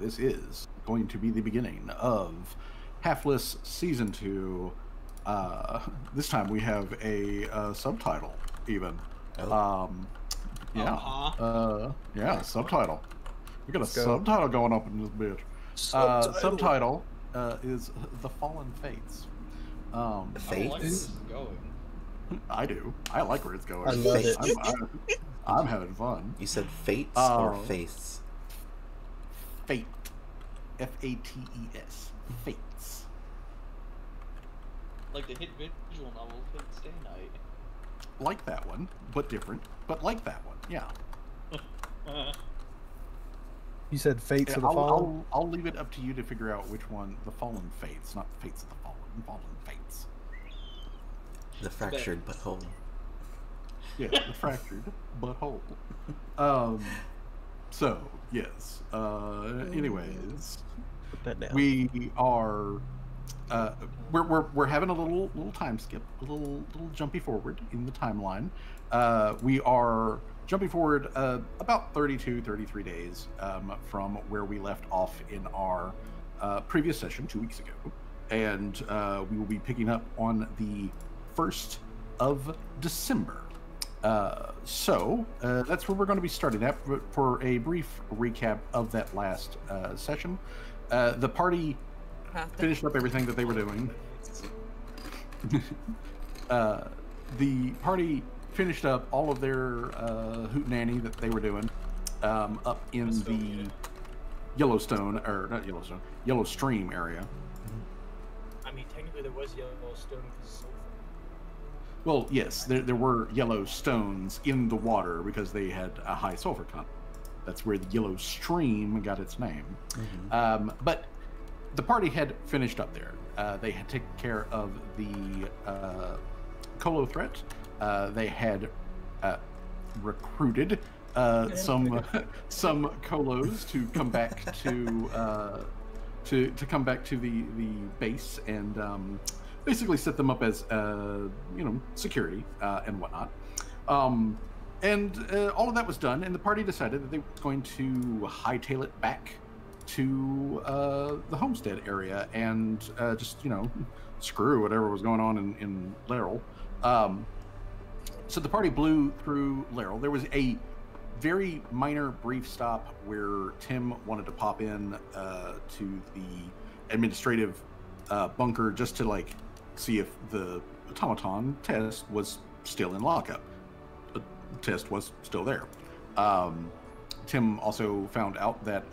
this is going to be the beginning of Halfus Season 2. This time we have a subtitle, even. Oh. Yeah, subtitle. We got a subtitle going up in this bitch. Subtitle is The Fallen Fates. Fates? I don't like where this is going. I do. I like where it's going. I love it. I'm having fun. You said fates or faiths? Fate. Fates. Fates. Like the hit visual novel, Fate Stay Night. Like that one, but different. But like that one, yeah. You said Fates of the Fallen? I'll leave it up to you to figure out which one. The Fallen Fates, not Fates of the Fallen. Fallen Fates. The fractured butthole. Yeah, the fractured butthole. So yes. Anyways, Put that down. we are. We're having a little time skip, a little jumpy forward in the timeline. We are jumping forward about 33 days from where we left off in our previous session 2 weeks ago, and we will be picking up on the 1st of December. So that's where we're going to be starting at. For a brief recap of that last session, the party finished up everything that they were doing. The party finished up all of their hootenanny that they were doing up in the Yellowstone, or not Yellowstone, Yellowstream area. I mean, technically there was Yellowstone because sulfur. Well, yes, there were yellow stones in the water because they had a high sulfur content. That's where the Yellow Stream got its name. Mm-hmm. But the party had finished up there. They had taken care of the Colo threat. They had recruited some Colos to come back to come back to the base and basically set them up as security and whatnot. And all of that was done, and the party decided that they were going to hightail it back to the homestead area and just screw whatever was going on in Laurel. So the party blew through Laurel. There was a very minor brief stop where Tim wanted to pop in to the administrative bunker just to see if the automaton test was still in lockup. The test was still there. Tim also found out that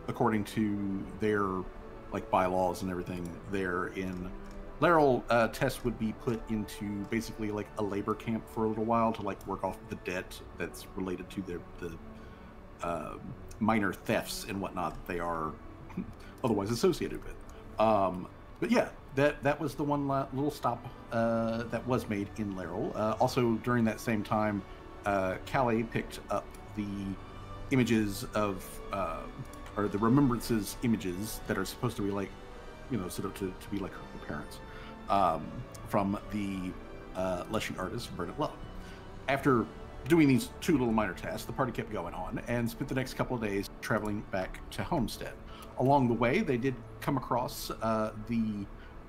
according to their bylaws and everything there in Laurel, Tess would be put into basically a labor camp for a little while to work off the debt that's related to the minor thefts and whatnot that they are otherwise associated with. But yeah, that was the one little stop that was made in Laurel. Also during that same time, Callie picked up the images of or the remembrances images that are supposed to be set up to be like her parents, from the Leshy artist Bernard Love. After doing these two little minor tasks, the party kept going on and spent the next couple of days traveling back to Homestead. Along the way, they did come across the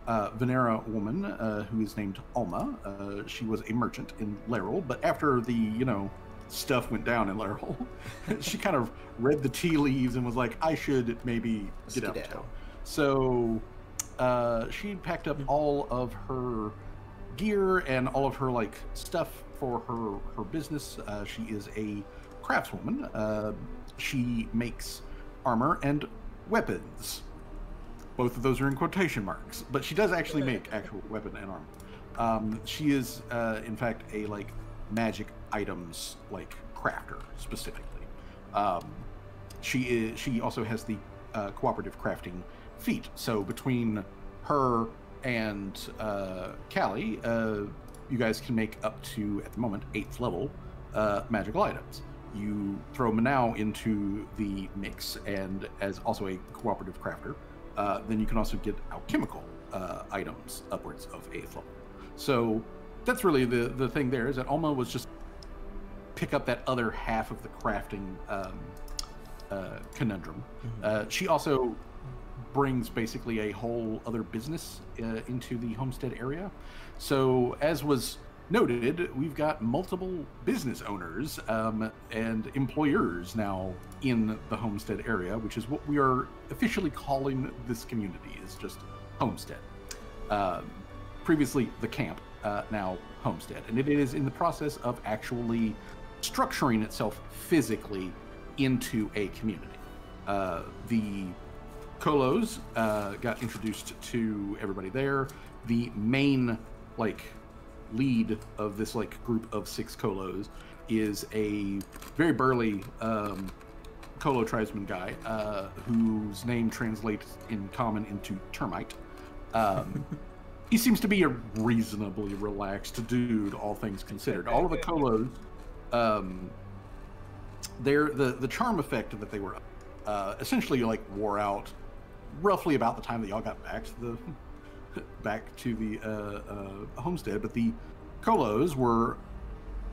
Venera woman who is named Alma. She was a merchant in Laurel, but after the stuff went down in Laurel, she kind of read the tea leaves and was like, I should maybe get out of town. So she packed up all of her gear and all of her stuff for her business. She is a craftswoman. She makes armor and weapons. Both of those are in quotation marks, but she does actually make actual weapon and armor. She is in fact a magic items crafter specifically. She also has the cooperative crafting feat. So between her and Callie, you guys can make up to, at the moment, 8th level magical items. You throw Manau into the mix, and as also a cooperative crafter, then you can also get alchemical items upwards of 8th level. So that's really the thing there, is that Alma was just pick up that other half of the crafting conundrum. She also brings basically a whole other business into the homestead area. So, as was noted, we've got multiple business owners and employers now in the homestead area, which is what we are officially calling this community, is just homestead. Previously the camp, now homestead, and it is in the process of actually structuring itself physically into a community. The Colos got introduced to everybody there. The main lead of this group of 6 Colos is a very burly Colo tribesman guy whose name translates in common into termite. He seems to be a reasonably relaxed dude, all things considered. All of the Colos, the charm effect that they were essentially wore out roughly about the time that y'all got back to the homestead. But the Colos were,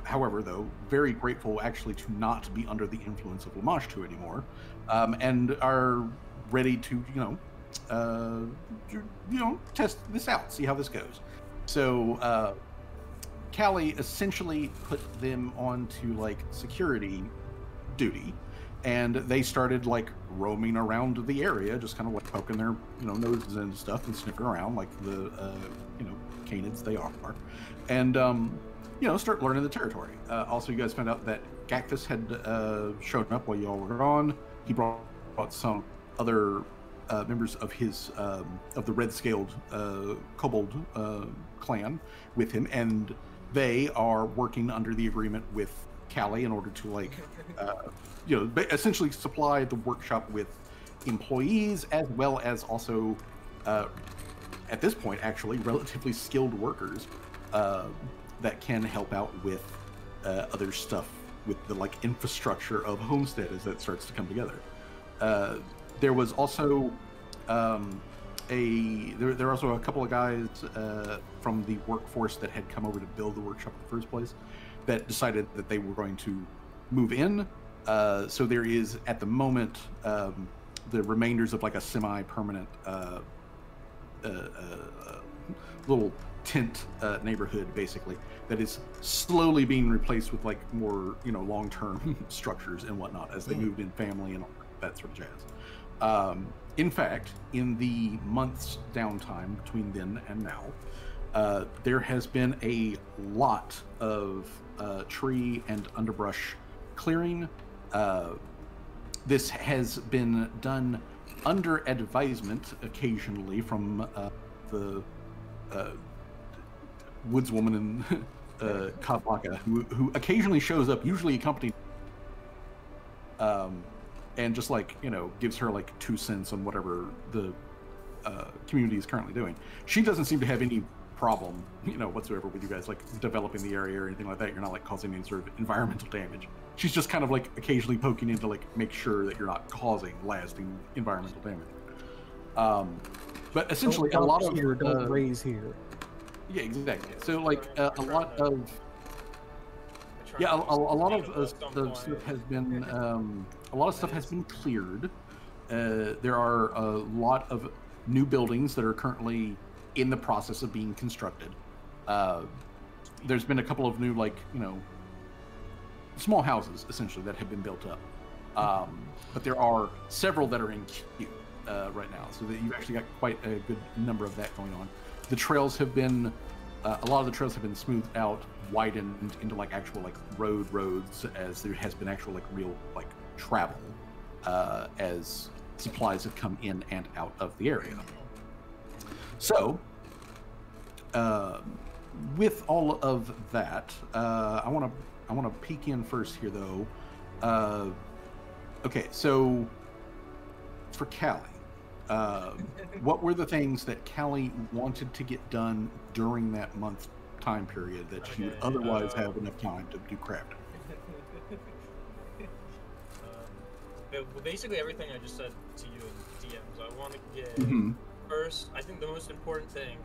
however, though, very grateful actually to not be under the influence of Lamashtu anymore, and are ready to test this out, see how this goes. So Callie essentially put them onto security duty, and they started roaming around the area, just kind of poking their noses and stuff and sniffing around like the canids they are, and start learning the territory. Also, you guys found out that Halfus had shown up while y'all were gone. He brought some other members of his of the red-scaled kobold clan with him, and they are working under the agreement with Callie in order to essentially supply the workshop with employees, as well as also at this point actually relatively skilled workers that can help out with other stuff with the infrastructure of homestead as that starts to come together. There was also there were also a couple of guys from the workforce that had come over to build the workshop in the first place that decided that they were going to move in. So there is at the moment the remainders of a semi-permanent little tent neighborhood, basically, that is slowly being replaced with more long-term structures and whatnot as they moved in family and all that sort of jazz. In fact, in the months downtime between then and now, there has been a lot of tree and underbrush clearing. This has been done under advisement occasionally from the woodswoman in Kablaka, who occasionally shows up, usually accompanied, and just gives her 2 cents on whatever the community is currently doing. She doesn't seem to have any problem, whatsoever with you guys developing the area or anything like that. You're not causing any sort of environmental damage. She's just kind of occasionally poking in to make sure that you're not causing lasting environmental damage. But essentially, a lot of don't raise here. Yeah, exactly. So a lot of stuff has been a lot of stuff has been cleared. There are a lot of new buildings that are currently in the process of being constructed. There's been a couple of new small houses essentially that have been built up, but there are several that are in queue right now, so that you've actually got quite a good number of that going on. The trails have been a lot of the trails have been smoothed out, widened into actual roads, as there has been actual real travel as supplies have come in and out of the area. So with all of that, I want to peek in first here though. Okay, so for Callie, what were the things that Callie wanted to get done during that month time period that she would otherwise have enough time to do crafting? Well, basically everything I just said to you in DMs. I want to get first. I think the most important thing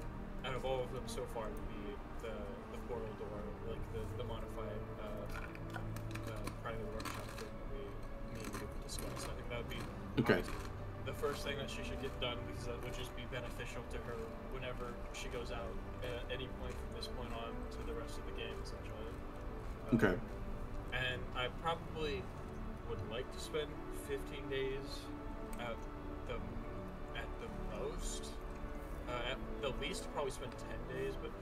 out of all of them so far would be the portal door, the modified private workshop thing we need to discuss. I think that would be Okay. the first thing that she should get done, because that would just be beneficial to her whenever she goes out at any point from this point on to the rest of the game, essentially. Okay. And I probably would like to spend 15 days at the most. At the least, probably spend 10 days, but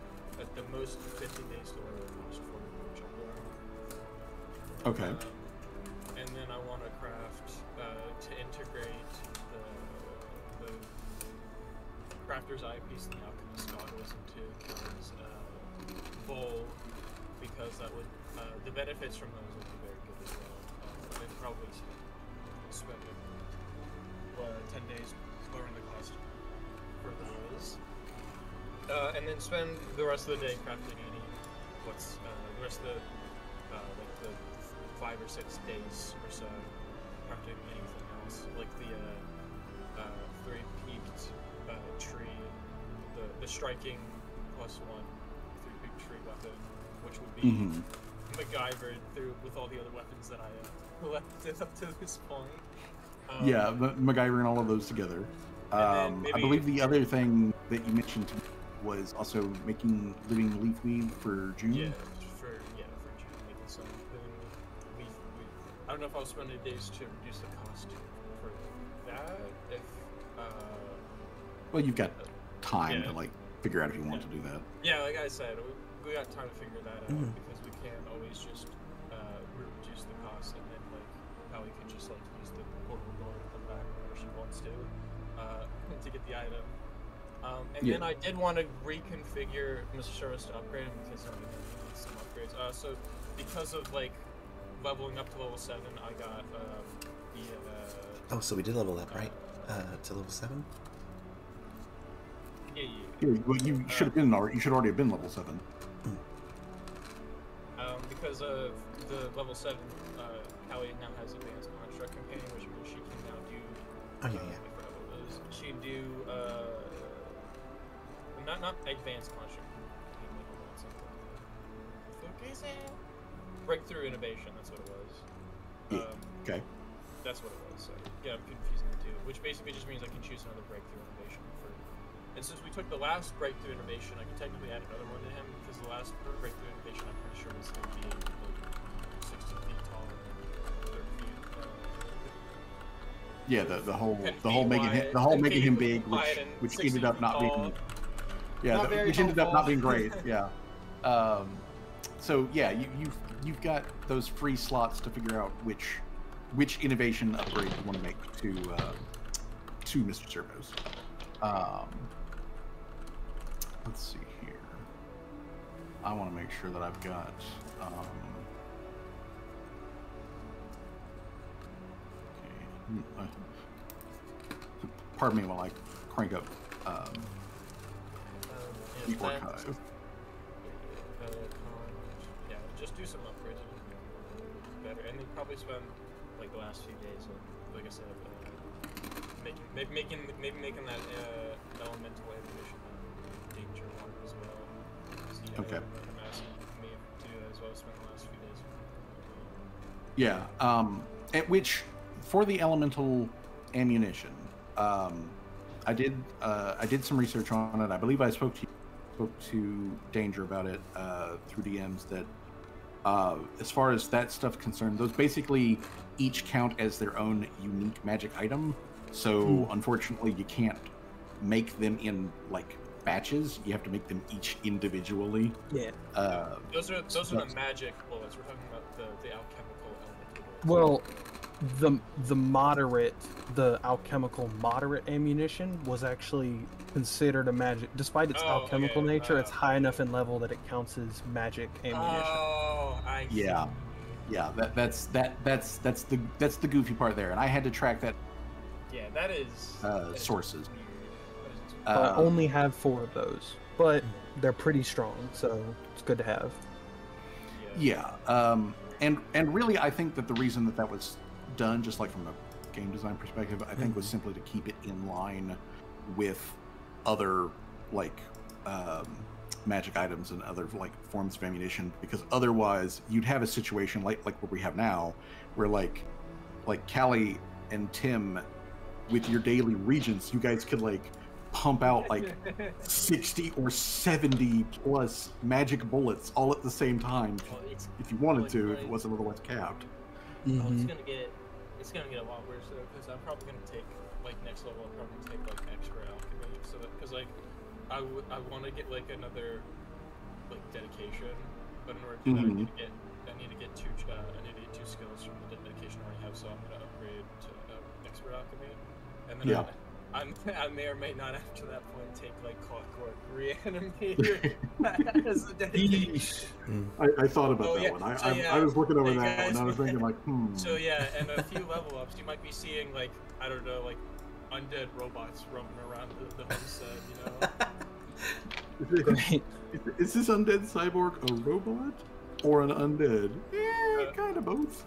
at the most 15 days to learn the cost for which I'm learning. Okay. And then I want to craft to integrate the crafter's eyepiece and the alchemist goggles into Kelly's bowl, because that would the benefits from those would be very good as well. And probably spending 10 days lowering the cost for those, and then spend the rest of the day crafting the rest of the like the 5 or 6 days or so crafting anything else, like the 3-peaked tree, the striking +1 3-peaked tree weapon, which would be MacGyvered through with all the other weapons that I collected up to this point. Yeah, MacGyver and all of those together. I believe the other thing that you mentioned to me was also making living leaf weed for June. Yeah, for June, making some living leaf weed. I don't know if I'll spend any days to reduce the cost for that. If well, you've got time to like figure out if you want to do that. Yeah, like I said, we got time to figure that out because we can't always just reduce the cost, and then like Ellie can just like use the portal door to come back whenever she wants to get the item. And then I did want to reconfigure Mr. Service to upgrade him because I need some upgrades. So because of like leveling up to level 7, I got the Oh, so we did level up, right? To level 7? Yeah, well, you should have been already. You should already have been level 7. Because of the level 7, Callie now has advanced construct companion, which means she can now do. Oh yeah, yeah. I forgot what it is. She can do not advanced construct companion. Breakthrough innovation. That's what it was. Okay. That's what it was. So yeah, I'm confusing the two. Which basically just means I can choose another breakthrough innovation for. And since we took the last breakthrough innovation, I can technically add another one to him, because the last breakthrough innovation I'm pretty sure was going to be like 16 feet tall and 30 feet. Yeah, the whole making him big, which ended up not being. Yeah, which ended up not being great. Yeah. So yeah, you've got those free slots to figure out which innovation upgrade you want to make to Mr. Servos. Let's see here. I want to make sure that I've got. Okay. Pardon me while I crank up the archive. Yeah, just do some upgrades. Better, and then probably spend like the last few days, like I said, making that elemental animation danger one as well. Okay. I'm asking me to as well spend the last few days. Yeah. At which, for the elemental ammunition, I did some research on it. I believe I spoke to Danger about it through DMs. That as far as that stuff concerned, those basically each count as their own unique magic item. So unfortunately, you can't make them in like batches. You have to make them each individually. Yeah. Those are the magic bullets. We're talking about the alchemical elemental bullets. Well, the alchemical moderate ammunition was actually considered a magic, despite its alchemical nature. It's high enough in level that it counts as magic ammunition. Oh, I see. Yeah. That's the goofy part there, and I had to track that. Yeah, that is sources. I only have 4 of those, but they're pretty strong, so it's good to have. Yeah. And really, I think that the reason that was done, just like from a game design perspective, I think was simply to keep it in line with other like magic items and other like forms of ammunition, because otherwise you'd have a situation like what we have now, where like like Callie and Tim, with your daily regents, you guys could like pump out like 60 or 70 plus magic bullets all at the same time Well, it's if you wanted like- to, if like- it wasn't otherwise capped. Oh, it's Mhm. gonna get a lot worse though, because I'm probably gonna take like next level. I'll probably take like extra alchemy, so that because like I want to get like another like dedication, but in order to do that, I need to get two skills from the dedication I already have. So I'm gonna upgrade to expert alchemy, and then I may or may not after that point take like clockwork reanimator as a dedication. I thought about Oh, that yeah. one. So, yeah. I was looking over Hey, that one, and I was guys. thinking like, So yeah, and a few level ups, you might be seeing like I don't know, like undead robots roaming around the homestead, you know. Great. Is this undead cyborg a robot or an undead? Kind of both.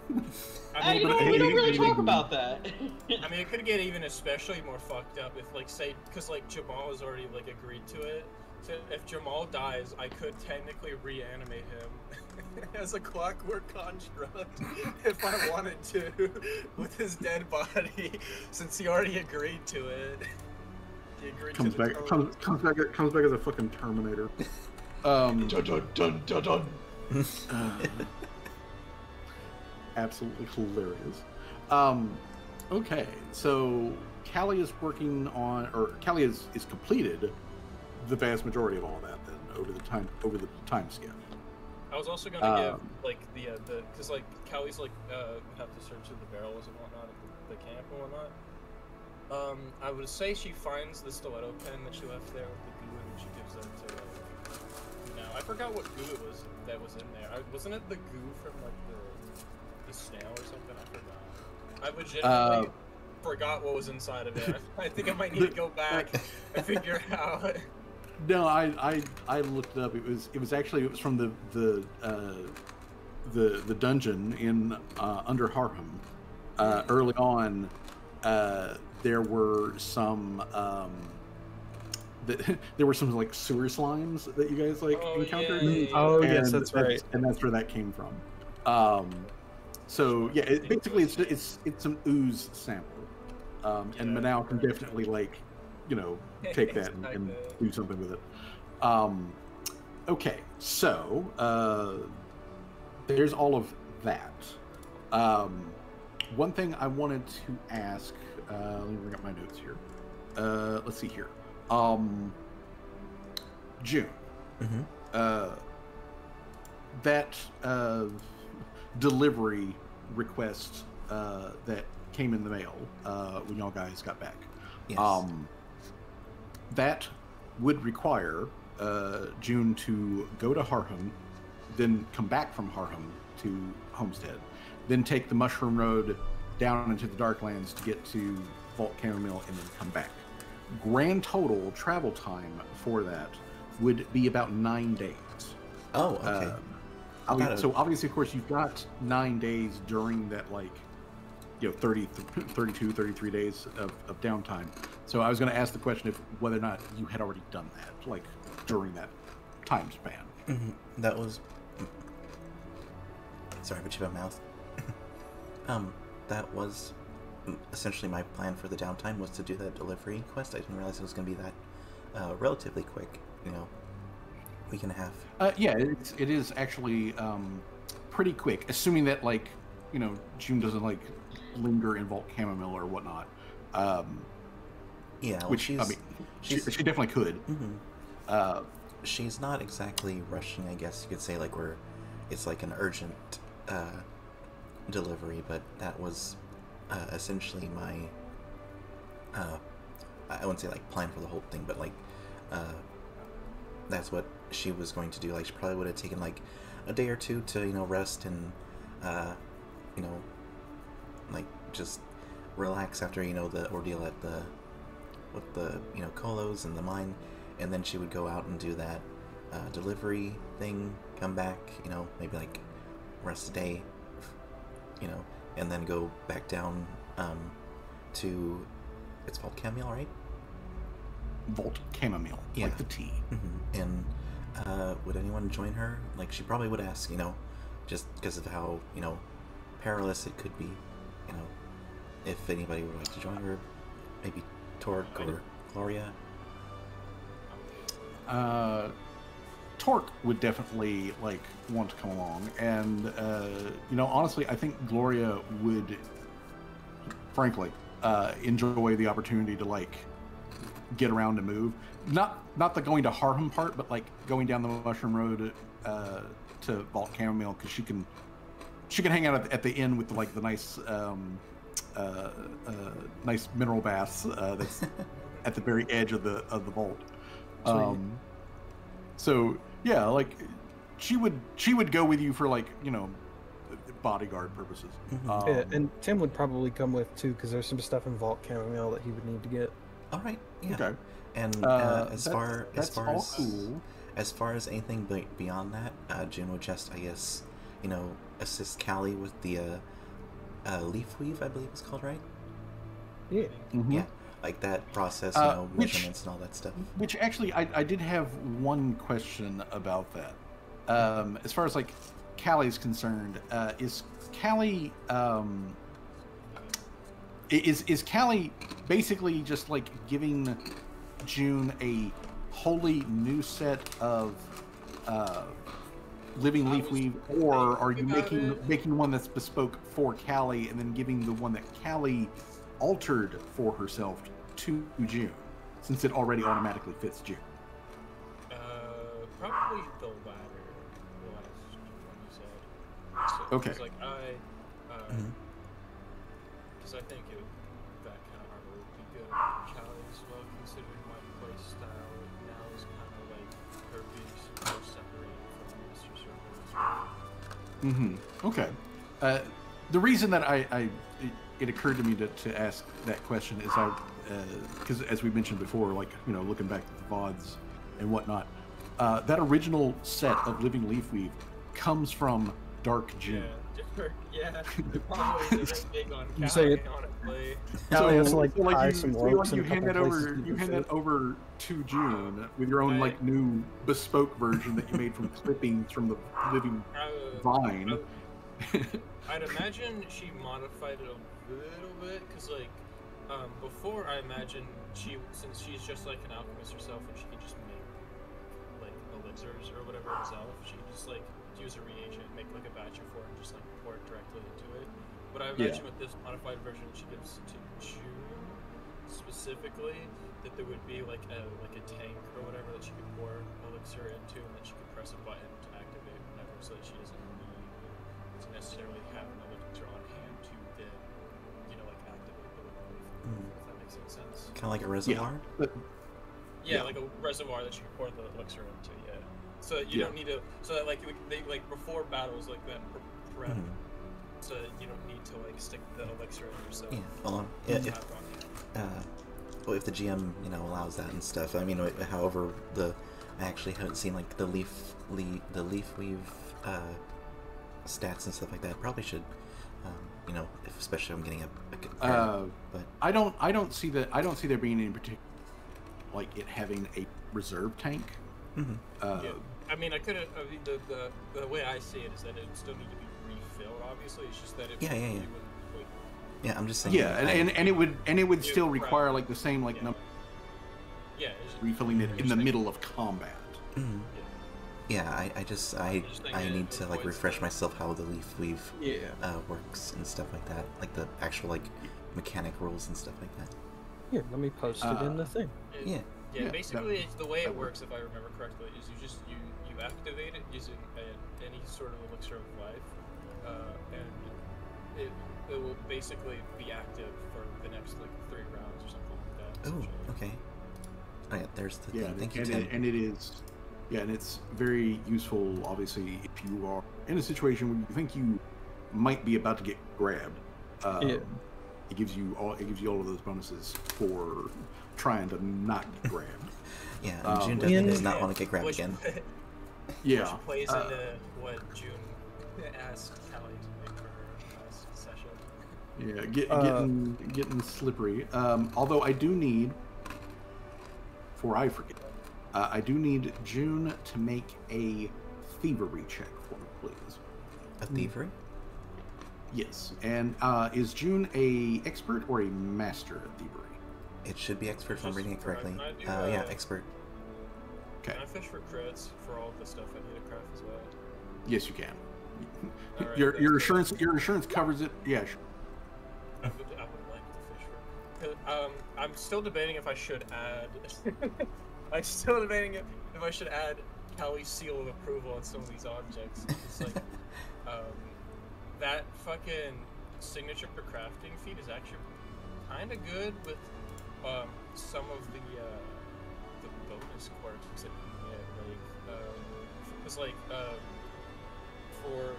I mean, we don't really talk about that. I mean, it could get even especially more fucked up if, like, say, because like Jamal has already like agreed to it. So if Jamal dies, I could technically reanimate him as a clockwork construct if I wanted to with his dead body, since he already agreed to it. He agreed Comes to the back, terms. comes back as a fucking Terminator. Dun, dun, dun, dun, dun. Absolutely hilarious. Okay, so Callie is working on, or Callie is completed the vast majority of all that then over the time scale. I was also gonna give like the because like Callie's like have to search through the barrels and whatnot at the camp and whatnot. I would say she finds the stiletto pen that she left there with the goo, and she gives that to. I forgot what goo it was that was in there. Wasn't it the goo from like the snail or something? I forgot. I legitimately forgot what was inside of it. I think I might need to go back and figure out. No, I looked it up. It was actually from the dungeon in under Harham. Early on, there were some there were some like sewer slimes that you guys like encountered. Yeah. Oh, yes, And that's right. And that's where that came from. So yeah, basically it's some ooze sample, and Manal can definitely like, take that and do something with it. Okay, so there's all of that. One thing I wanted to ask. Let me bring up my notes here. Let's see here. June. That delivery request that came in the mail when y'all guys got back. Yes. That would require June to go to Harham, then come back from Harham to Homestead, then take the Mushroom Road down into the Darklands to get to Vault Chamomile, and then come back. Grand total travel time for that would be about 9 days. Oh, okay. So obviously, of course, you've got 9 days during that, 32, 33 days of downtime. So I was going to ask the question of whether or not you had already done that, during that time span. That was... Sorry, I have a chip in my mouth. That was essentially my plan for the downtime, was to do that delivery quest. I didn't realize it was going to be that relatively quick, week and a half. Yeah, it is actually pretty quick, assuming that June doesn't linger in Vault Chamomile or whatnot. Yeah, well, which she definitely could. She's not exactly rushing, I guess you could say, it's like an urgent delivery, but that was essentially my I wouldn't say plan for the whole thing, but that's what she was going to do. She probably would have taken a day or two to rest and just relax after the ordeal at with the Kolos and the mine, and then she would go out and do that delivery thing, come back, maybe rest a day, and then go back down to, it's called Camille, right? Vault Chamomile, like the tea. And would anyone join her? She probably would ask, just because of how perilous it could be, if anybody would like to join, or maybe Torque or Gloria. Torque would definitely want to come along, and honestly, I think Gloria would, frankly, enjoy the opportunity to get around and move. Not the going to Harlem part, but going down the Mushroom Road to Vault Chamomile, because she can hang out at the inn with the nice nice mineral baths that's at the very edge of the vault. So yeah, she would go with you for bodyguard purposes. Yeah, and Tim would probably come with too, because there's some stuff in Vault Chamomile that he would need to get. All right. Yeah. Okay. And as far as anything beyond that, June would just, I guess, assist Callie with the leaf weave, I believe it's called, right? Yeah. Mm-hmm. Yeah. Like that process, measurements and all that stuff. Which actually, I did have one question about that. As far as Callie's concerned, is Callie is Callie basically just giving June a wholly new set of living leaf weave, or are you making one that's bespoke for Callie and then giving the one that Callie altered for herself to June, since it already automatically fits June? Probably the latter, the last one you said. So, okay. Because I think that kind of armor would be good for Callie as well, considering my play style now is kind of her being more separated from Mr. Circle as well. Okay. The reason that it occurred to me to ask that question is because as we mentioned before, looking back at the VODs and whatnot, that original set of living leaf weave comes from Dark June. Yeah, probably isn't big on You say it. on a play. Callie has to you hand that over to June with your own new bespoke version that you made from clippings from the living vine. I'd imagine she modified it a little bit, because before I imagine since she's just an alchemist herself and she can just make elixirs or whatever herself, she can just use a reagent, make a batch of 4 and just pour it directly into it. But I imagine with this modified version she gives to June specifically, that there would be a tank or whatever that she could pour elixir into, and then she could press a button to activate whenever, so that she doesn't need to necessarily have an elixir on hand to then activate the leaf. If that makes any sense. Kind of like a reservoir. Yeah, like a reservoir that you can pour the elixir into. Yeah. So that you don't need to. So that they before battles that prep. So that you don't need to stick the elixir in yourself. Yeah. If the GM allows that and stuff. I mean, however, I actually haven't seen the leaf weave stats and stuff like that. Probably should. Especially if I'm getting but I don't see there being any particular it having a reserve tank. I mean, the way I see it is that it would still need to be refilled. Obviously, it's just that it wouldn't. Yeah, I'm just saying. Yeah, and it would still require the same number. Yeah, refilling it in the middle of combat. Mm-hmm. Yeah, I need to refresh myself how the leaf weave works and stuff like that, the actual mechanic rules and stuff like that. Here, let me post it in the thing. Yeah, basically, it's the way it works, if I remember correctly, is you activate it using any sort of elixir of life, and it will basically be active for the next 3 rounds or something like that. Oh, okay. Oh, yeah, there's the thing. Thank you, and Tim. and it is, and it's very useful, obviously, if you are in a situation where you think you might be about to get grabbed. It gives you all of those bonuses for trying to not get grabbed. Yeah, June definitely does not want to get grabbed again. Yeah. Which plays into what June asked Callie to make for her last session. Yeah, getting slippery. Although I do need, before I forget, I do need June to make a thievery check for me, please. A thievery? Yes. And is June a expert or a master at thievery? It should be expert if I'm Just reading it for- correctly. can I do, Yeah, expert. Okay. Can I fish for crits for all the stuff I need to craft as well? Yes, you can. Alright, your that's good. your insurance covers it. Yeah. Sure. I would like to fish for. I'm still debating if I should add. I'm still debating if I should add Callie's seal of approval on some of these objects. It's like, that fucking signature for crafting feat is actually kind of good with some of the bonus quirks that you get. It's like for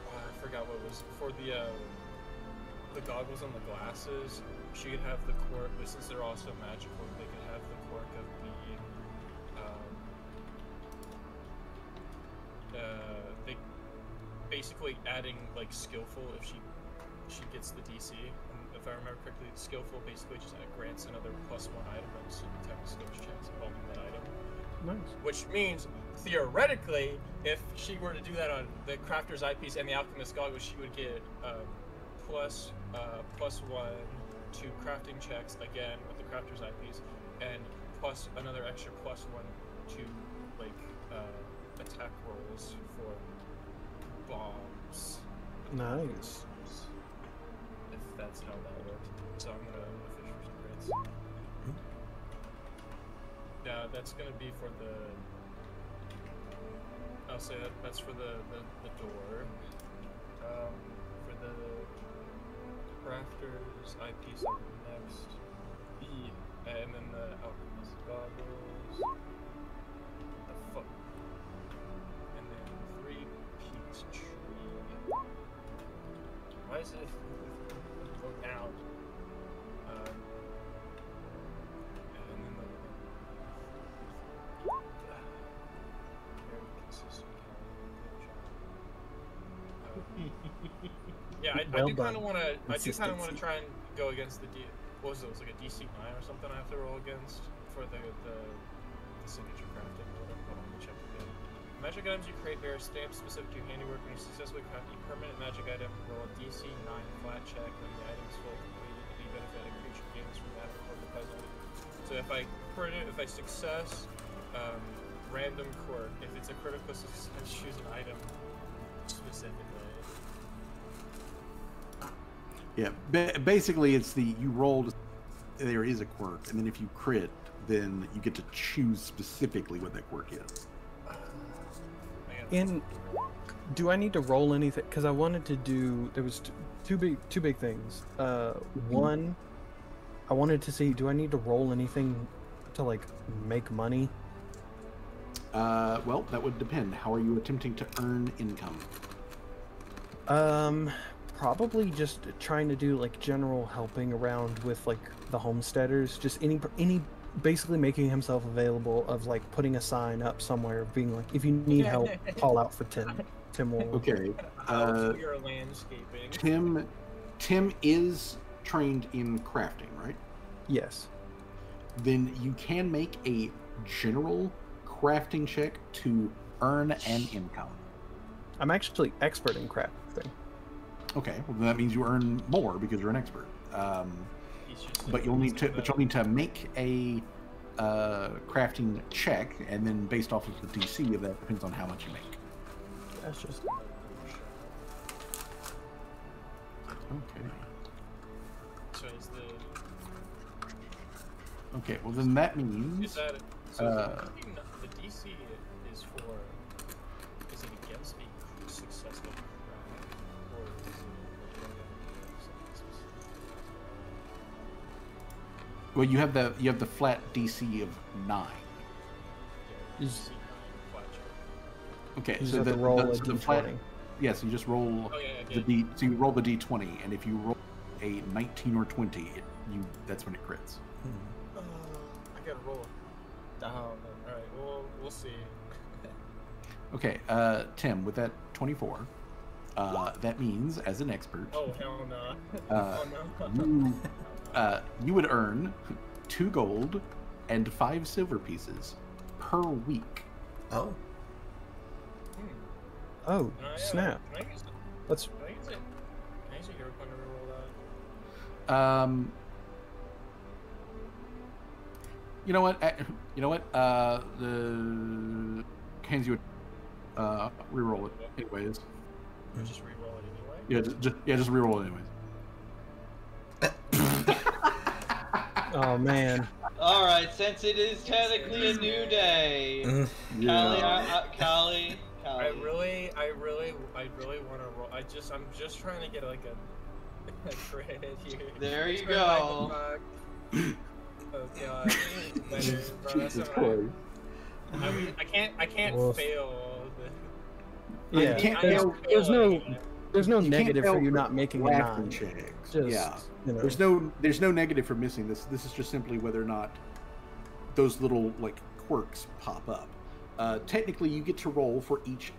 I forgot what it was for the goggles and the glasses. She could have the quirk, but since they're also magical, they could have the quirk of being they basically adding like skillful if she gets the DC. And if I remember correctly, skillful basically just grants another +1 item bonus to detect skills checks involving that item. Nice. Which means, theoretically, if she were to do that on the Crafter's Eyepiece and the Alchemist Goggles, she would get +1 to crafting checks, again, with the Crafter's Eyepiece, and plus another extra +1 to, like, attack rolls for bombs. Nice. If that's how that works. So I'm gonna fish for some crits. Yeah, that's gonna be for the. I'll say that's for the door. For the crafters eyepiece next. And then the alchemist goggles. The fuck. And then 3 peach tree. Why is it go down? And then the very consistent. Yeah, I Well do kind done. of want to. I do kind of want to Consistency. try and go against the what was it? It was like a DC 9 or something. I have to roll against for the signature crafting. Or whatever. Hold on, let me check again. Magic items you create bear stamps specific to your handiwork. When you successfully craft a permanent magic item, roll a DC 9 flat check. When the item is fully completed, any benefit a creature gains from that or the puzzle. So if I crit it, if I success, random quirk. If it's a critical success, choose an item specifically. Yeah. Basically, it's you rolled. There is a quirk, and then if you crit, then you get to choose specifically what that quirk is. And do I need to roll anything? Because I wanted to do. There was two big things. One, I wanted to see. Do I need to roll anything to like make money? Well, that would depend. How are you attempting to earn income? Probably just trying to do like general helping around with like the homesteaders. Just any basically making himself available of like putting a sign up somewhere, being like, if you need help, call out for Tim. Tim will. Okay. Your landscaping. Tim is trained in crafting, right? Yes. Then you can make a general crafting check to earn an income. I'm actually expert in crafting. Okay, well then that means you earn more because you're an expert. But you'll need to make a crafting check, and then based off of the DC of that depends on how much you make. That's just. Okay. So is Okay. Well then that the means. is that so the DC is for is it against a successful craft or is it Well, you have the flat DC of 9. You DC just, 9 flat check? Okay, you so just have to roll a so the d20. flat. Yes, you just roll Oh, yeah, the D. So you roll the D20, and if you roll a 19 or 20, that's when it crits. I gotta roll down. Alright, well, we'll see. Okay, Tim, with that 24, that means as an expert, Oh, hell no. Uh, Oh, no. you would earn 2 gold and 5 silver pieces per week. Oh, oh, Can I, snap. Can I use it? Let's. Can I use it? I use a hero point to reroll that. You know what? You know what? The hands you reroll it anyways. Or just reroll it anyway. Yeah, just reroll it anyways. Oh man. All right, since it is technically a new day, Callie. I really want to roll. I'm just trying to get like a crit here. There you Turn go. back the fuck. Oh god. Better, bro, that's Jesus not right. Christ. I can't Well, fail. Yeah. can't I fail. There's no You can't negative fail for you for not making a laughing 9. checks. Just, Yeah. you know. There's no negative for missing this. This is just simply whether or not those little like quirks pop up. Technically, you get to roll for each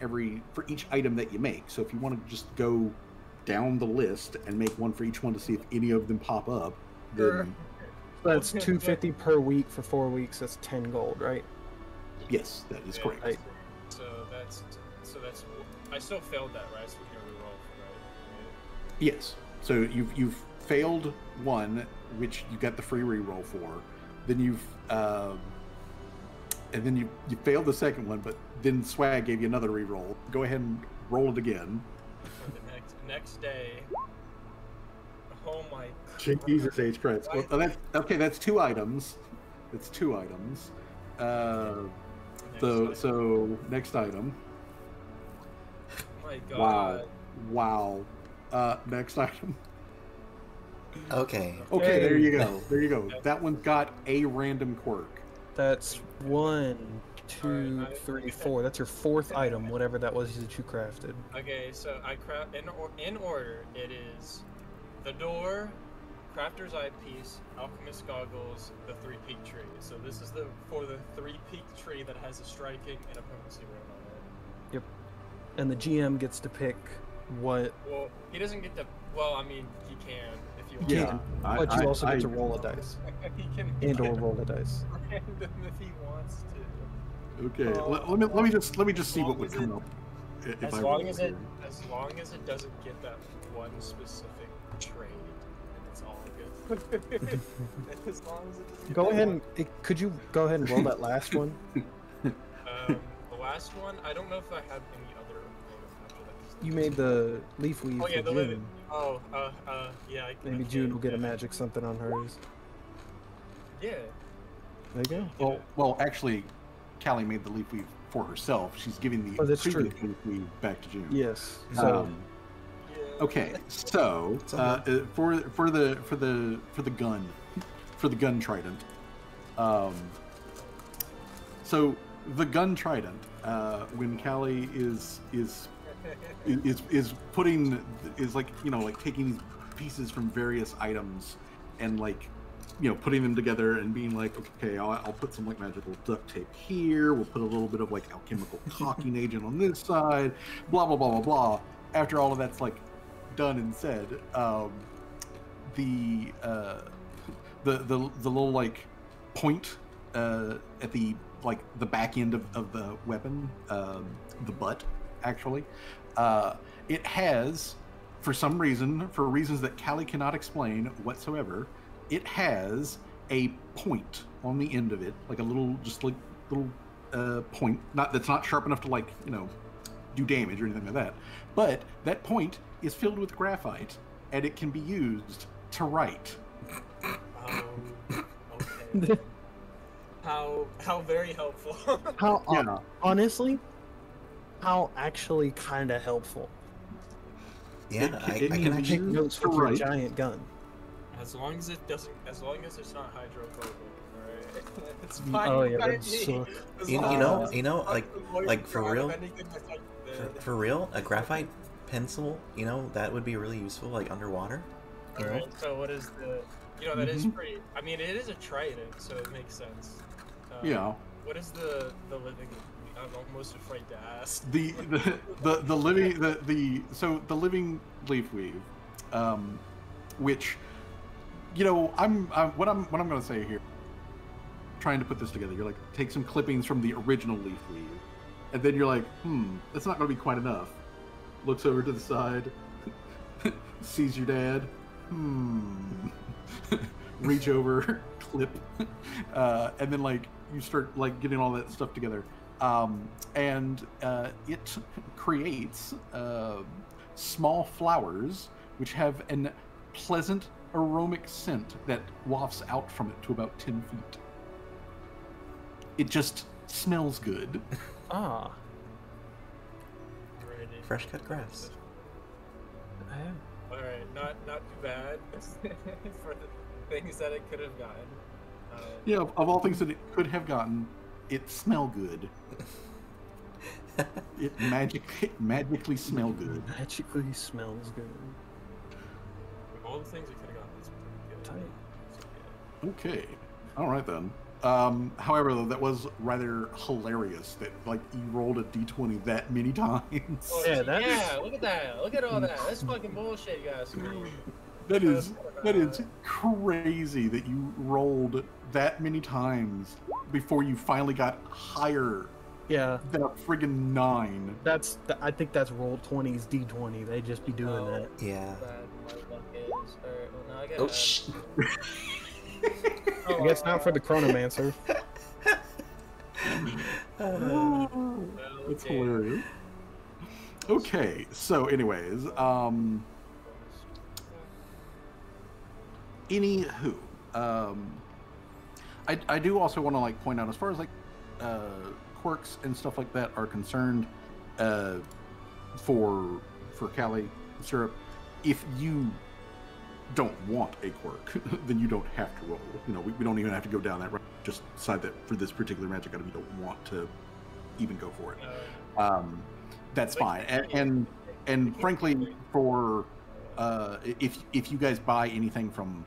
item that you make. So if you want to just go down the list and make one for each one to see if any of them pop up, then That's $250 per week for 4 weeks. That's 10 gold, right? yes, that is correct. Right. So that's I still failed that, right? So we can reroll, right? Yes. So you've failed one, which you got the free reroll for. Then you failed the second one, but then Swag gave you another reroll. Go ahead and roll it again. For the next day. Oh my god. Jesus H. Christ. Well, that's 2 items. It's 2 items. So next item. Oh my god. Wow. Next item. Okay. Okay, there you go. That one's got a random quirk. That's 1, 2, Alright, 3, 4. That's your 4th item, whatever that was that you crafted. Okay, so I craft in order. It is the door, crafter's eyepiece, alchemist goggles, the 3-peak tree. So this is for the 3-peak tree that has a striking and a potency rune on it. Yep. And the GM gets to pick what. Well, he doesn't get to. Well, I mean, he can if you want. You Yeah, can, I- but you I- also get I- to roll a dice. he can And/or roll a dice. random if he wants to. Okay. Let me just see what would come up. If As I long roll as here. it doesn't get that one specific trade, and it's all good. As long as it doesn't. Go get ahead that and could you go ahead and roll that last one? one. The last one, I don't know if I have any other item after that. You made the leaf weave Oh yeah, for the June. living. Oh, yeah. Maybe okay, June will get a yeah. magic something on hers. Yeah. There you go. Well, actually, Callie made the leaf weave for herself. She's giving the Oh, that's previous true. leaf weave back to June. Yes. So Yeah. Okay, so for the gun trident, so the gun trident, when Callie is putting like taking these pieces from various items and like putting them together and being like, okay, I'll put some like magical duct tape here. We'll put a little bit of like alchemical caulking agent on this side. Blah blah blah blah blah. After all of that's like done and said, the little like point at the like the back end of the weapon, the butt actually, it has for some reason, for reasons that Callie cannot explain whatsoever, it has a point on the end of it, like a little point, that's not sharp enough to like do damage or anything like that, but that point is filled with graphite and it can be used to write. Okay. How very helpful. how Yeah. honestly, how actually kind of helpful. Yeah, I it can can actually. Take notes with your Right. giant gun. As long as it's not hydrophobic, right? It's fine. Oh yeah, by that's me. so. As You long know, as you know, it's not like- the voice like, for of real? anything that's like that. For real, a graphite pencil, that would be really useful, like underwater. Alright, so what is the... that is pretty... I mean, it is a trident, so it makes sense. Yeah. What is the living... I'm almost afraid to ask. The living leaf weave, which what I'm going to say here, trying to put this together, you're like, take some clippings from the original leaf weave, and then you're like, that's not going to be quite enough. Looks over to the side, sees your dad. Reach over, clip, and then like you start like getting all that stuff together, and it creates small flowers which have an pleasant aromatic scent that wafts out from it to about 10 feet. It just smells good. Ah. Alrighty. Fresh cut grass. Alright, not too bad for the things that it could have gotten. Yeah, of all things that it could have gotten, it smelled good. It magically smelled good. Magically smells good. Of all the things it could have gotten, it's pretty good. Tight. So, yeah. Okay, all right then. However, though, that was rather hilarious that like you rolled a d20 that many times. Oh, Yeah, that's- yeah, look at that. Look at all that. That's fucking bullshit, you guys. That is crazy that you rolled that many times before you finally got higher Yeah, than a friggin' 9. I think that's roll 20's D20. They just be doing that. Yeah. Bad my luck is. Alright, well, now I gotta. Oh, shh. I guess not for the Chronomancer. That's hilarious. Okay, so anyways, anywho, I do also want to like point out as far as like quirks and stuff like that are concerned, for Cali syrup, if you don't want a quirk, then you don't have to roll. You know, we don't even have to go down that road. Just decide that for this particular magic item, you don't want to even go for it. That's fine. And frankly, for if you guys buy anything from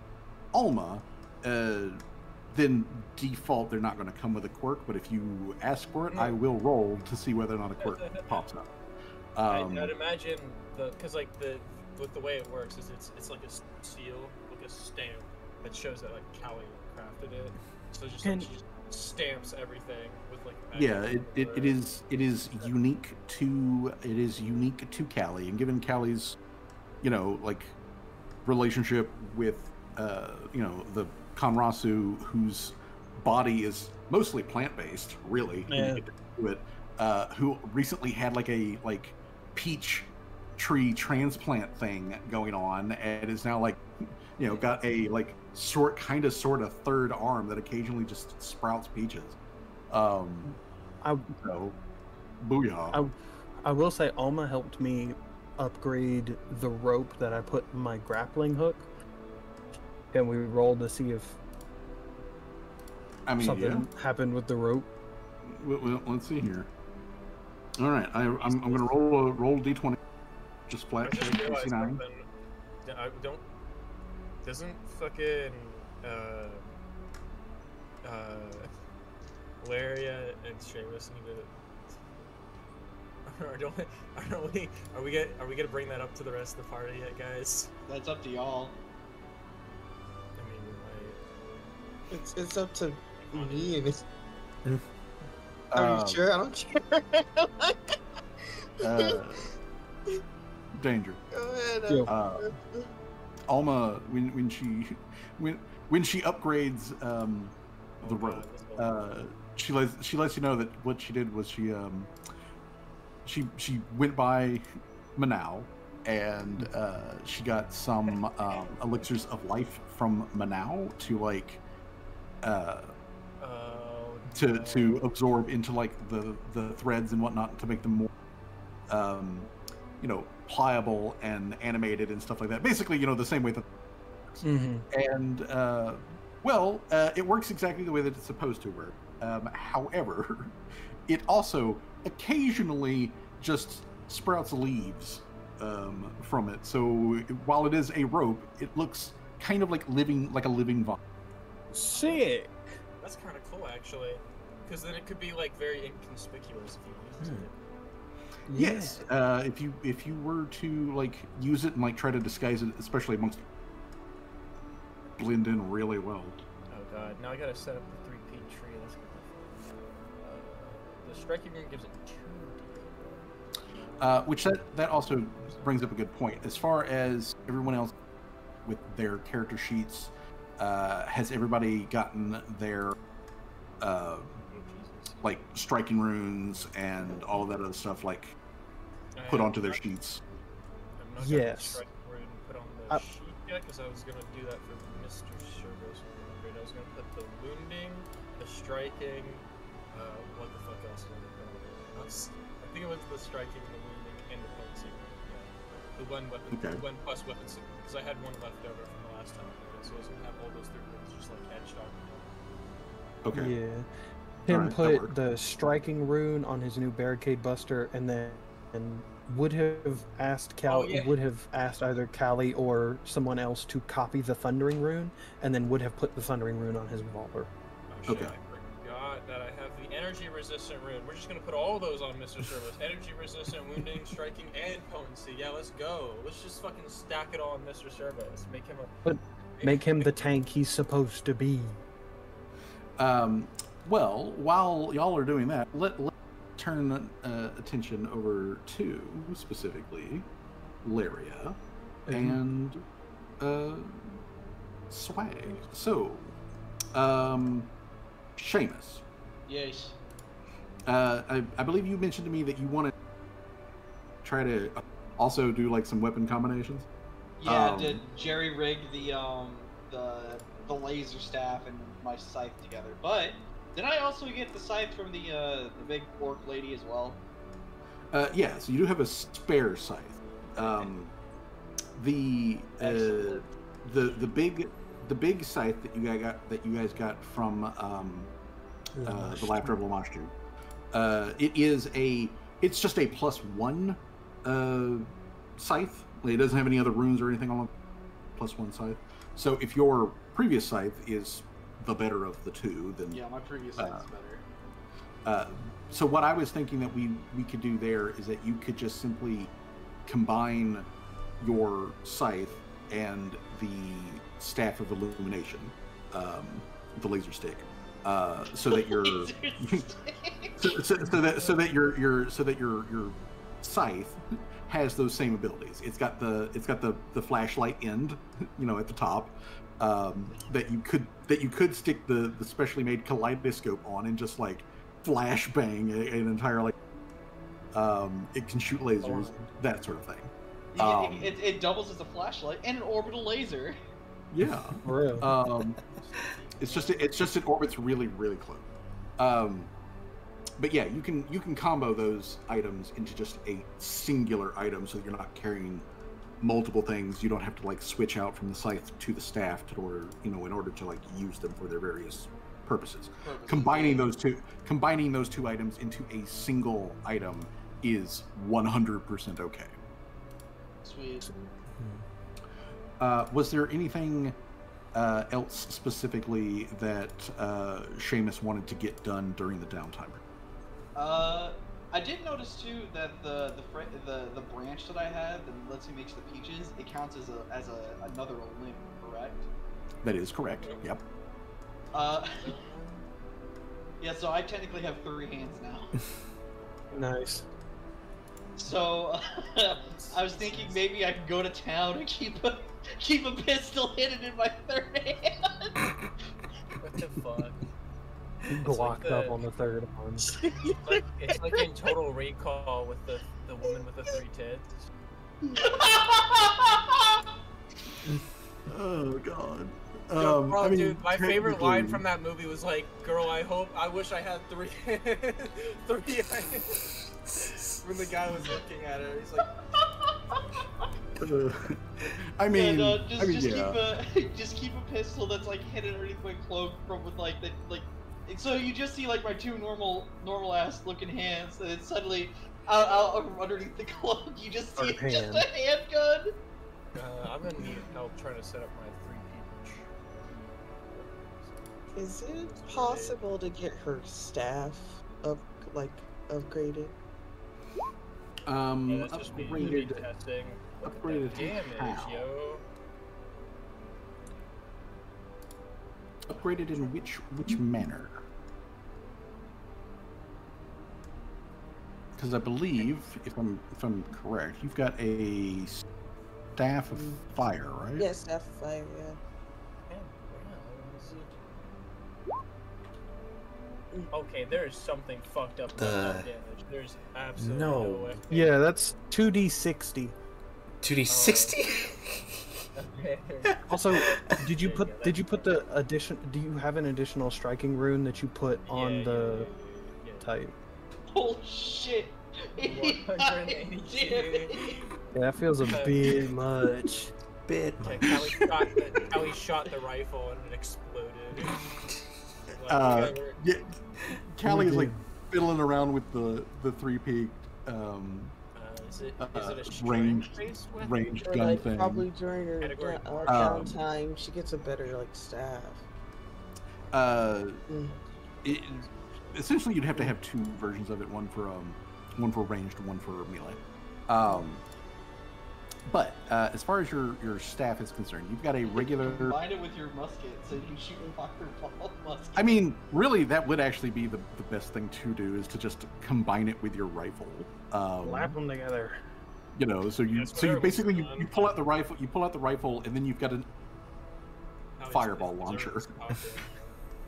Alma, then default they're not going to come with a quirk. But if you ask for it, I will roll to see whether or not a quirk pops up. I'd imagine because like with the way it works is it's like a seal, like a stamp that shows that like Callie crafted it. So just like, she just stamps everything with like. Yeah, it is unique to Callie, and given Callie's, you know, like relationship with the Conrasu, whose body is mostly plant based, really. Yeah. Who recently had like a peach tree transplant thing going on, and is now like, you know, got a like sort of third arm that occasionally just sprouts peaches. So, booyah. I will say Alma helped me upgrade the rope that I put in my grappling hook. And we rolled to see if something happened with the rope. Well, let's see here. All right, I'm gonna roll a d20. Just flat I just shake, realized 69. something. Doesn't fucking Laria and Seamus need to? Are we gonna bring that up to the rest of the party yet, guys? That's up to y'all. I mean, we might. It's up to me and it's. Uh, Are you sure? I don't care. Danger. Go ahead. Alma, when she upgrades the rope, she lets you know that what she did was she went by Manau, and she got some elixirs of life from Manau to like to absorb into like the threads and whatnot to make them more pliable and animated and stuff like that. Basically, the same way that and it works exactly the way that it's supposed to work. However, it also occasionally just sprouts leaves from it. So while it is a rope, it looks kind of like a living vine. Sick. That's kind of cool, actually, because then it could be like very inconspicuous if you use it. Yes, if you were to like use it and like try to disguise it, especially amongst, blend in really well. Oh god, now I gotta set up the 3P tree. That's gonna be fun. The striking ring gives it 2. Which that also brings up a good point. As far as everyone else with their character sheets, has everybody gotten their like striking runes and all of that other stuff like put onto their sheets? I've not got Yes. the strike word and put on the sheet yet because I was gonna do that for Mr. Service. I was gonna put the wounding, the striking, what the fuck else was I gonna put? I think it was the striking, the wounding, and the potency. Yeah. The one weapon, Okay. the one plus weapon, because I had one left over from the last time I did it, so I was gonna have all those 3 runes just like etched on. Okay. Yeah. Tim Alright, that put works. the striking rune on his new barricade buster, and then would have asked would have asked either Callie or someone else to copy the thundering rune, and then would have put the thundering rune on his revolver. Oh shit, Okay. I forgot that I have the energy resistant rune. We're just gonna put all those on Mr. Service. Energy resistant, wounding, striking, and potency. Yeah, let's go. Let's just fucking stack it all on Mr. Service. Make him a... Make him the tank he's supposed to be. Well, while y'all are doing that, let's turn attention over to specifically Laria and Swag. So, Seamus, Yes. I believe you mentioned to me that you want to try to also do like some weapon combinations. Yeah, did jerry rig the laser staff and my scythe together. But did I also get the scythe from the big orc lady as well? Yeah, so you do have a spare scythe. The big scythe that you guys got from the Laughter of Lamashtu. It's just a +1 scythe. It doesn't have any other runes or anything on it. +1 scythe. So if your previous scythe is the better of the two, then Yeah, my previous scythe is better. so what I was thinking that we could do there is that you could just simply combine your scythe and the staff of illumination, the laser stick, so that your so that your scythe has those same abilities. It's got the flashlight end, at the top, that you could stick the specially made kaleidoscope on and just like flash bang an entire it can shoot lasers, that sort of thing. It doubles as a flashlight and an orbital laser. Yeah. For real. It's just it orbits really, really close. But yeah, you can combo those items into just a singular item, so that you're not carrying multiple things. You don't have to like switch out from the scythe to the staff in order to like use them for their various purposes. Combining those two items into a single item is 100% okay. Sweet. Was there anything else specifically that Seamus wanted to get done during the downtime? I did notice too that the branch that I have that lets me mix the peaches, it counts as another limb, correct? That is correct. Yep. Yeah, so I technically have 3 hands now. Nice. So I was thinking maybe I could go to town and keep a pistol hidden in my 3rd hand. What the fuck? Glocked up on the 3rd one. It's like in Total Recall with the woman with the 3 tits. Oh god. Yo, bro, dude, my favorite technically- line from that movie was like, "Girl, I wish I had 3 3 hands." When the guy was looking at her, he's like, just keep a pistol that's like hidden underneath my cloak from with like the so you just see like my 2 normal ass looking hands, and then suddenly out underneath the cloak you just see just a handgun. I'm gonna need help trying to set up my 3 peach. Is it possible to get her staff upgraded? Yeah, that's just me Upgraded. testing. Look at Upgraded that damage, how? yo. Upgraded in which manner? because I believe, if I'm correct, you've got a staff of fire, right? Yes, staff of fire. Yeah. Okay, there is something fucked up about that damage. There's absolutely No. no way. Yeah, that's 2d60. 2d60? Okay. Also, did you put the addition? Do you have an additional striking rune that you put on the type? Oh shit! 182. Yeah, that feels a bit much. Bit Yeah, much. Callie shot the rifle and it exploded. Yeah, Callie is like fiddling around with the 3-peak Is it a ranged strength-based weapon? ranged Or gun like thing. probably during her Category downtime, she gets a better like staff. Essentially, you'd have to have two versions of it, one for ranged, one for melee. But as far as your staff is concerned, you've got a regular. Combine it with your musket so you can shoot a fireball musket. I mean, really, that would actually be the best thing to do, is to just combine it with your rifle. Slap them together. You know, so you basically you pull out the rifle, and then you've got a fireball launcher.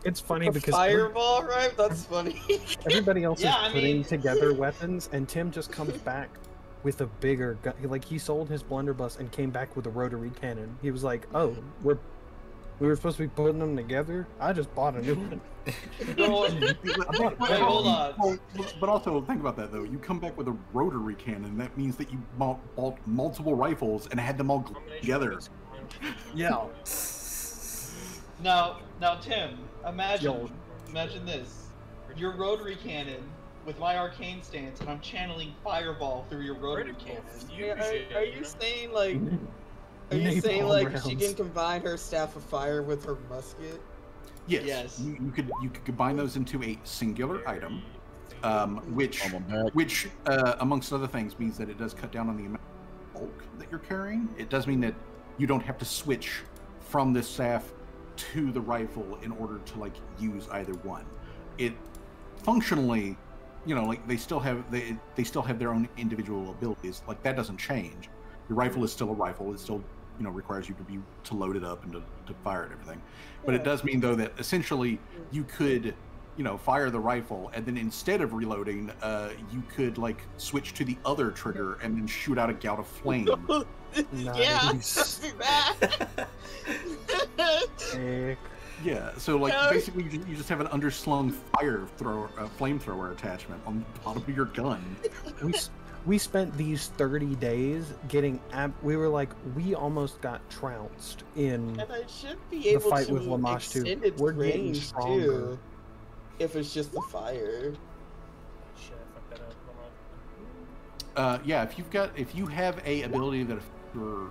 It's funny because fireball, right? That's funny. everybody else Yeah, I is putting mean- together weapons, and Tim just comes back with a bigger gun. Like, he sold his blunderbuss and came back with a rotary cannon. He was like, "Oh, we were supposed to be putting them together. I just bought a new one." No, wait, hold on. Well, but also think about that though. You come back with a rotary cannon. That means that you bought multiple rifles and had them all together. Yeah. Now, Tim, imagine this: your rotary cannon with my arcane stance, and I'm channeling fireball through your rotary cannon. Are you saying like? Are you saying Napalm like rounds. she can combine her staff of fire with her musket? Yes. Yes. You could combine those into a singular item, which amongst other things means that it does cut down on the amount of bulk that you're carrying. It does mean that you don't have to switch from the staff to the rifle in order to like use either one. It functionally, you know, like they still have their own individual abilities. Like that doesn't change. Your rifle is still a rifle. It still, you know, requires you to load it up and to fire it and everything. But it does mean though that essentially you could, you know, fire the rifle, and then instead of reloading, you could like switch to the other trigger and then shoot out a gout of flame. Yeah, Nice. do that. Sick. Yeah, so like Yeah. basically you just have an underslung flamethrower attachment on the bottom of your gun. We spent these 30 days getting we were like, we almost got trounced in And I should be the able fight to with Lamash too. extend its We're getting range stronger. too, if it's just the fire. Shit, I fucked that up. Hold on. Yeah, if you have a ability that your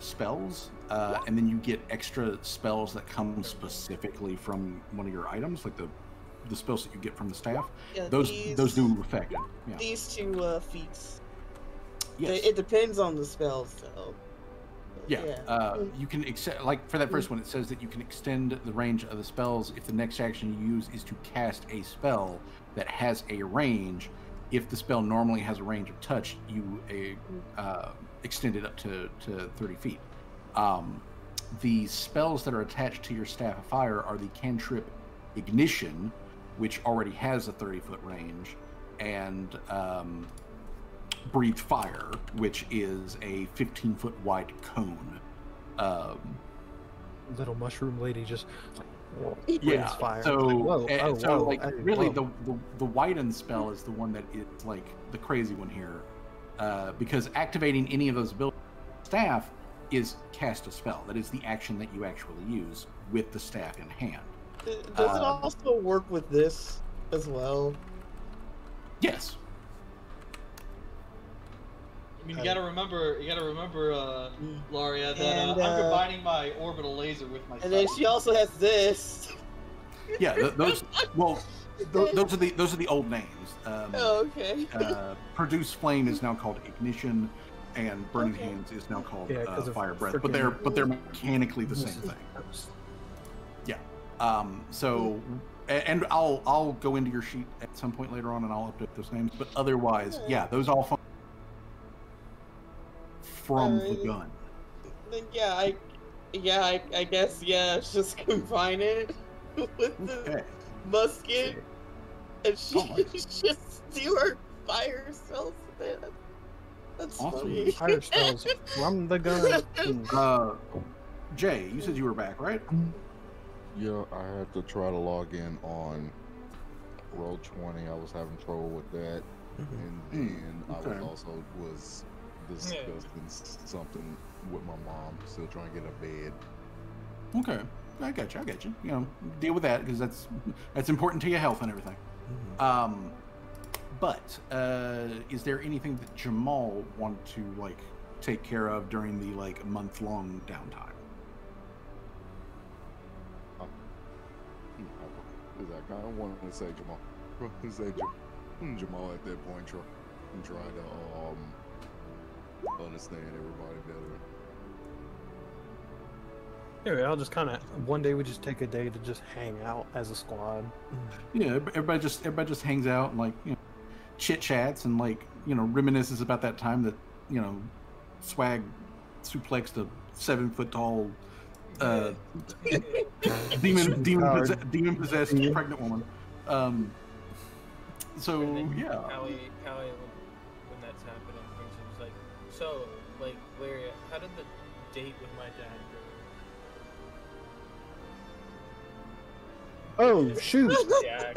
spells, and then you get extra spells that come specifically from one of your items, like the spells that you get from the staff, Yeah, those do affect it. Yeah. These two feats. Yes. It depends on the spells, though. Yeah. You can like for that first one, it says that you can extend the range of the spells if the next action you use is to cast a spell that has a range. If the spell normally has a range of touch, you extend it up to 30 feet. The spells that are attached to your Staff of Fire are the cantrip Ignition, which already has a 30-foot range, and Breathe Fire, which is a 15-foot wide cone. Little mushroom lady just Yeah. fire. So, Like, whoa, oh, whoa, like hey, really, whoa. the widen spell is the one that is like the crazy one here, because activating any of those abilities, staff is cast a spell. That is the action that you actually use with the staff in hand. Does it also work with this as well? Yes. I mean, you gotta remember, Laria, that And, I'm combining my orbital laser with my. And then sight. she also has this. Yeah. Those are the old names. Oh, okay. Produce Flame is now called Ignition, and Burning Okay. Hands is now called Yeah, 'cause of Fire Breath. frickin' But they're mechanically the same thing. Yeah. So And I'll go into your sheet at some point later on, and I'll update those names. But otherwise, yeah, those all from the gun. Then I guess let's just combine it with the musket, and she just do her fire spells with it. That's Awesome. funny. Fire spells from the gun. Jay, you said you were back, right? Yeah, I had to try to log in on Roll 20. I was having trouble with that, and then I was discussing something with my mom, still trying to get a bed. Okay, I got you. You know, deal with that because that's important to your health and everything. But is there anything that Jamal wanted to like take care of during the like month-long downtime? I kind of wanted to say Jamal. Jamal at that point, trying to understand everybody better. Anyway, I'll just kind of one day we just take a day to just hang out as a squad. Yeah, everybody just hangs out and like chit chats and like reminisces about that time that Swag suplexed a 7 foot tall demon possessed pregnant woman. So yeah. Callie, when that's happening, was like, so like, how did the date with my dad go? Oh shoot! Yeah.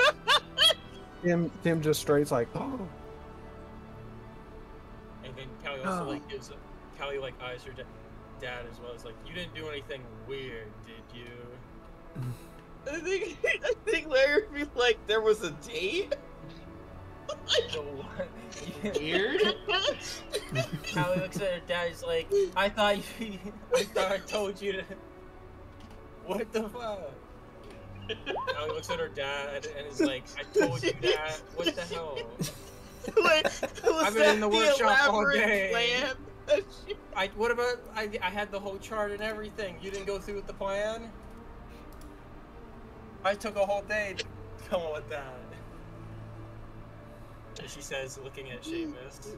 Tim just straight's like, oh. And then Callie also like eyes her dad as well as like, you didn't do anything weird, did you? I think Larry would be like, there was a date? Weird? Callie looks at her dad, he's like, I thought I told you to... What the fuck? Callie looks at her dad and is like, I told you that, what the hell? I've been in the workshop all day. Plan? I had the whole chart and everything. You didn't go through with the plan? I took a whole day to come up with that. And she says, looking at Seamus.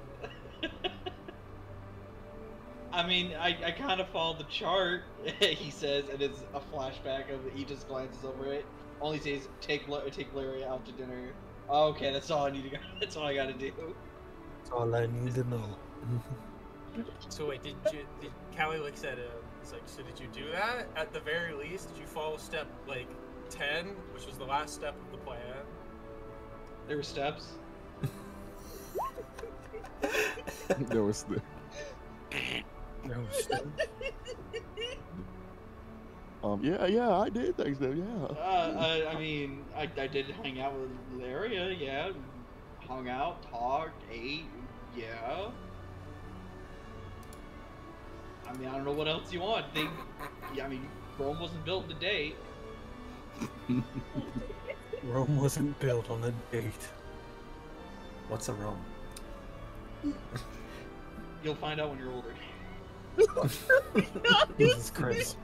I mean, I kind of followed the chart, he says, and it's a flashback of he just glances over it. Only says, take Larry out to dinner. Okay, that's all I need to. That's all I got to do. That's all I need to know. So wait, did Callie looks at him? It's like, so did you do that? At the very least, did you follow step like 10, which was the last step of the plan? There were steps. There was the. Yeah, I did think so. Yeah. I mean, I did hang out with Laria. Yeah, hung out, talked, ate. Yeah. I mean, I don't know what else you want. I mean, Rome wasn't built in a day. Rome wasn't built on a date. What's a Rome? You'll find out when you're older. Jesus Christ.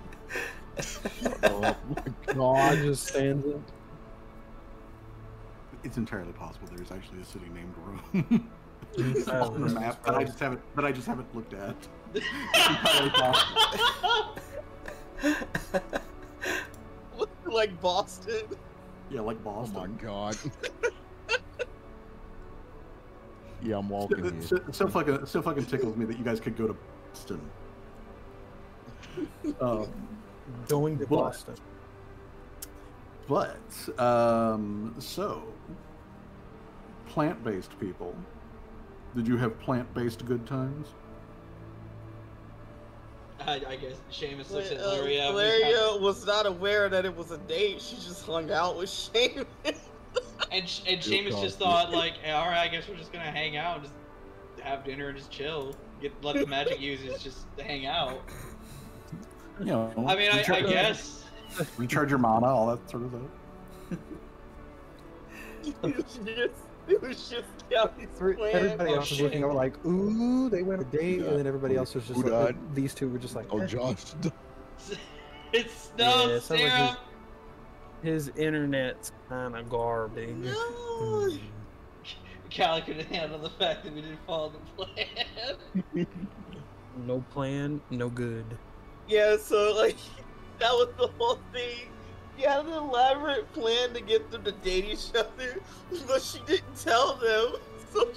Oh my God, just stands up. It's entirely possible there's actually a city named Rome. It's Oh, on the map, but I just haven't looked at. It's entirely possible. Like Boston. Yeah, like Oh Boston. my God. Yeah, I'm walking here. So fucking tickles me that you guys could go to Boston. Going to Boston. But so plant-based people. Did you have plant-based good times? I guess Seamus looks at Laria. Laria was not aware that it was a date. She just hung out with Seamus. And Seamus just thought like, hey, all right, I guess we're just gonna hang out and just have dinner and just chill. Let the magic users just hang out. You know, I mean, I guess. Recharge your mana, all that sort of stuff. It was just Kelly's plan. Everybody else was looking over like, ooh, they went on a date, and then everybody else was just Who like, died? these two were just like, Oh, Josh. It's no, Yeah, it sounds like Sarah. His internet's kind of garbage. No. Callie couldn't handle the fact that we didn't follow the plan. No plan, no good. Yeah, so like that was the whole thing. She had an elaborate plan to get them to date each other, but she didn't tell them. So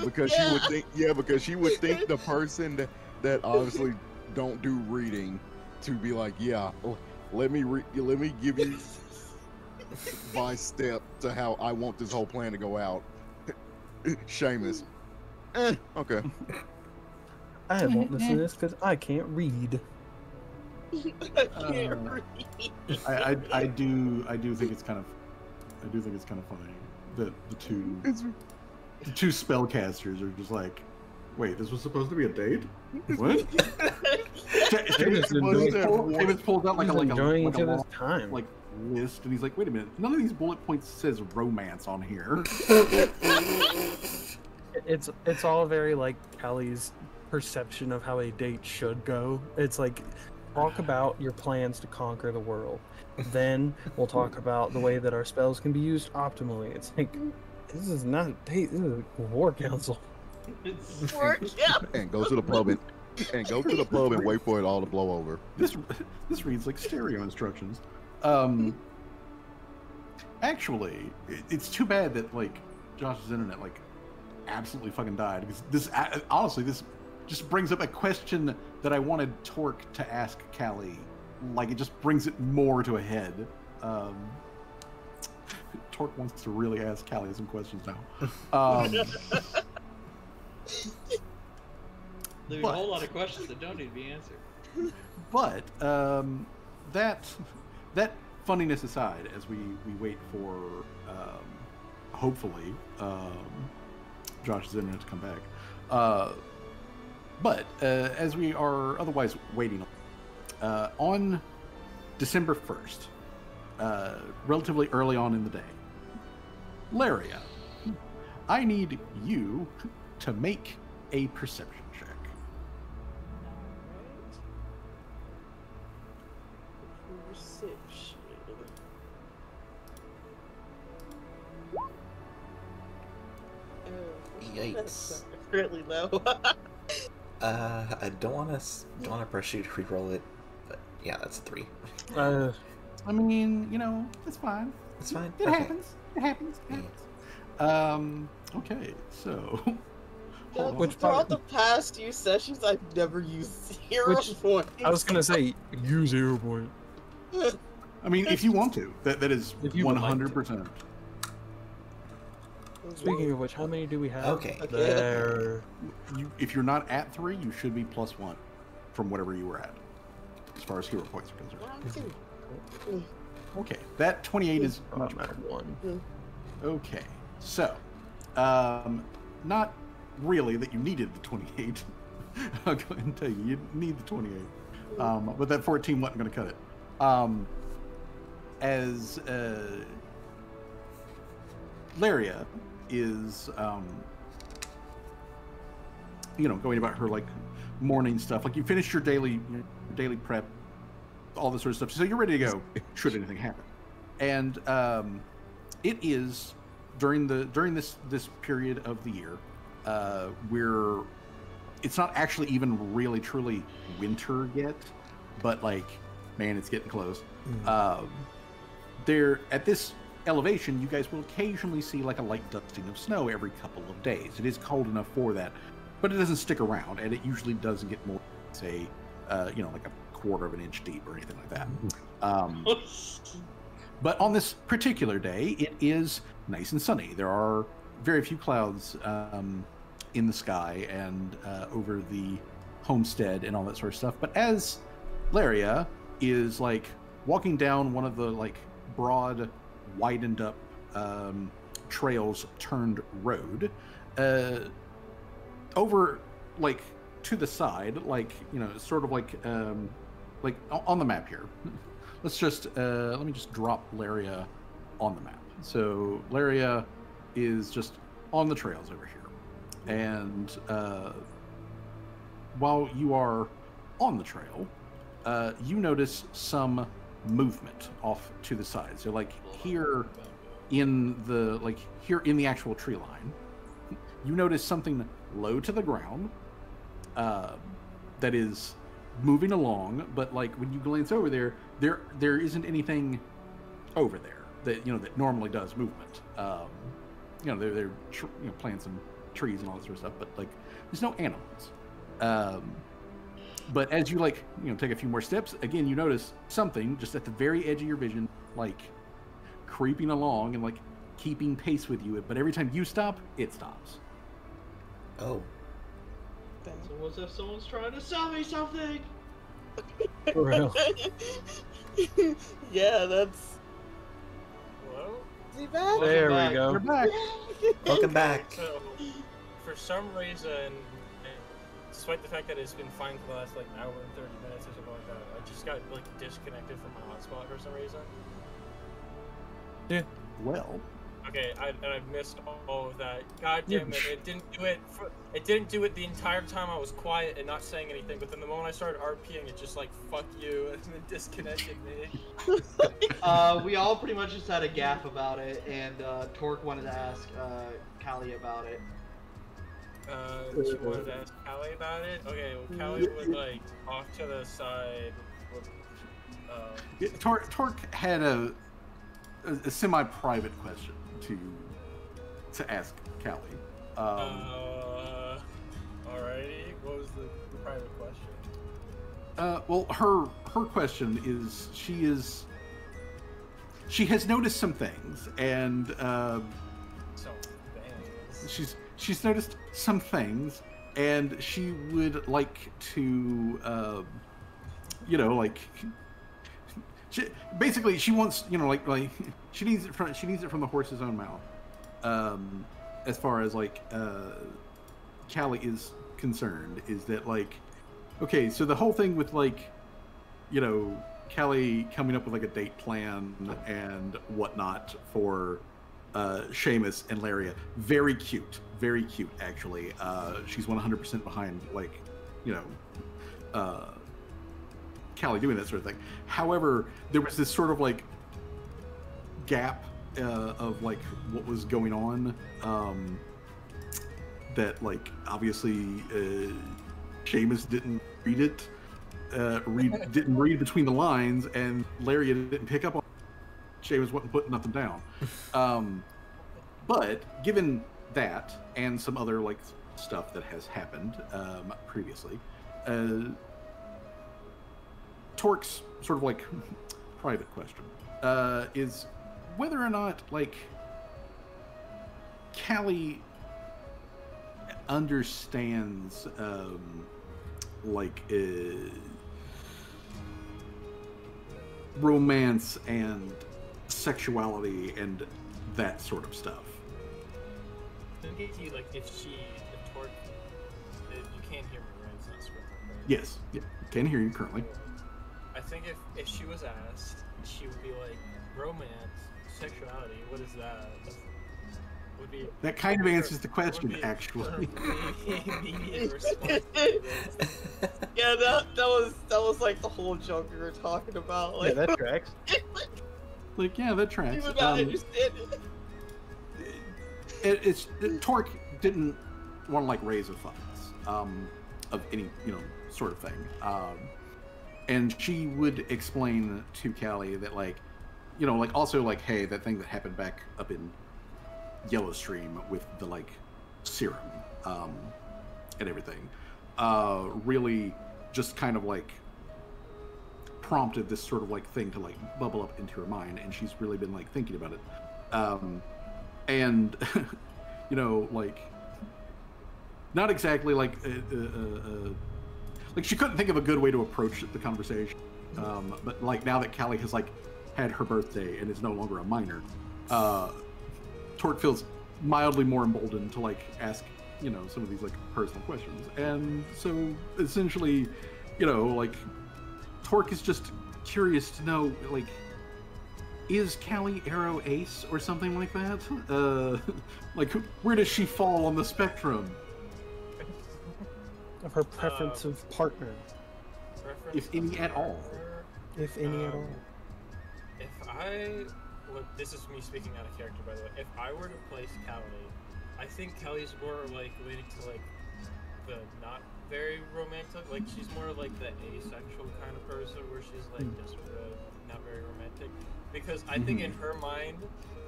because she would think because she would think the person that obviously don't do reading to be like, let me give you my step to how I want this whole plan to go out. Seamus. Okay. I won't listen to this because I can't read. I can't read. I do think it's kind of funny that the two spellcasters are just like, wait, this was supposed to be a date? What? Seamus pulls out like a long, time. like list, and he's like, wait a minute, none of these bullet points says romance on here. It's all very like Callie's perception of how a date should go. It's like, talk about your plans to conquer the world. Then we'll talk about the way that our spells can be used optimally. It's like, this is not a date, this is a war council. And go to the pub and wait for it all to blow over. This reads like stereo instructions. Actually, it's too bad that like Josh's internet like absolutely fucking died, because this honestly this just brings up a question that I wanted Torque to ask Callie. Like, it just brings it more to a head. Torque wants to really ask Callie some questions now. There's a whole lot of questions that don't need to be answered. But that funniness aside, as we wait for hopefully Josh's internet to come back. But as we are otherwise waiting on December 1st, relatively early on in the day, Laria, I need you to make a perception check. Perception. Yikes. Really low. I don't want to press you to reroll it, but yeah, that's a 3. I mean, it's fine. It's fine. It Okay. happens. It happens. Okay, so Throughout the past few sessions, I've never used 0 points. I was gonna say, you 0 point. I mean, if you want to, that is If you would like 100%. Speaking of which, how many do we have? Okay. There. If you're not at 3, you should be +1 from whatever you were at, as far as hero points are concerned. Okay, that 28 is much better. 1. Okay, so not really that you needed the 28. I'll go ahead and tell you, you need the 28. But that 14 wasn't going to cut it. As Laria is, going about her like morning stuff. Like, you finished your daily prep, all this sort of stuff. So you're ready to go should anything happen. And it is during this period of the year where it's not actually even really truly winter yet, but like, man, it's getting close. There at this elevation, you guys will occasionally see like a light dusting of snow every couple of days. It is cold enough for that, but it doesn't stick around, and it usually doesn't get more, say, like a quarter of an inch deep or anything like that. But on this particular day, it is nice and sunny. There are very few clouds in the sky and over the homestead and all that sort of stuff. But as Laria is like walking down one of the like broad, widened up trails turned road, over like to the side, like, sort of like on the map here. Let's just let me just drop Laria on the map. So Laria is just on the trails over here, and while you are on the trail, you notice some movement off to the side. So like here in the actual tree line, you notice something low to the ground that is moving along, but like when you glance over there isn't anything over there that that normally does movement. They're plants and trees and all that sort of stuff, but like there's no animals. But as you take a few more steps, again you notice something just at the very edge of your vision, like creeping along and like keeping pace with you. But every time you stop, it stops. Oh. So what's if someone's trying to sell me something? For real. Yeah, that's. Hello? Is he back? There Welcome we go. You're back. Welcome back. So, for some reason, despite the fact that it's been fine for the last hour and 30 minutes or something like that, I just got disconnected from my hotspot for some reason. Yeah. Well. Okay, I missed all of that. God damn it! It didn't do it. It didn't do it the entire time I was quiet and not saying anything. But then the moment I started RPing, it just fuck you, and then disconnected me. We all pretty much just had a gaff about it, and Torque wanted to ask Callie about it. She wanted to ask Callie about it. Okay, well, Callie would off to the side. Torque had a semi-private question to ask Callie. Alrighty. What was the private question? Well, her question is she has noticed some things, and she's noticed some things, and she would like to she wants she needs it from the horse's own mouth. As far as Callie is concerned, is that okay, so the whole thing with Callie coming up with a date plan and whatnot for Seamus and Laria, very cute actually. She's 100% behind Callie doing that sort of thing. However, there was this sort of gap of what was going on, that obviously Seamus didn't read it, didn't read between the lines, and Laria didn't pick up on it. Seamus wasn't putting nothing down. But given that and some other stuff that has happened previously, Torque's sort of private question is whether or not Callie understands romance and sexuality and that sort of stuff. If Torque, you can't hear me, right? It's not scripted, right? Yes, yeah, can hear you currently. I think if she was asked, she would be romance, sexuality, what is that? Would be that kind of answers the question, actually. Yeah, that was the whole joke we were talking about. Yeah, that tracks. Yeah, that tracks. You would not understand it. Torque didn't want to raise a fuss of any sort of thing, and she would explain to Callie that also hey, that thing that happened back up in Yellowstream with the serum and everything really just kind of prompted this sort of thing to bubble up into her mind, and she's really been thinking about it, and not exactly she couldn't think of a good way to approach the conversation, but now that Callie has had her birthday and is no longer a minor, Torque feels mildly more emboldened to ask some of these personal questions. And so essentially Torque is just curious to know is Callie Arrow Ace or something like that? Where does she fall on the spectrum of her preference of partner? if any at all. If any at all. If I look, this is me speaking out of character, by the way. If I were to place Callie, I think Callie's more like leaning to like the not very romantic. Like she's more like the asexual kind of person, where she's like just not very romantic. Because I think in her mind,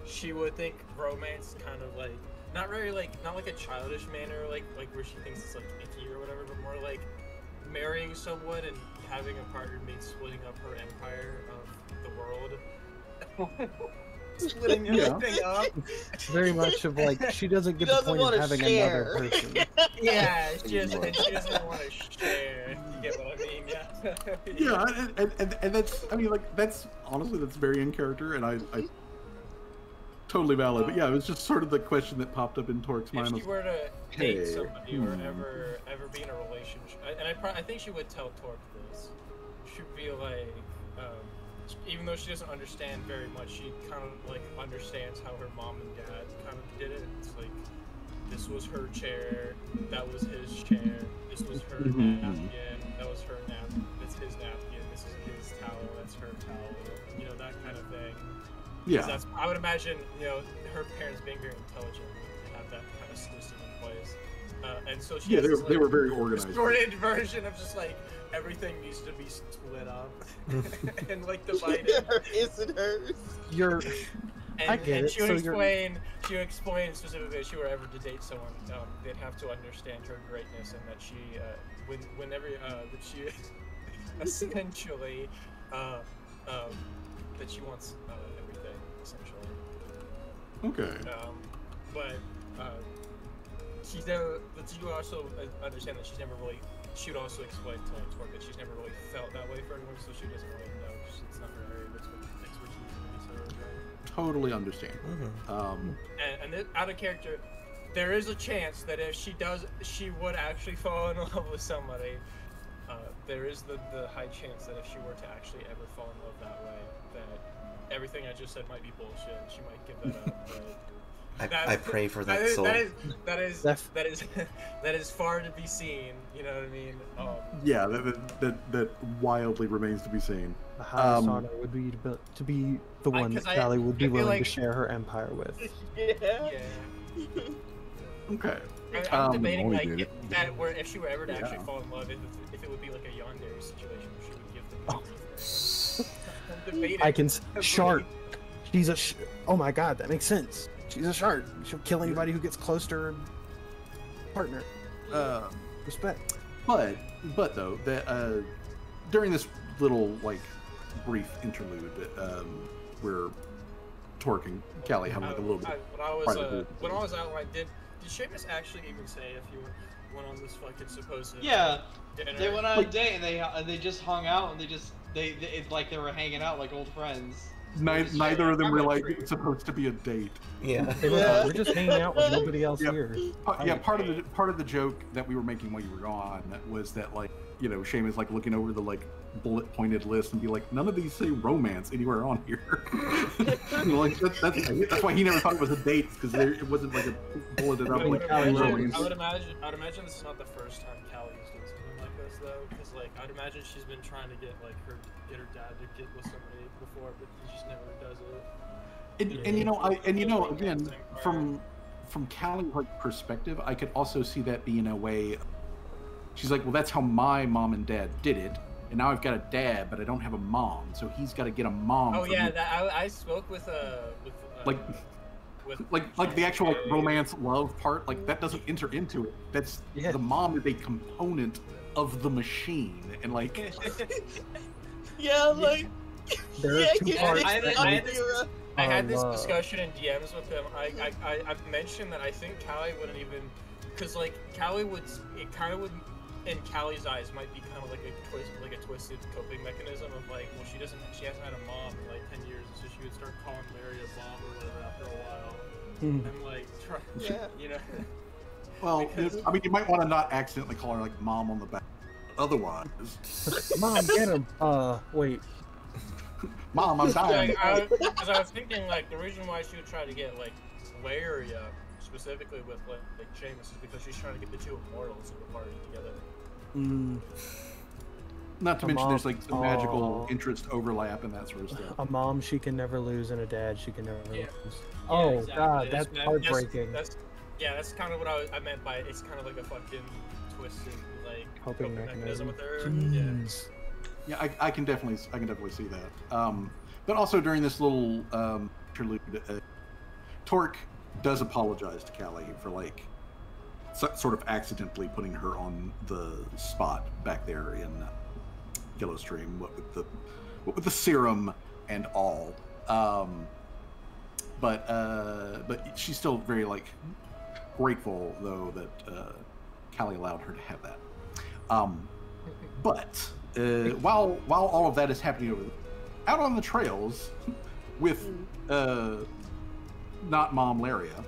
she would think romance kind of like not very like not like a childish manner, like where she thinks it's like icky or whatever, but more like marrying someone and having a partner means splitting up her empire of the world. Splitting everything up. Very much of like she doesn't get the point of having another person. Yeah, she doesn't want to share. You get what I mean? Yeah. Yeah, and that's that's honestly that's very in character, and I totally valid. But yeah, it was just sort of the question that popped up in Torque's mind. If she were to date somebody or ever be in a relationship, and I think she would tell Torque this. She'd be like, even though she doesn't understand very much, she kind of like understands how her mom and dad kind of did it. It's like, this was her chair, that was his chair, this was her napkin, that was her napkin, that's his napkin, this is his towel, that's her towel, you know, that kind of thing. Yeah. That's, I would imagine, you know, her parents being very intelligent and have that kind of system in place. And so she has this, they were very organized. Distorted version of just like everything needs to be split up and like divided. His and hers. I get it. She would explain specifically if she were ever to date someone, they'd have to understand her greatness and that she, whenever that she essentially, that she wants everything essentially. Okay. But she's never. But you also understand that she's never really. She would also explain to Torque that she's never really felt that way for anyone, so she doesn't really know. It's not her area of expertise. Totally understand. And then, out of character, there is a chance that if she does, she would actually fall in love with somebody. There is the high chance that if she were to actually ever fall in love that way, that everything I just said might be bullshit. She might give that up. But I pray for that soul. That is far to be seen. You know what I mean? Yeah, that wildly remains to be seen. The highest honor would be to be the one that Callie would be willing to share her empire with. Yeah. Okay. I'm debating like if she were ever to actually fall in love, if it would be like a yandere situation where she would give them. I'm debating. I can Shart. She's a. Oh my god, that makes sense. She's a shark. She'll kill anybody who gets close to her partner. Respect. But though that during this little like brief interlude, where Torque and Callie have like a little bit. When I was out, did Seamus actually even say if you went on this fucking supposed? Yeah, dinner? They went on a date and they just hung out and it's like they were hanging out like old friends. Neither of them realized it's supposed to be a date. Yeah. We're just hanging out with nobody else here. Part of the joke that we were making while you were gone was that like, you know, Seamus like looking over the like bullet pointed list and be like, none of these say romance anywhere on here. You know, like that's why he never thought it was a date, because it wasn't like a bulleted up like romance. I would imagine this is not the first time Callie's done something like this though, because like I'd imagine she's been trying to get her dad to get with somebody before, but he just never does it. And again, from Callie's like perspective, I could also see that being a way. She's like, well, that's how my mom and dad did it, and now I've got a dad, but I don't have a mom, so he's got to get a mom. Oh yeah, I spoke with like the actual like romance love part, like that doesn't enter into it. That's the mom is a component of the machine, and like there are two parts. I had this discussion in DMs with him. I mentioned that I think Callie wouldn't even, because like Callie would, it kind of would, in Callie's eyes, might be kind of like a twisted coping mechanism of like, well, she hasn't had a mom in like 10 years, so she would start calling Mary a mom or whatever after a while, and like try, you know. Well, I mean, you might want to not accidentally call her like mom on the back. Otherwise, Mom, get him. Wait. Mom, I'm dying. Because I was thinking, like, the reason why she would try to get, like, Larry specifically with, like Seamus is because she's trying to get the two immortals in the party together. Not to A mention, mom- there's like some magical Aw. interest overlap and that sort of stuff. A mom she can never lose and a dad she can never Yeah. lose. Yeah, Oh exactly. god, that's heartbreaking. That's kind of what I meant by it's kind of like a fucking twisted like Coping mechanism with her. Jeez. Yeah, I can definitely see that. But also during this little interlude, Torque does apologize to Callie for like sort of accidentally putting her on the spot back there in Yellowstream, what with the serum and all. But she's still very like grateful though that Callie allowed her to have that. But while all of that is happening out on the trails with not Mom Laria,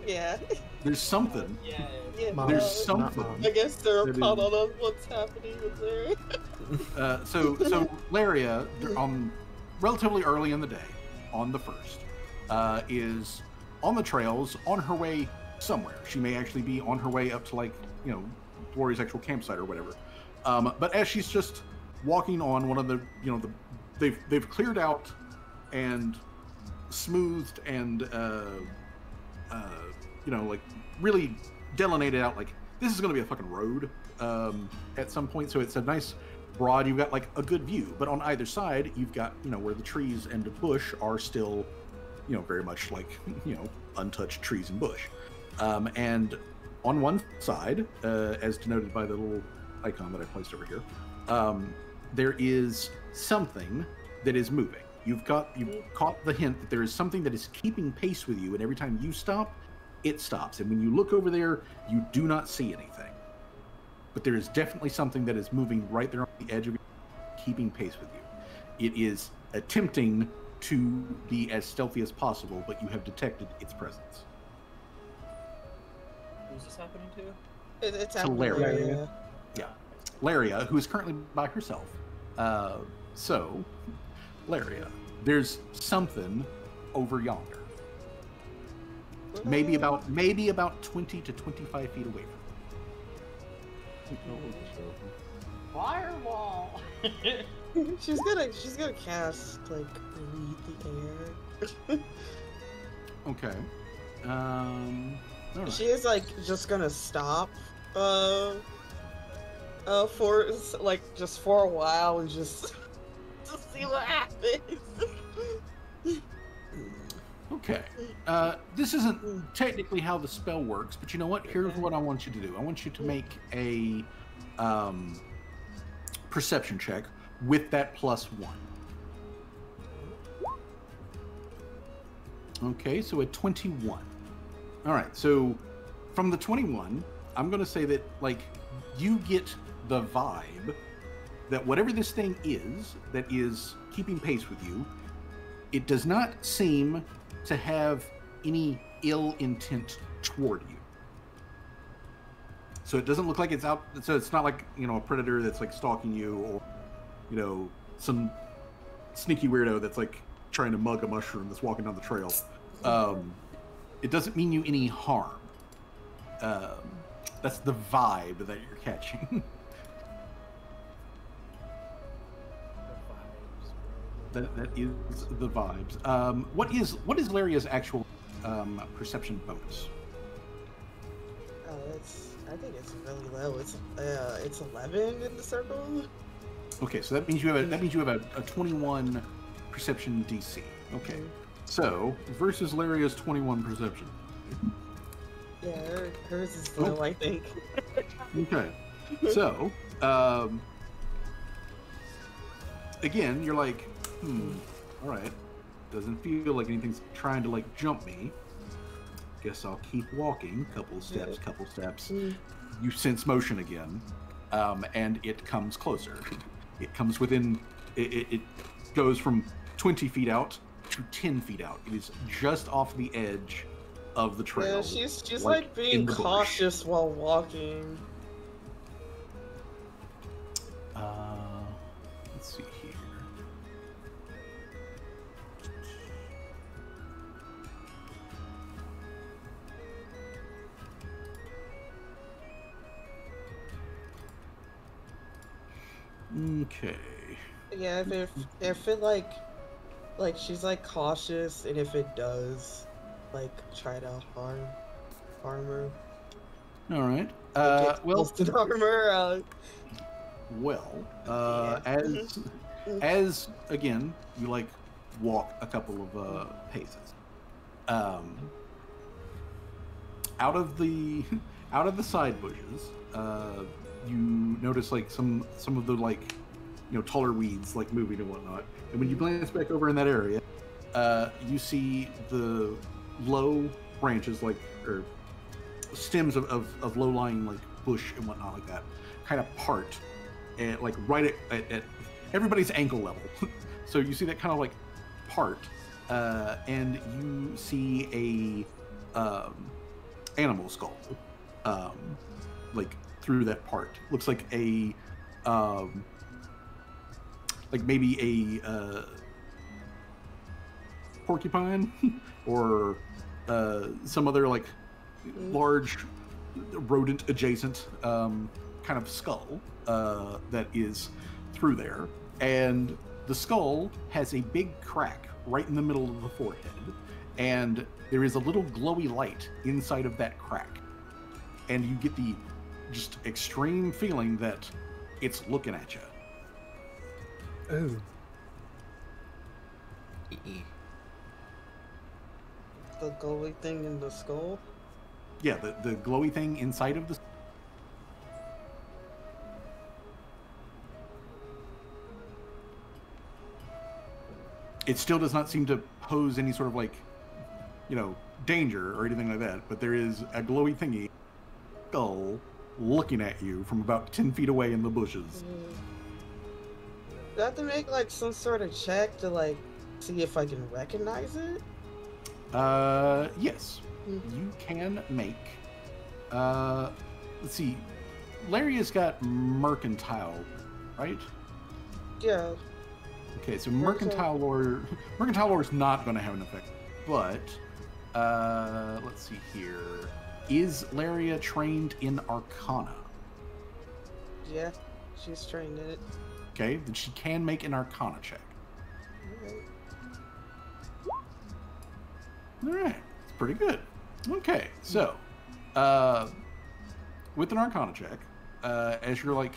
Yeah. there's something. Yeah. There's Not something. Mom. I guess they're That caught is- on what's happening with her. So Laria, relatively early in the day, on the 1st, is on the trails on her way somewhere. She may actually be on her way up to like Glory's actual campsite or whatever. But as she's just walking on one of the they've cleared out and smoothed and like really delineated out like this is going to be a fucking road at some point. So it's a nice broad. You've got like a good view, but on either side you've got where the trees and the bush are still very much like untouched trees and bush. And on one side, as denoted by the little icon that I placed over here, there is something that is moving. You've caught the hint that there is something that is keeping pace with you, and every time you stop, it stops. And when you look over there, you do not see anything. But there is definitely something that is moving right there on the edge of you, keeping pace with you. It is attempting to be as stealthy as possible, but you have detected its presence. Who's this happening to? It's To happening. Laria. Yeah. Laria, who is currently by herself. So, Laria, there's something over yonder. Maybe about 20 to 25 feet away from Fireball. She's gonna cast like read the air. Okay. All right. She is like just gonna stop for like just for a while and just to see what happens. Okay. This isn't technically how the spell works, but you know what? Here's what I want you to do. I want you to make a perception check with that +1. Okay, so a 21. All right, so from the 21, I'm going to say that, like, you get the vibe that whatever this thing is that is keeping pace with you, it does not seem to have any ill intent toward you. So it doesn't look like it's out. So it's not like, a predator that's like stalking you, or, some sneaky weirdo that's like trying to mug a mushroom that's walking down the trail. It doesn't mean you any harm. That's the vibe that you're catching. That is the vibes. What is Laria's actual perception bonus? I think it's really low. It's 11 in the circle. Okay, so that means you have a 21 perception DC. Okay, so versus Laria's 21 perception. Yeah, hers is low, I think. Okay, so again, you're like, all right, doesn't feel like anything's trying to like jump me. Guess I'll keep walking. Couple steps. You sense motion again, and it comes closer. It comes within. It goes from 20 feet out to 10 feet out. It is just off the edge of the trail. Yeah, she's like being in the bush. cautious while walking. Let's see here. Okay. Yeah, if it like she's like cautious, and if it does like try to harm her, All right. like it's Well, close to armor. as as again, you like walk a couple of paces. Out of the side bushes, you notice like some of the like taller weeds like moving and whatnot. And when you glance back over in that area, you see the low branches or stems of low-lying like bush and whatnot like that kind of part and like right at everybody's ankle level. So you see that kind of like part, and you see a animal skull like through that part. Looks like a like maybe a porcupine or some other like large rodent adjacent kind of skull that is through there. And the skull has a big crack right in the middle of the forehead, and there is a little glowy light inside of that crack, and you get the just extreme feeling that it's looking at you. Oh. The glowy thing in the skull. Yeah, the glowy thing inside of the. It still does not seem to pose any sort of like, danger or anything like that. But there is a glowy thingy skull looking at you from about 10 feet away in the bushes. Do I have to make like some sort of check to like see if I can recognize it? Yes. You can make. Let's see. Larry has got mercantile, right? Yeah. Okay, so mercantile lore is not going to have an effect, but let's see here. Is Laria trained in Arcana? Yeah, she's trained in it. Okay, then she can make an Arcana check. All right, it's pretty good. Okay, so with an Arcana check, as you're like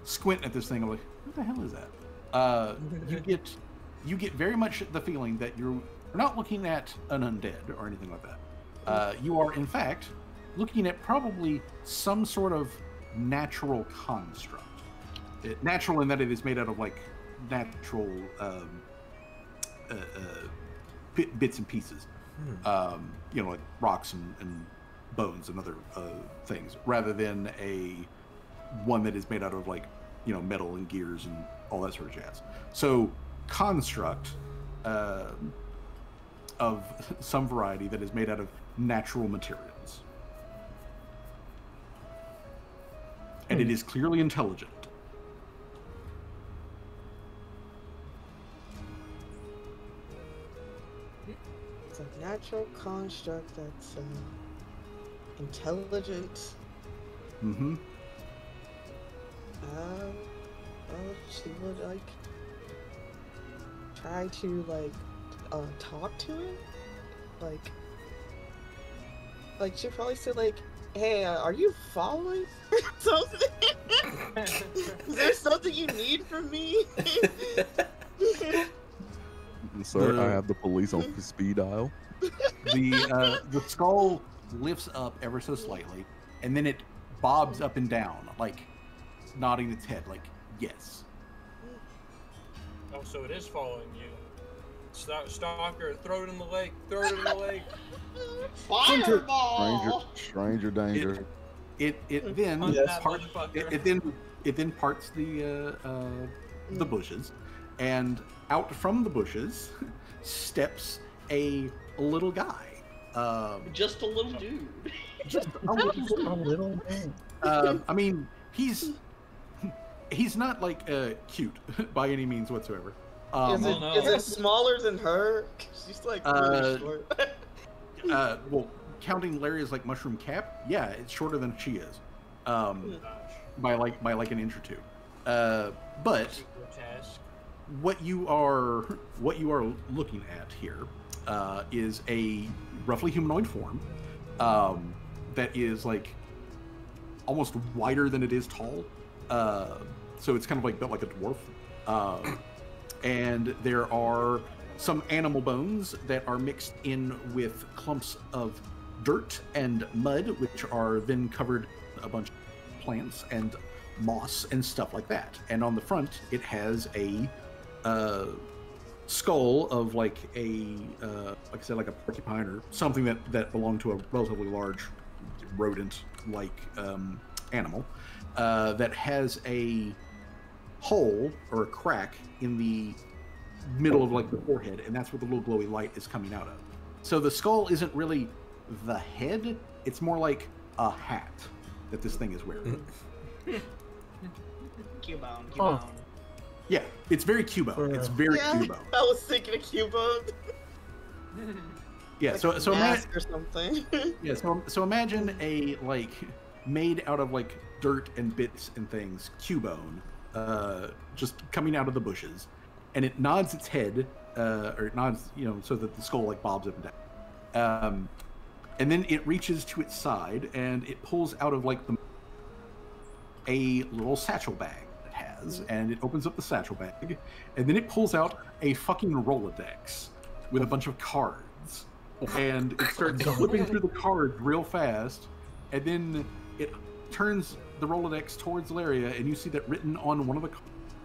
squinting at this thing, I'm like, what the hell is that? You get very much the feeling that you're not looking at an undead or anything like that. You are, in fact, looking at probably some sort of natural construct. Natural in that it is made out of like natural bits and pieces, like rocks and bones and other things, rather than one that is made out of like metal and gears and all that sort of jazz. So construct of some variety that is made out of natural materials. And it is clearly intelligent. It's a natural construct that's intelligent. Mm-hmm. She would like try to like talk to him, like she'd probably say like, "Hey, are you following something? Is there something you need from me?" Sir, I have the police on speed dial. The skull lifts up ever so slightly, and then it bobs up and down, like nodding its head, like yes. Oh, so it is following you. Stalker, throw it in the lake. Throw it in the lake. Fireball! Stranger danger. It then it then parts the bushes, and out from the bushes steps a little guy. Just a little dude. Just a little man. I mean, he's not like cute by any means whatsoever. Is it smaller than her? She's like really short. Well, counting Larry's like mushroom cap, yeah, it's shorter than she is, by like an inch or two. But what you are looking at here is a roughly humanoid form that is like almost wider than it is tall. So it's kind of like built like a dwarf. And there are some animal bones that are mixed in with clumps of dirt and mud, which are then covered a bunch of plants and moss and stuff like that. And on the front, it has a skull of like a like I said, like a porcupine or something that belonged to a relatively large rodent-like animal that has a hole or a crack in the middle of like the forehead, and that's where the little glowy light is coming out of. So the skull isn't really the head, it's more like a hat that this thing is wearing. Cubone. Yeah, it's very Cubone. It's very Cubone. I was thinking of Cubone. Yeah, Like so mask or something. Yeah, so imagine a like made out of like dirt and bits and things Cubone, just coming out of the bushes, and it nods its head, or it nods, so that the skull like bobs up and down, and then it reaches to its side and it pulls out of like a little satchel bag it has, and it opens up the satchel bag, and then it pulls out a fucking Rolodex with a bunch of cards, and it starts flipping through the cards real fast, and then it turns the Rolodex towards Laria, and you see that written on one of the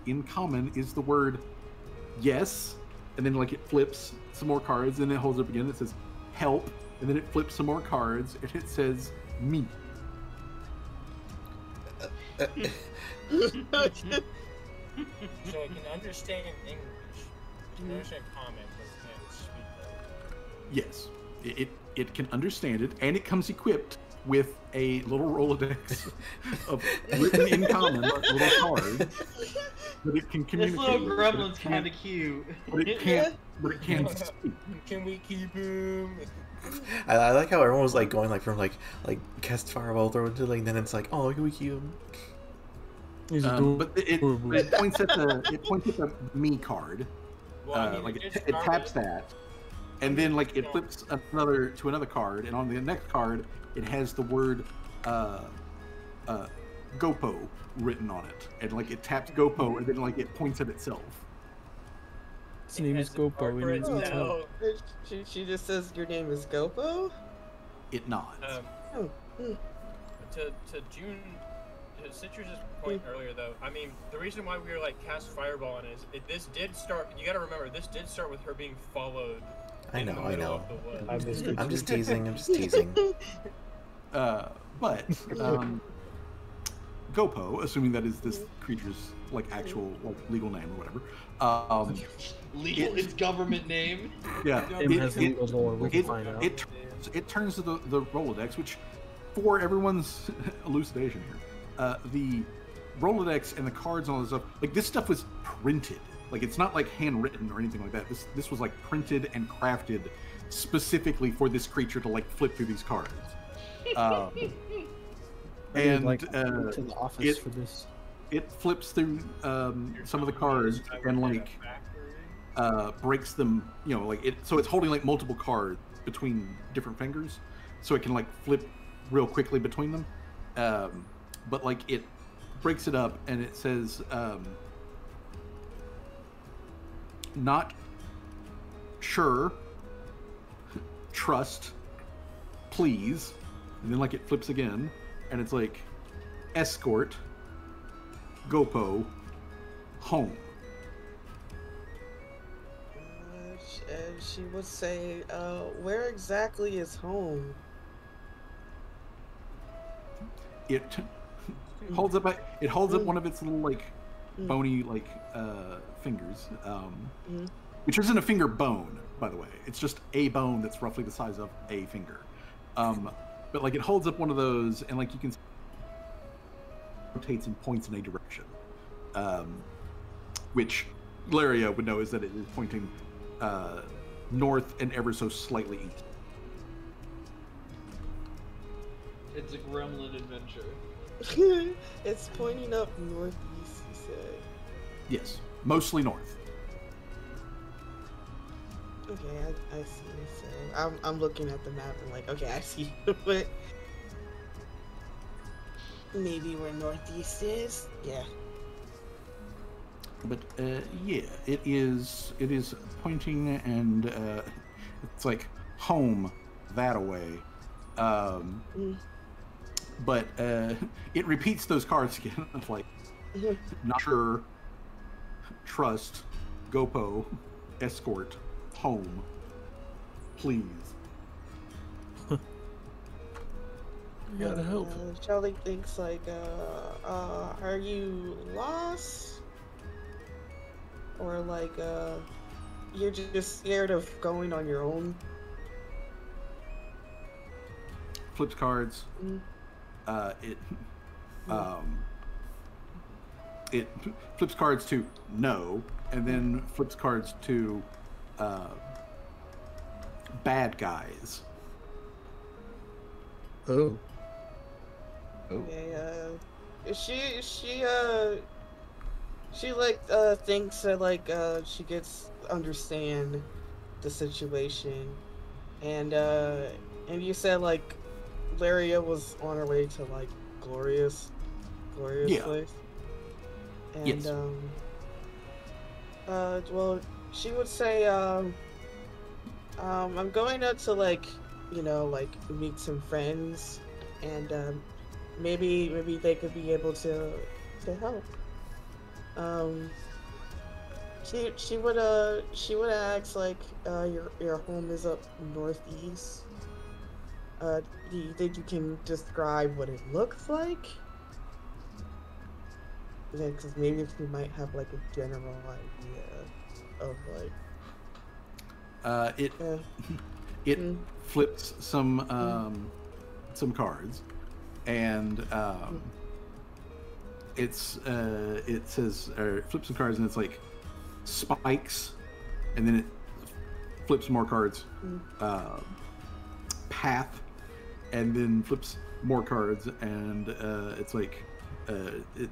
in common is the word yes, and then like it flips some more cards, and it holds up again, it says help, and then it flips some more cards, and it says me. So I can understand English. I can understand comic, but can't speak that. Yes, it can understand it, and it comes equipped with a little Rolodex of written in common little cards that it can communicate. This little gremlin's kind of cute. But it can't. But it can't speak. Can we keep him? I like how everyone was like going like from like cast fireball, throw it to like, then it's like, oh, can we keep him? But it points at the me card. Well, like it taps that, and then like it flips another card, and on the next card it has the word Gopo written on it, and like it taps Gopo, and then like it points at itself. His name is Gopo. We need to tell. She just says your name is Gopo? It nods. To June, to Citrus's point earlier, though, I mean, the reason why we were like cast fireball on is this did start. You got to remember, this did start with her being followed. I know. Of the woods. I'm just teasing. But Gopo, assuming that is this creature's like actual like legal name or whatever. Its government name. Yeah. It turns to the Rolodex, which, for everyone's elucidation here, the Rolodex and the cards and all this stuff, like this stuff was printed. Like it's not like handwritten or anything like that. This was like printed and crafted specifically for this creature to like flip through these cards. And like to the office for this. It flips through some of the cards and like breaks them, like it. So it's holding like multiple cards between different fingers, so it can like flip real quickly between them. But like it breaks it up and it says not sure, trust, please, and then like it flips again, and it's like escort, Gopo, home. She would say, where exactly is home? It holds up. It holds up one of its little like bony like fingers, which isn't a finger bone, by the way. It's just a bone that's roughly the size of a finger. But like it holds up one of those, and like you can rotates and points in a direction, which Laria would know is that it is pointing north and ever so slightly east. It's a gremlin adventure. It's pointing up northeast. say. Yes, mostly north. Okay, I see. So I'm looking at the map and like, okay, I see what maybe where northeast is. Yeah. But yeah, it is pointing, and it's like home that away. But it repeats those cards again. It's like not sure, trust, Gopo, escort, home, please. Gotta help. Charlie thinks like, are you lost? Or like, you're just scared of going on your own? Flips cards. It flips cards to no, and then flips cards to bad guys. Oh. Okay, she like thinks that like she gets understand the situation, and you said like Laria was on her way to like Glorious Yeah. place, and Yes. well, she would say I'm going out to like like meet some friends, and maybe they could be able to help. She would ask like your home is up northeast. Do you think you can describe what it looks like? Yeah, because maybe she might have like a general idea of like. It flips some cards, and it says, or it flips some cards, and it's like spikes, and then it flips more cards, path, and then flips more cards, and it's like it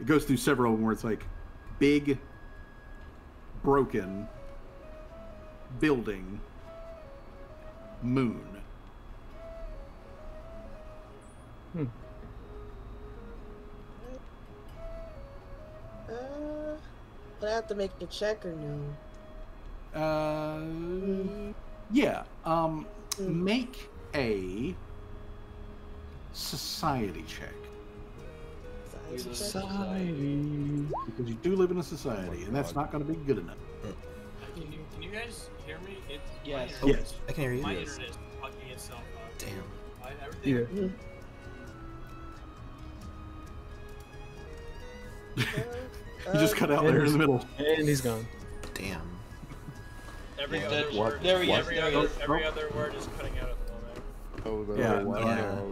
goes through several where it's like big, broken, building, moon. But I have to make a check or no? Yeah. Make a society check. Society. Because you do live in a society, and that's not going to be good enough. Can you guys hear me? Yes. My internet, Yes. I can hear you. my Yes. internet is fucking itself up. Damn. Everything. You just cut out there in the middle. And he's gone. Damn. Every What? other word. There we go. Every other word is cutting out at the moment. Oh, Yeah,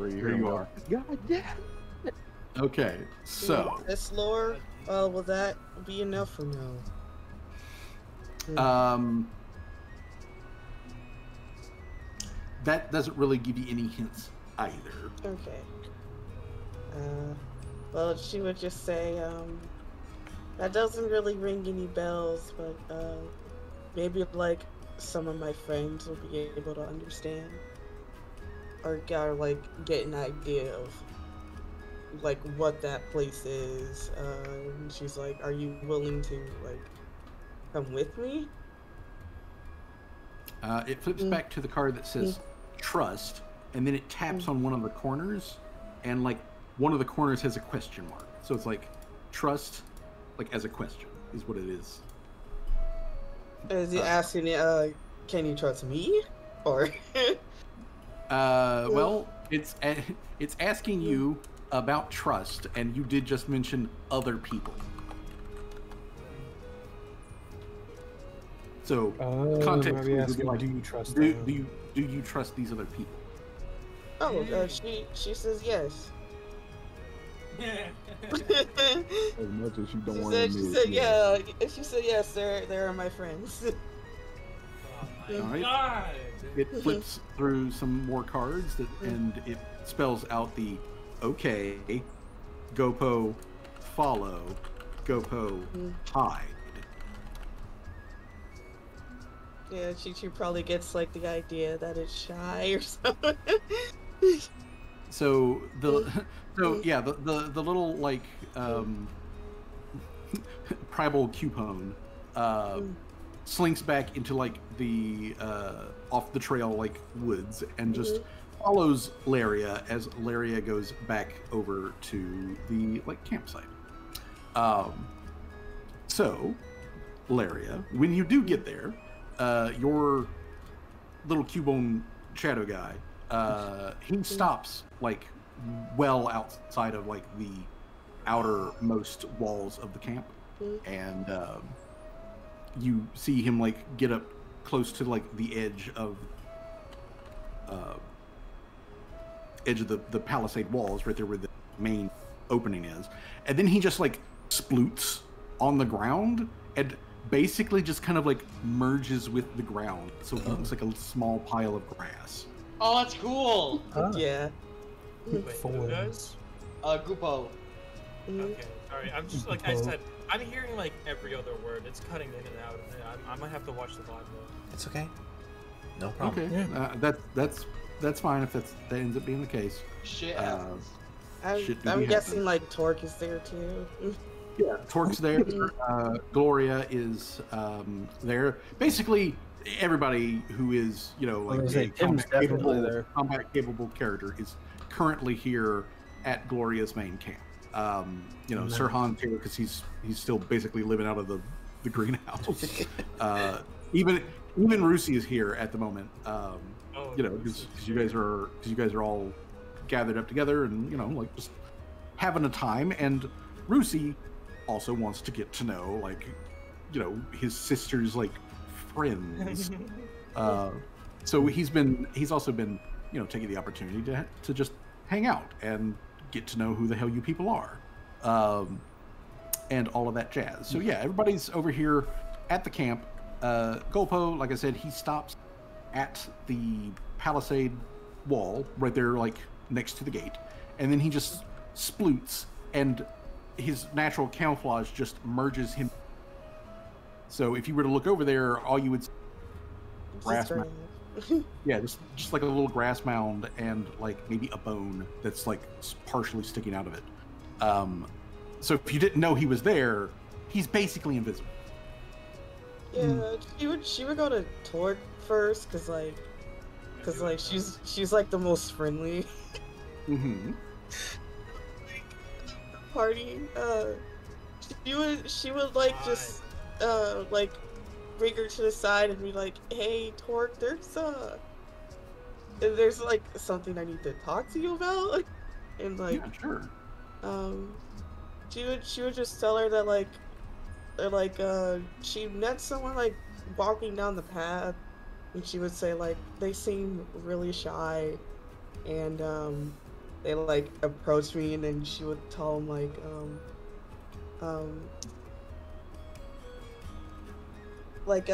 here you are. God damn. Okay, so This lore, will that be enough or no? that doesn't really give you any hints either. Okay. Well, she would just say, that doesn't really ring any bells, but, maybe, like, some of my friends will be able to understand. Or, like, get an idea of, like, what that place is. And she's like, are you willing to, like, come with me? It flips back to the card that says trust, and then it taps on one of the corners, and like one of the corners has a question mark. So it's like trust, like as a question, is what it is. Is it asking, can you trust me? Or well, it's asking you about trust, and you did just mention other people. So context maybe would asking, be like, do you trust do them? you trust these other people? oh, she says yes. As much as you don't want to admit. She said yeah. If she said yes, there are my friends. Oh All my right. god! It flips through some more cards and it spells out the okay, Gopo, follow, Gopo hide? Yeah, Chi probably gets like the idea that it's shy or something. So the little like primal cupone slinks back into like the off the trail like woods and just follows Laria as Laria goes back over to the like campsite. So Laria, when you do get there, your little cubone shadow guy, he stops like well outside of like the outermost walls of the camp, and you see him like get up close to like the edge of the palisade walls, right there where the main opening is, and then he just like sploots on the ground and basically just kind of like merges with the ground, so it looks like a small pile of grass. Oh, that's cool. Yeah. Wait, who does? Gupo. Okay, sorry. I'm just like I said. I'm hearing like every other word. It's cutting in and out. I might have to watch the live though. It's okay. No problem. Okay, that's fine if that ends up being the case. Shit happens. I'm guessing like Torque is there too. Yeah, Torque's there. Gloria is there. Basically, everybody who is, you know, like a combat capable character is currently here at Gloria's main camp. You know, Sir Han's here because he's still basically living out of the greenhouse. Even Rusi is here at the moment. You know, because you guys are all gathered up together and, you know, like just having a time. And Rusi also wants to get to know, like, you know, his sister's like friends. So he's also been, you know, taking the opportunity to just hang out and get to know who the hell you people are, and all of that jazz. So yeah, everybody's over here at the camp. Golpo, like I said, he stops at the palisade wall right there, like next to the gate, and then he just sploots, and his natural camouflage just merges him. So if you were to look over there, all you would see grass mound. Yeah, just like a little grass mound and like maybe a bone that's like partially sticking out of it. So if you didn't know he was there, he's basically invisible. Yeah, she would go to Torque first because she's like the most friendly. Party. She would like just like bring her to the side and be like, "Hey, Torque, there's like something I need to talk to you about," and like, yeah, sure. She would just tell her that like she met someone like walking down the path, and she would say like they seem really shy, and they like approached me, and then she would tell them like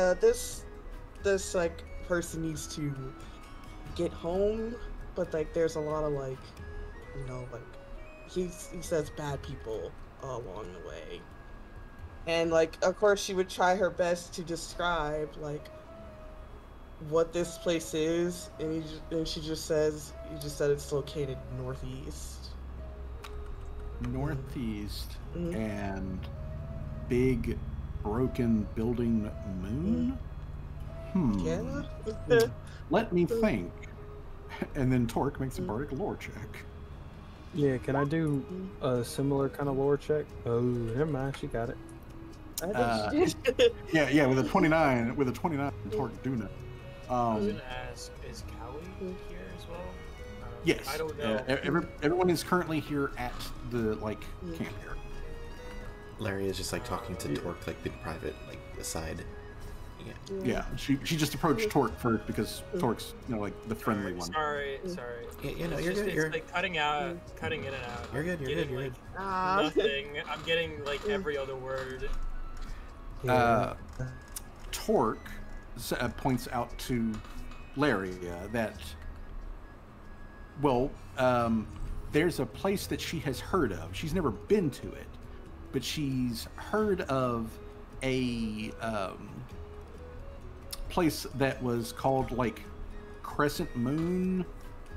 this like person needs to get home, but like there's a lot of like, you know, like he says bad people along the way, and like of course she would try her best to describe like what this place is, and she just said it's located northeast. And big broken building moon. Yeah. Let me think. And then Torque makes a bardic lore check. Yeah, can I do a similar kind of lore check? Oh, never mind, she got it. I think she did. Yeah, with a 29, Torque do know. I was gonna ask, is Cowie here as well? Yes. I don't know. Everyone is currently here at the like camp here. Larry is just like talking to Torque like in private, like aside. Yeah. She just approached Torque first because Torque's, you know, like the friendly one. Sorry. Yeah, you know, you're just, good. It's You're like cutting in and out. You're good. You're good. Nothing. I'm getting like every other word. Torque points out to Larry that, well, there's a place that she has heard of. She's never been to it, but she's heard of a place that was called like Crescent Moon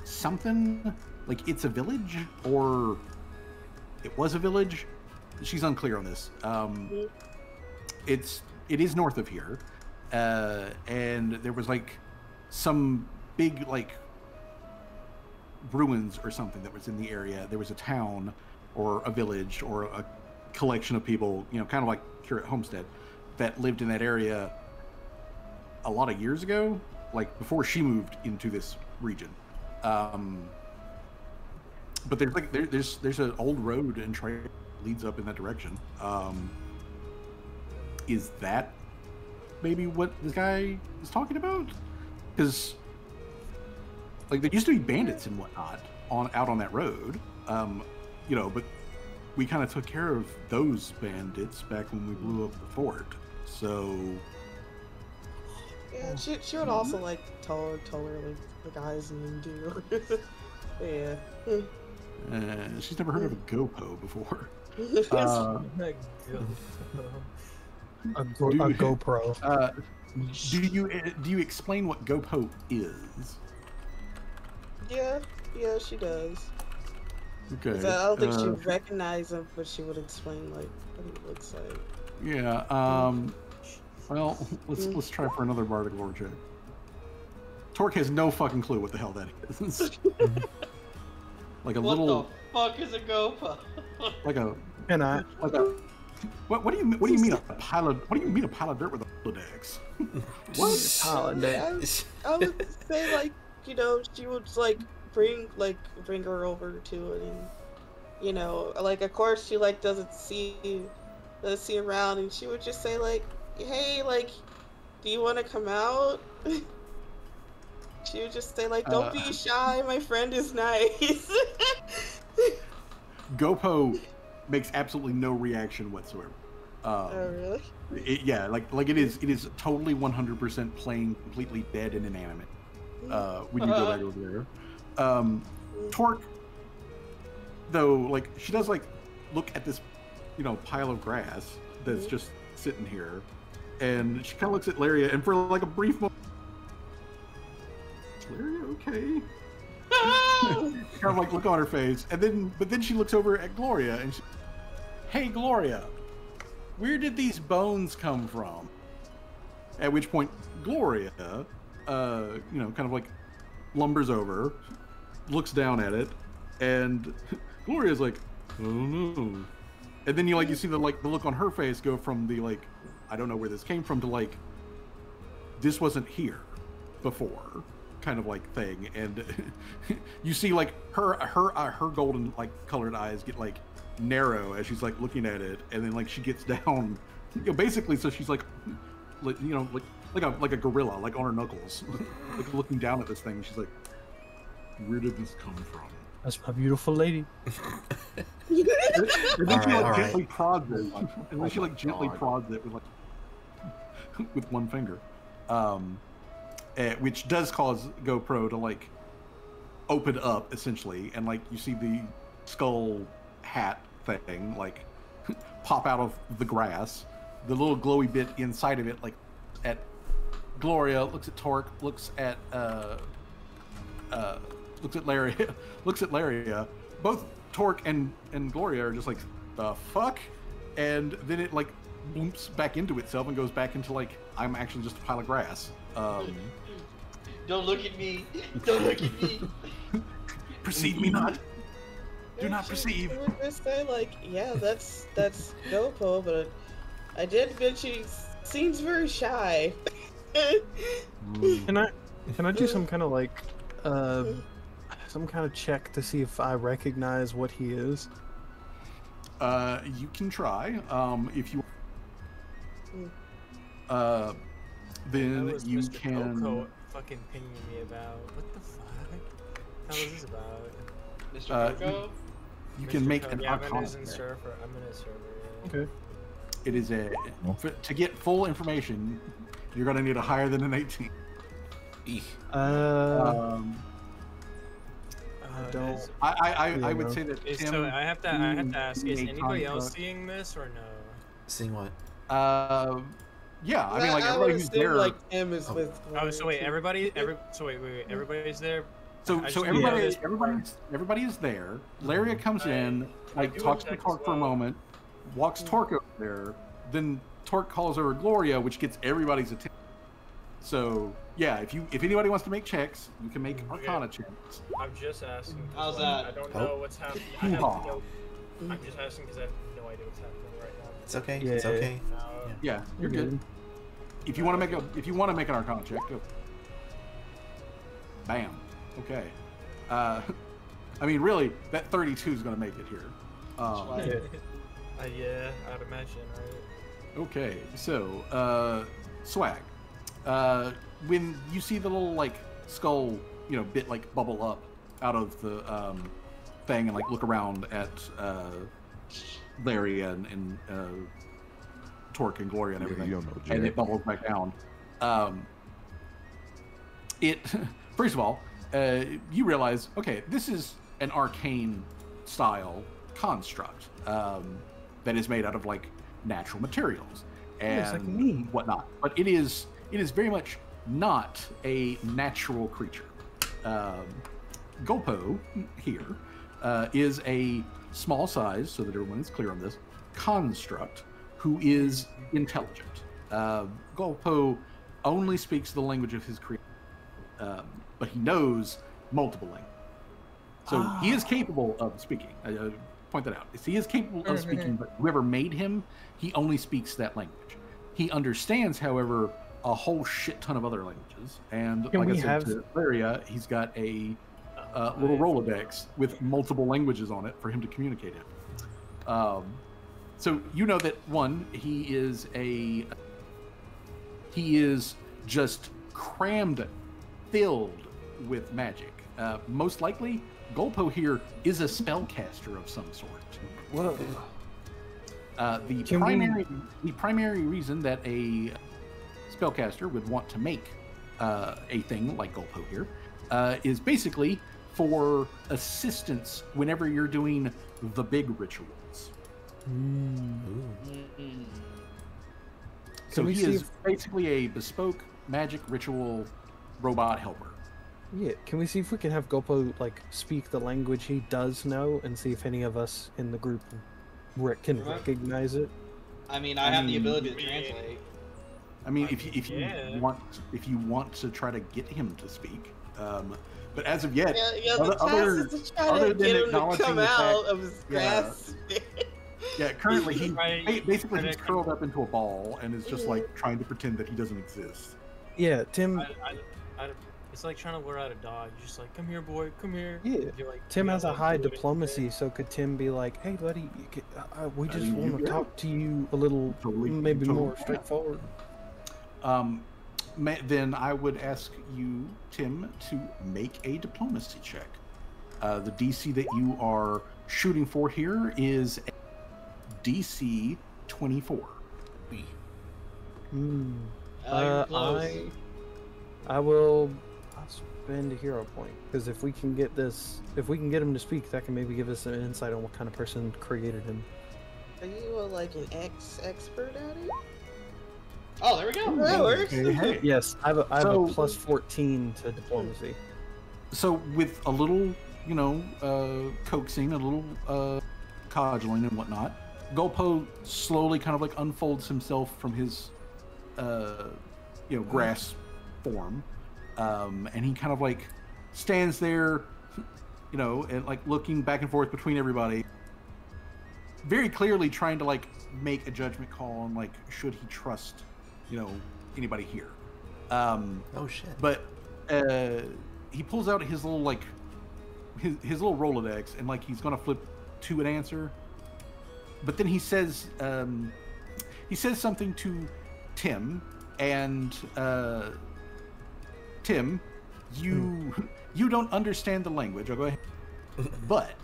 something. Like it's a village, or it was a village. She's unclear on this. It is north of here, and there was like some big like ruins or something that was in the area. There was a town or a village or a collection of people, you know, kind of like here at Homestead, that lived in that area a lot of years ago, like before she moved into this region. But there's like there's an old road and trail leads up in that direction. Is that maybe what this guy is talking about? Because like there used to be bandits and whatnot out on that road, you know, but we kind of took care of those bandits back when we blew up the fort. So yeah, she would also like tell her like the guy's name too. Yeah. She's never heard of a GoPro before. A GoPro. Do you explain what GoPro is? Yeah, she does. Okay. I don't think she would recognize him, but she would explain like what he looks like. Yeah. Well, let's try for another bardic lore check. Torque has no fucking clue what the hell that is. Like a what little. What the fuck is a GoPro? Like a. And I. Like a. What do you mean a pile of? What do you mean a pile of dirt with a Rolodex? What? I would say like, you know, she would like bring her over to it, and you know, like of course she like doesn't see around, and she would just say like, hey, like, do you want to come out? She would just say like, don't be shy, my friend is nice. GoPro makes absolutely no reaction whatsoever. Oh really? Yeah, like it is totally 100% plain, completely dead and inanimate. When you go back over there, Torque, though, like she does like look at this, you know, pile of grass that's just sitting here, and she kind of looks at Laria, and for like a brief moment, Laria, okay. Kind of like look on her face, and then she looks over at Gloria, and she, hey Gloria, where did these bones come from? At which point Gloria, you know, kind of like lumbers over, looks down at it, and Gloria's like, oh no. And then you see the look on her face go from the like, I don't know where this came from, to like, this wasn't here before, kind of like thing. And you see like her golden like colored eyes get like narrow as she's like looking at it, and then like she gets down, you know, basically, so she's like, you know, like a gorilla, like on her knuckles, like looking down at this thing. She's like, where did this come from? That's my beautiful lady. And then she like gently prods it. And then she like gently prods it with like with one finger, which does cause GoPro to like open up essentially, and like you see the skull hat thing like pop out of the grass. The little glowy bit inside of it, like at Gloria, looks at Torque, looks at Laria. Both Torque and Gloria are just like, the fuck? And then it like boomps back into itself and goes back into like, I'm actually just a pile of grass. Don't look at me. Don't look at me. Perceive me not. Do not perceive. I would just say like, yeah, that's GoPro, but I did mention he seems very shy. Can I do some kind of like some kind of check to see if I recognize what he is? You can try. If you then that was you Mr. can Coco fucking pinging me about what the fuck? How is this about? Mr. Coco? You can make an I'm in Arcana his check. server. I'm in his server. Yeah. Okay. It is to get full information, you're gonna need a higher than an 18. Eek. Oh don't. I would say that Tim. So I have to ask: is a anybody else construct. seeing this or no? Seeing what? Yeah, I mean, like I everybody would who's assume, there. like Tim is with. Oh, so wait, everybody, everybody's there. So I just everybody, noticed- everybody is there. Laria comes in, like do talks to check as Torque for a well. moment, walks Torque over there. Then Torque calls over Gloria, which gets everybody's attention. So yeah, if anybody wants to make checks, you can make Arcana checks. I'm just asking. 'cause, How's like, that? I don't know what's happening. I have no. I'm just asking because I have no idea what's happening right now. It's okay. Yeah. It's okay. Yeah, you're good. If you want to make an Arcana check, go. Bam. Okay. I mean, really, that 32 is going to make it here. Yeah, I'd imagine, right? Okay, so Swag. When you see the little like skull, bit like bubble up out of the thing, and like look around at Larry and Torque and Gloria and everything, you don't know, and Jared. it bubbles back down. It first of all, you realize, okay, this is an arcane style construct that is made out of like natural materials and it's like me. whatnot, but it is very much not a natural creature. Golpo here is a small size, so that everyone is clear on this, construct who is intelligent. Golpo only speaks the language of his creator, but he knows multiple languages. So he is capable of speaking. Point that out. He is capable of speaking, but whoever made him, he only speaks that language. He understands, however, a whole shit ton of other languages. And Can like I we said have- to Laria, he's got a little Rolodex with multiple languages on it for him to communicate in. So you know that one, he is just crammed, filled with magic. Most likely, Golpo here is a spellcaster of some sort. Whoa. The Can primary reason that a spellcaster would want to make a thing like Golpo here is basically for assistance whenever you're doing the big rituals. So Can we he see is basically a bespoke magic ritual robot helper. Yeah, can we see if we can have Golpo like speak the language he does know, and see if any of us in the group can recognize it? I mean, I have the ability to translate. I mean, if yeah. you want to try to get him to speak, but as of yet, Yeah, the task is to try other to than get him to acknowledging come the fact- out of his yeah. grasp. Currently he Right. basically he's curled up into a ball and is just like trying to pretend that he doesn't exist. Yeah, Tim. It's like trying to lure out a dog. You're just like, come here, boy, come here. Yeah. You're like, Tim you has a gotta high do it. diplomacy, so could Tim be like, "Hey, buddy, we just mean, want to yeah. talk to you a little, maybe more straightforward." Then I would ask you, Tim, to make a diplomacy check. The DC that you are shooting for here is a DC 24. You're close. I will. I'll spend a hero point because if we can get him to speak, that can maybe give us an insight on what kind of person created him. Are you like an expert at it? Oh, there we go. That works. Hey. Yes, I have a So- plus 14 to diplomacy. So with a little, coaxing, a little coddling and whatnot, Golpo slowly kind of like unfolds himself from his, grass form, and he kind of like stands there, and like looking back and forth between everybody, very clearly trying to like make a judgment call on like should he trust, anybody here. Oh shit. But he pulls out his little like his little Rolodex and like he's gonna flip to an answer, but then he says something to Tim, and Tim, you don't understand the language. I'll go ahead, but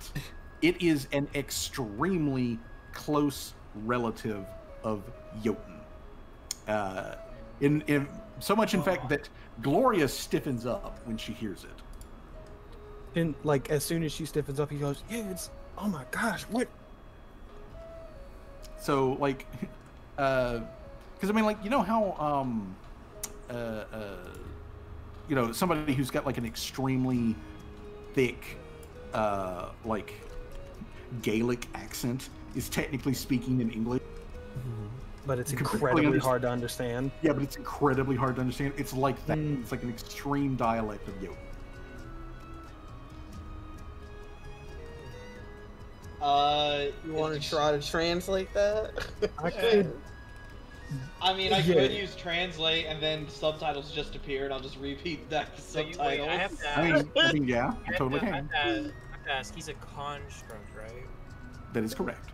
it is an extremely close relative of Jotun. In so much, in fact, that Gloria stiffens up when she hears it. And like as soon as she stiffens up, he goes, "Yeah, it's oh my gosh, what?" So like, because I mean, like, you know how you know, somebody who's got like an extremely thick like Gaelic accent is technically speaking in English, But it's You can incredibly clearly hard to understand. yeah, but it's incredibly hard to understand. It's like that. It's like an extreme dialect of Yoke. You want to try to translate that? I could. I mean, I Yeah. could use translate and then subtitles just appear and I'll just repeat that So subtitles. wait, I have to I ask. mean, yeah, you totally I can. have to ask. He's a construct, right? That is correct.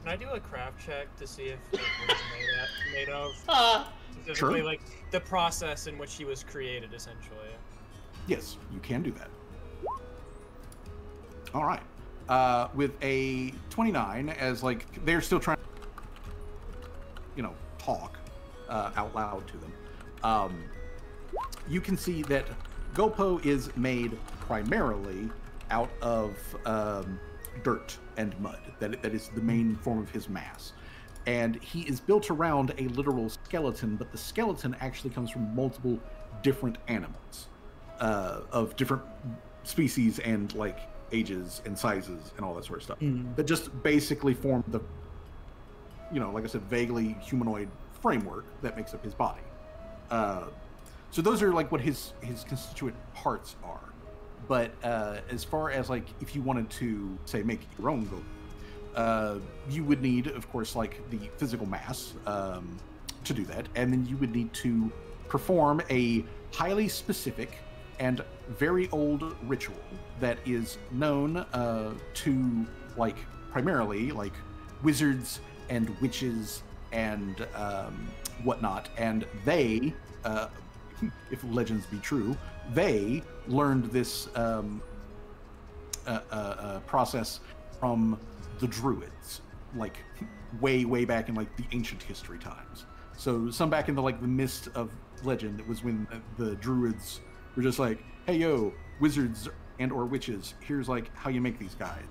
Can I do a craft check to see if like, what it's made of? Ah, Specifically, like the process in which he was created, essentially. Yes, you can do that. All right. With a 29, as like they're still trying, you know, talk out loud to them. You can see that Gopo is made primarily out of dirt and mud. That is the main form of his mass. And he is built around a literal skeleton, but the skeleton actually comes from multiple different animals of different species and like ages and sizes and all that sort of stuff. That just basically form the, you know, like I said, vaguely humanoid framework that makes up his body. So those are like what his constituent parts are. But as far as like if you wanted to say make your own Gopo, you would need, of course, like the physical mass to do that, and then you would need to perform a highly specific and very old ritual that is known to like primarily like wizards and witches and whatnot, and they, if legends be true, they learned this process from the druids, like way back in like the ancient history times. So some back in the like the mist of legend, it was when the druids were just like, hey yo, wizards and or witches, here's like how you make these guys.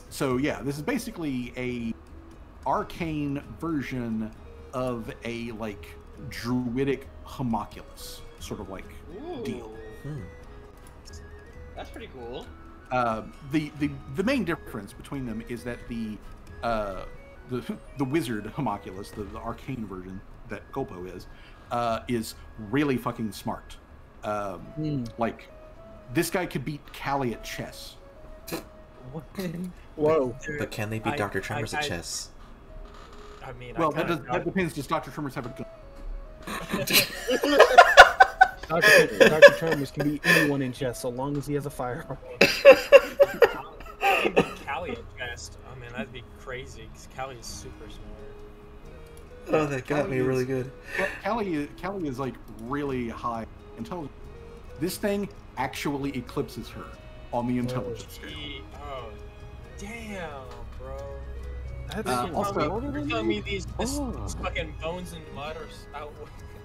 So yeah, this is basically a arcane version of a like druidic homunculus sort of like deal. That's pretty cool. The main difference between them is that the wizard homunculus, the arcane version that Gopo is really fucking smart. Like this guy could beat Callie at chess. Whoa! But can they beat Dr. Tremors at chess? I mean, Well, that depends. Does Dr. Tremors have a gun? Dr. Tremors can beat anyone in chess so long as he has a firearm. Even Callie at chess. I mean, that'd be crazy because Callie is super smart. Oh, that got me really good. Callie is like really high intelligence. This thing actually eclipses her on the intelligence scale. Oh, damn, bro. That's also- You're telling me these fucking bones and mud are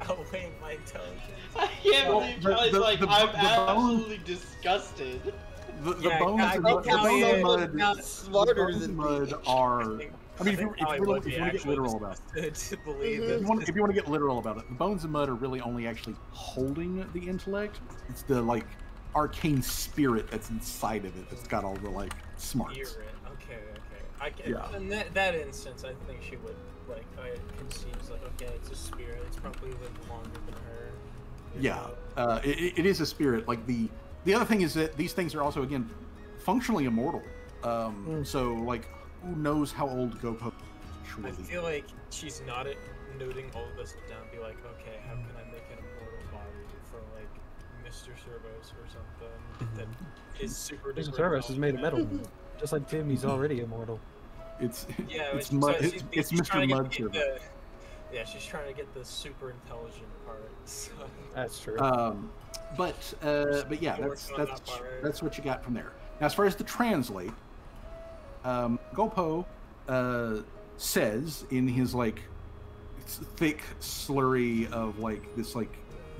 outweighing my intelligence? I can't Well, believe the- Charlie's the- like, the- I'm the bone- absolutely disgusted. The Yeah, bones I and think the Callie bones and is mud, not the smarter bones than and me. mud are. I mean, if you Callie really would be want to get actually literal about it, to believe if that. you want to get literal about it, the bones and mud are really only actually holding the intellect. It's the like arcane spirit that's inside of it that's got all the like smarts. Spirit. Okay. I can. Yeah. In that instance, I think she would like. I conceives like, okay, it's a spirit. It's probably lived longer than her. You Yeah, know? it is a spirit. Like the other thing is that these things are also again functionally immortal. So like, who knows how old Gopo I truly? feel like she's not noting all of this down. Be like, okay, how can I make an immortal body for like Mr. Servos or something that is super. Mr. duper Service is made of metal, intelligent? just like Timmy's already immortal. It's Yeah, it's so mud. she's It's trying Mr. to get Mud the- Server. Yeah, she's trying to get the super intelligent part. So. That's true. But yeah, that's what you got from there. Now, as far as the translate, Gopo says in his like thick slurry of like this like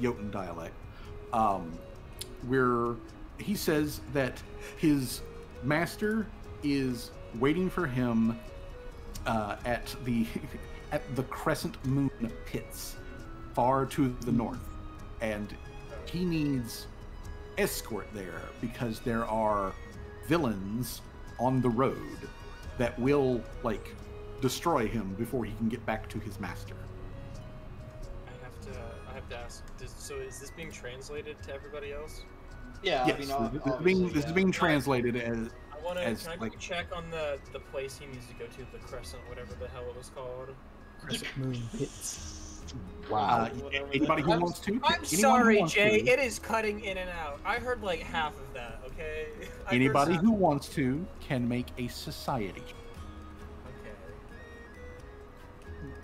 Jotun dialect, where he says that his master is waiting for him at the at the Crescent Moon pits, far to the north, and he needs escort there because there are villains on the road that will like destroy him before he can get back to his master. I have to ask. So is this being translated to everybody else? Yeah, Yes, I this mean, is being translated as. I want to. Can I like, check on the place he needs to go to, the Crescent, whatever the hell it was called? Crescent Moon Pits. Wow. Anybody who wants to? I'm sorry, Jay. It is cutting in and out. I heard like half of that. Okay. Anybody who wants to can make a society. Okay.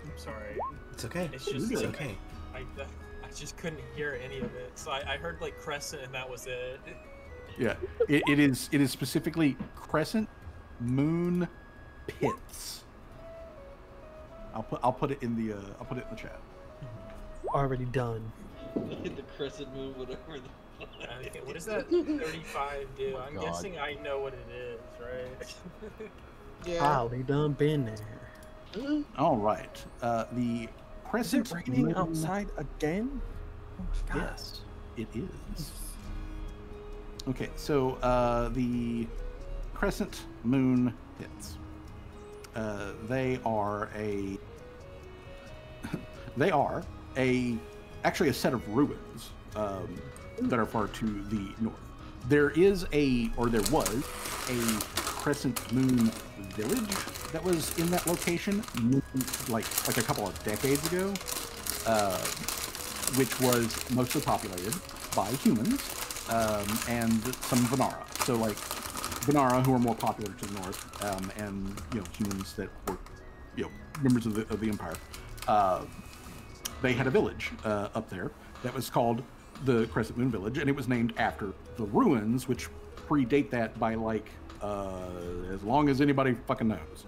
I'm sorry. It's okay. It's just It's like, okay. I just couldn't hear any of it. So I heard like Crescent and that was it. Yeah, it is specifically Crescent Moon Pits. I'll put it in the chat. Already done. Hit the Crescent Moon, whatever the Okay, what does that 35 do? I'm God. guessing I know what it is, right? Yeah. Wow, they done been there. All right, the Is Crescent it raining Moon- outside again? Oh my god. Yes, it is. Okay, so the Crescent Moon Pits. They are actually a set of ruins that are far to the north. There was a Crescent Moon village that was in that location, like a couple of decades ago, which was mostly populated by humans and some Venara. So like Venara, who are more popular to the north, and humans that were members of the empire. They had a village up there that was called the Crescent Moon Village, and it was named after the ruins, which predate that by like as long as anybody fucking knows.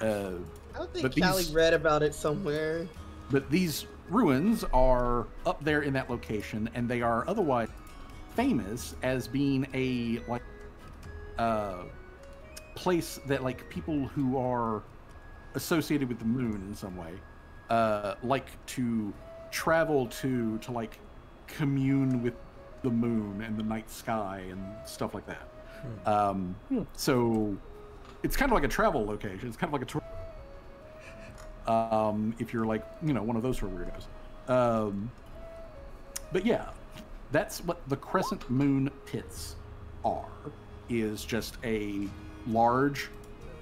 I don't think Callie read about it somewhere. But these ruins are up there in that location, and they are otherwise famous as being a like place that like people who are associated with the moon in some way like to travel to like commune with the moon and the night sky and stuff like that. So it's kind of like a travel location. It's kind of like a tour. If you're like one of those sort of weirdos. But yeah, that's what the Crescent Moon Pits are. Is just a large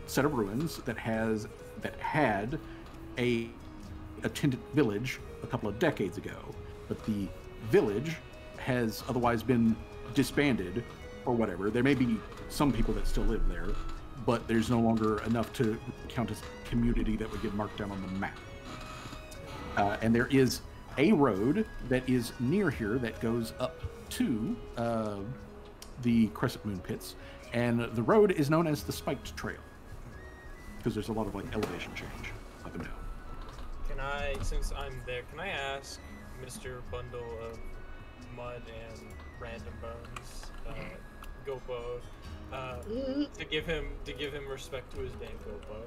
set of ruins that had a attendant village a couple of decades ago, but the village has otherwise been disbanded or whatever. There may be some people that still live there, but there's no longer enough to count as a community that would get marked down on the map. And there is a road that is near here that goes up to the Crescent Moon Pits, and the road is known as the Spiked Trail because there's a lot of like elevation change up and down. Can I, since I'm there, can I ask Mr. Bundle of Mud and Random Bones, Gopo, to give him respect to his name, Gopo?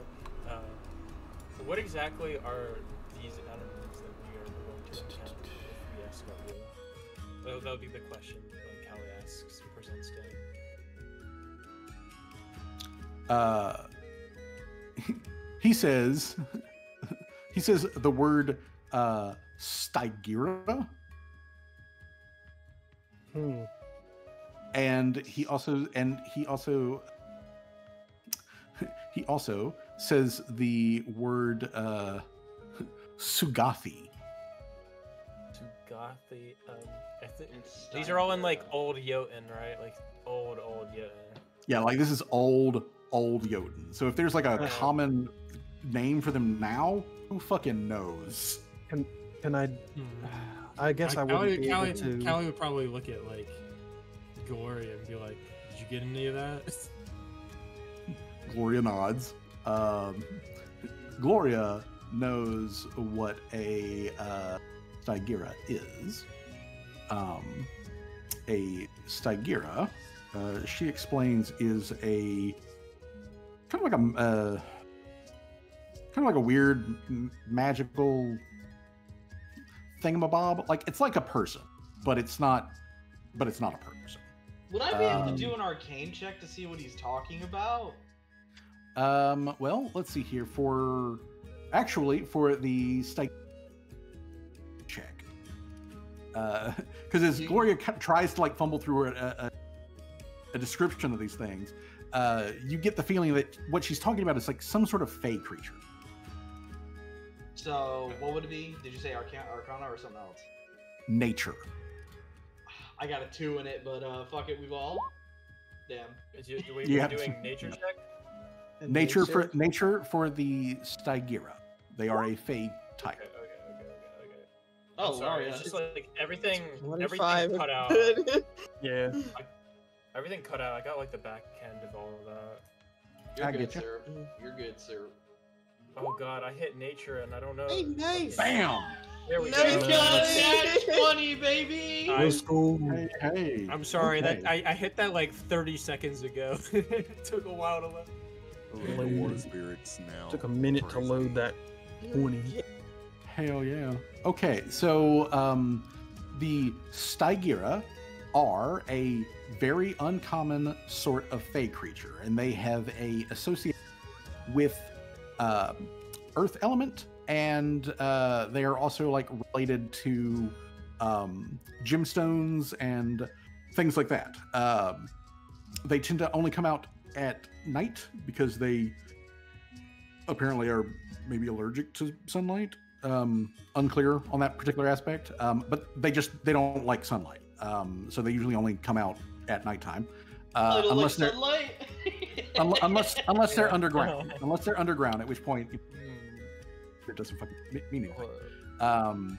What exactly are these elements that we are going to encounter if we escort you? That would be the question Callie asks, presents to him. He says the word Stygira. And he also says the word Sugathi. Sugathi. These are all in like old Jotun, right? Like old Jotun. Yeah, like this is old Jotun. So if there's like a common name for them now, who fucking knows? Can I? I guess I wouldn't be able to. Callie would probably look at like Gloria and be like, "Did you get any of that?" Gloria nods. Gloria knows what a Stygira is. a Stygira, she explains, is a kind of like a weird magical thingamabob. Like it's like a person, but it's not a person. Would I be able to do an arcane check to see what he's talking about? Well, let's see here. For the check, because as Gloria tries to like fumble through a description of these things, you get the feeling that what she's talking about is like some sort of fey creature. So, what would it be? Did you say Arcana or something else? Nature. I got a 2 in it, but fuck it, we've all. Damn. We're doing nature check? Nature for the Stygira. They are a fey type. Okay. Oh, I'm sorry. yeah. It's just like everything cut out. Yeah. Everything cut out. I got like the back end of all of that. You're I good, get you. sir. You're good, sir. Oh god, I hit nature and I don't know. Hey, nice. Bam! There we You go. got that 20, baby! Let's go. Hey. I'm sorry Okay. that I hit that like 30 seconds ago. It took a while to load. The water spirits now. Took a minute to load that 20. Hell yeah. Okay, so the Stygira are a very uncommon sort of fey creature, and they have a association with earth element, and they are also like related to gemstones and things like that. They tend to only come out at night because they apparently are maybe allergic to sunlight. Unclear on that particular aspect, but they don't like sunlight, so they usually only come out at nighttime, unless they're sunlight. unless they're underground. Unless they're underground, at which point it doesn't fucking mean anything.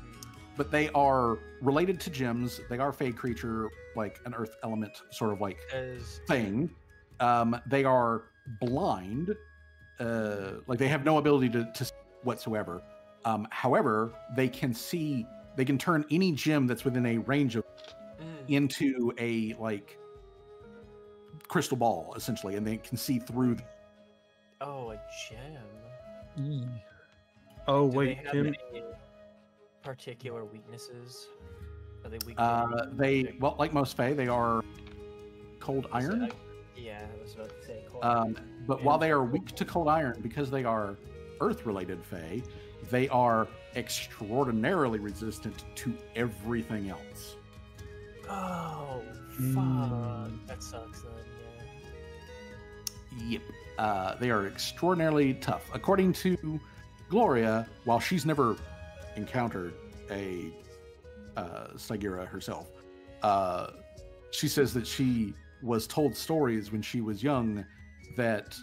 But they are related to gems. They are a fey creature, like an earth element sort of like thing. They are blind, like they have no ability to see whatsoever. However, they can turn any gem that's within a range of into a like crystal ball, essentially, and they can see through. Oh, a gem. Oh, Do wait, they have Tim. any particular weaknesses? Are they weak? Well, like most Fae, they are cold iron. Yeah, I was about to say cold iron. But while they are weak to cold iron, because they are earth-related Fae, they are extraordinarily resistant to everything else. Oh, fuck. That sucks then, yeah. Yep. They are extraordinarily tough. According to Gloria, while she's never encountered a Stygira herself, she says that she was told stories when she was young that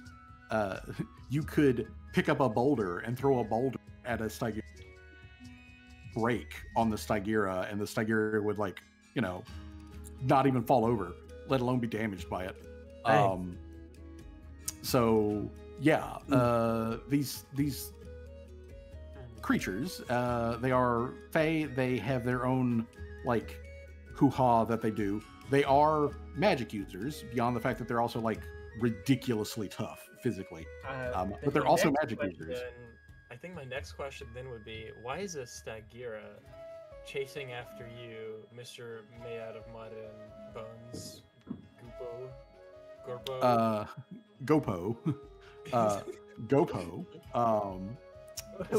you could pick up a boulder and throw a boulder at a Stygira, break on the Stygira, and the Stygira would not even fall over, let alone be damaged by it. Dang. So yeah, these creatures, they are Fae. They have their own like hoo-ha that they do. They are magic users beyond the fact that they're also like ridiculously tough physically, but they're also magic users. I think my next question then would be, why is a Stygira chasing after you, Mr. Made Out of Mud and Bones, Gorpo? Gopo.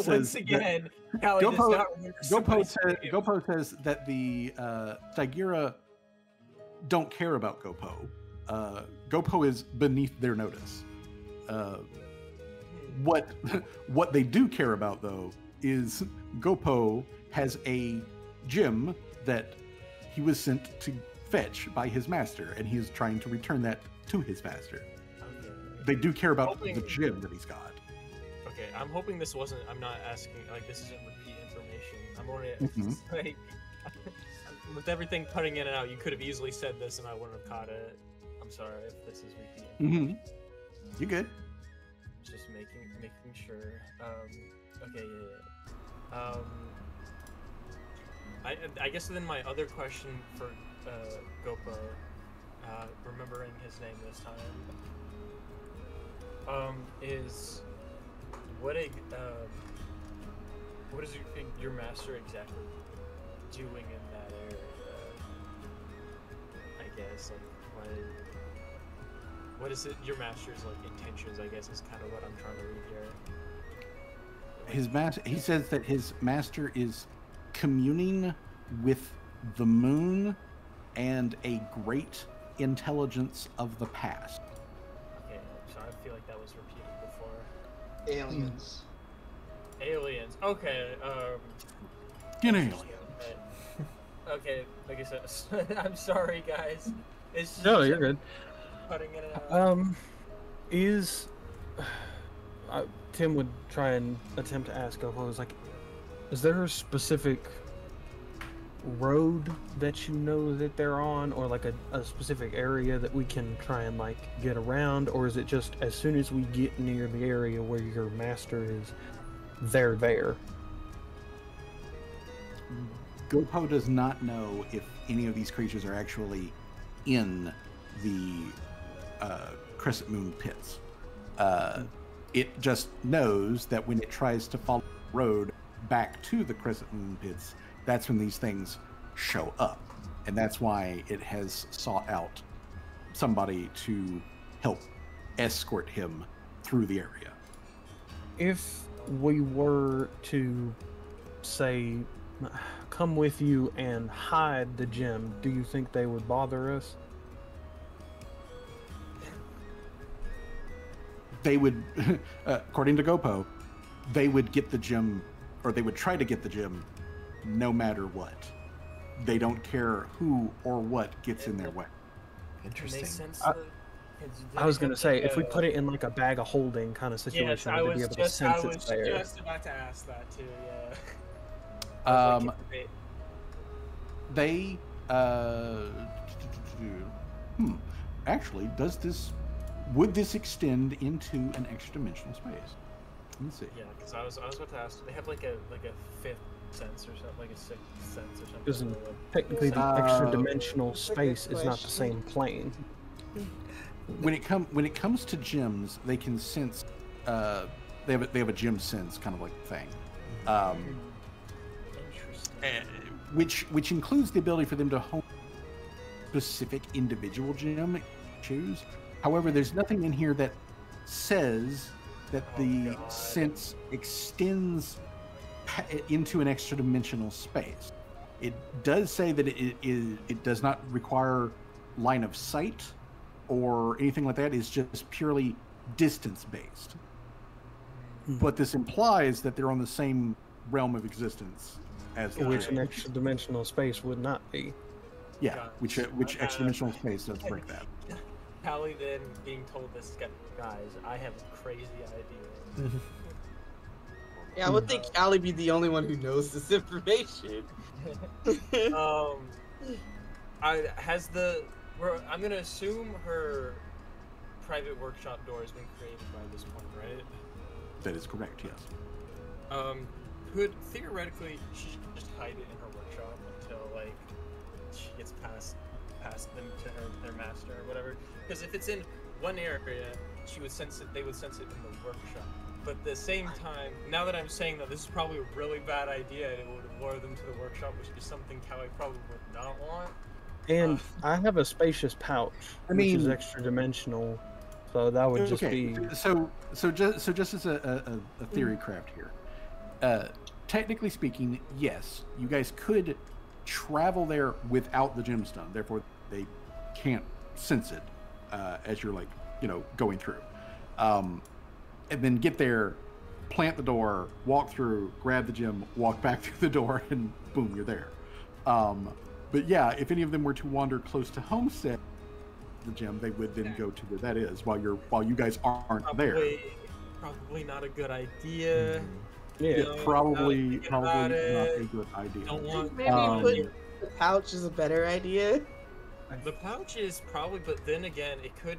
Once again, Callie does not remember Gopo says that the Stygira don't care about Gopo. Gopo is beneath their notice. What they do care about, though, is Gopo has a gem that he was sent to fetch by his master, and he is trying to return that to his master. Okay. They do care about the gem that he's got. Okay, I'm hoping this wasn't. I'm not asking. Like, this isn't repeat information. I'm only like, with everything cutting in and out, you could have easily said this, and I wouldn't have caught it. I'm sorry if this is repeat information. You good? Just making sure. Okay, yeah. I guess then my other question for Gopo, remembering his name this time, is what is your master exactly doing in that area? I guess what is it? Your master's intentions? I guess is kind of what I'm trying to read here. He says that his master is communing with the moon and a great intelligence of the past. Okay, so I feel like that was repeated before. Aliens. Aliens. Okay. An alien. Okay, like I said, I'm sorry, guys. It's just No, you're good. Cutting in and out. Tim would try and attempt to ask Gopo, is there a specific road that you know that they're on, or a specific area that we can try and get around, or is it just as soon as we get near the area where your master is, they're there? Gopo does not know if any of these creatures are actually in the Crescent Moon pits. It just knows that when it tries to follow the road back to the Crescent Moon pits, that's when these things show up. And that's why it has sought out somebody to help escort him through the area. If we were to, say, come with you and hide the gem, do you think they would bother us? They would, according to Gopo, they would get the gem, or they would try to get the gem no matter what. They don't care who or what gets in their way. Interesting. I was going to say, if we put it in a bag of holding kind of situation, yes, I they'd was be able to sense it there. just about to ask that too, yeah. They, actually, would this extend into an extra-dimensional space? Let me see. Yeah, because I was about to ask, do they have a fifth sense or something, a sixth sense or something? Because technically the extra-dimensional space is not the same plane. When it comes to gems, they can sense. They have a gem sense kind of thing, which includes the ability for them to hone specific individual gem choose. However, there's nothing in here that says that the sense extends into an extra-dimensional space. It does say that it does not require line of sight or anything like that. It's just purely distance-based. But this implies that they're on the same realm of existence as which an extra-dimensional space would not be. Yeah, which extra-dimensional space does break that. Callie then being told this, guys, I have a crazy idea. Yeah, I would think Callie be the only one who knows this information. I'm gonna assume her private workshop door has been created by this point, right? That is correct, yes. Could theoretically she should just hide it in her workshop until she gets past them to their master or whatever? Because if it's in one area, she would sense it. They would sense it in the workshop. But at the same time, now that I'm saying that this is probably a really bad idea, and it would lure them to the workshop, which is something Callie probably would not want. And I have a spacious pouch, which is extra-dimensional, so that would just be... So just as a theory craft here, technically speaking, yes, you guys could travel there without the gemstone. Therefore, they can't sense it as you're going through. And then get there, plant the door, walk through, grab the gem, walk back through the door, and boom, you're there. But yeah, if any of them were to wander close to Homestead, the gem, they would then go to where that is while you guys aren't there. Probably not a good idea. Yeah, probably not a good idea. Maybe put the pouch is a better idea. The pouch is probably, but then again, it could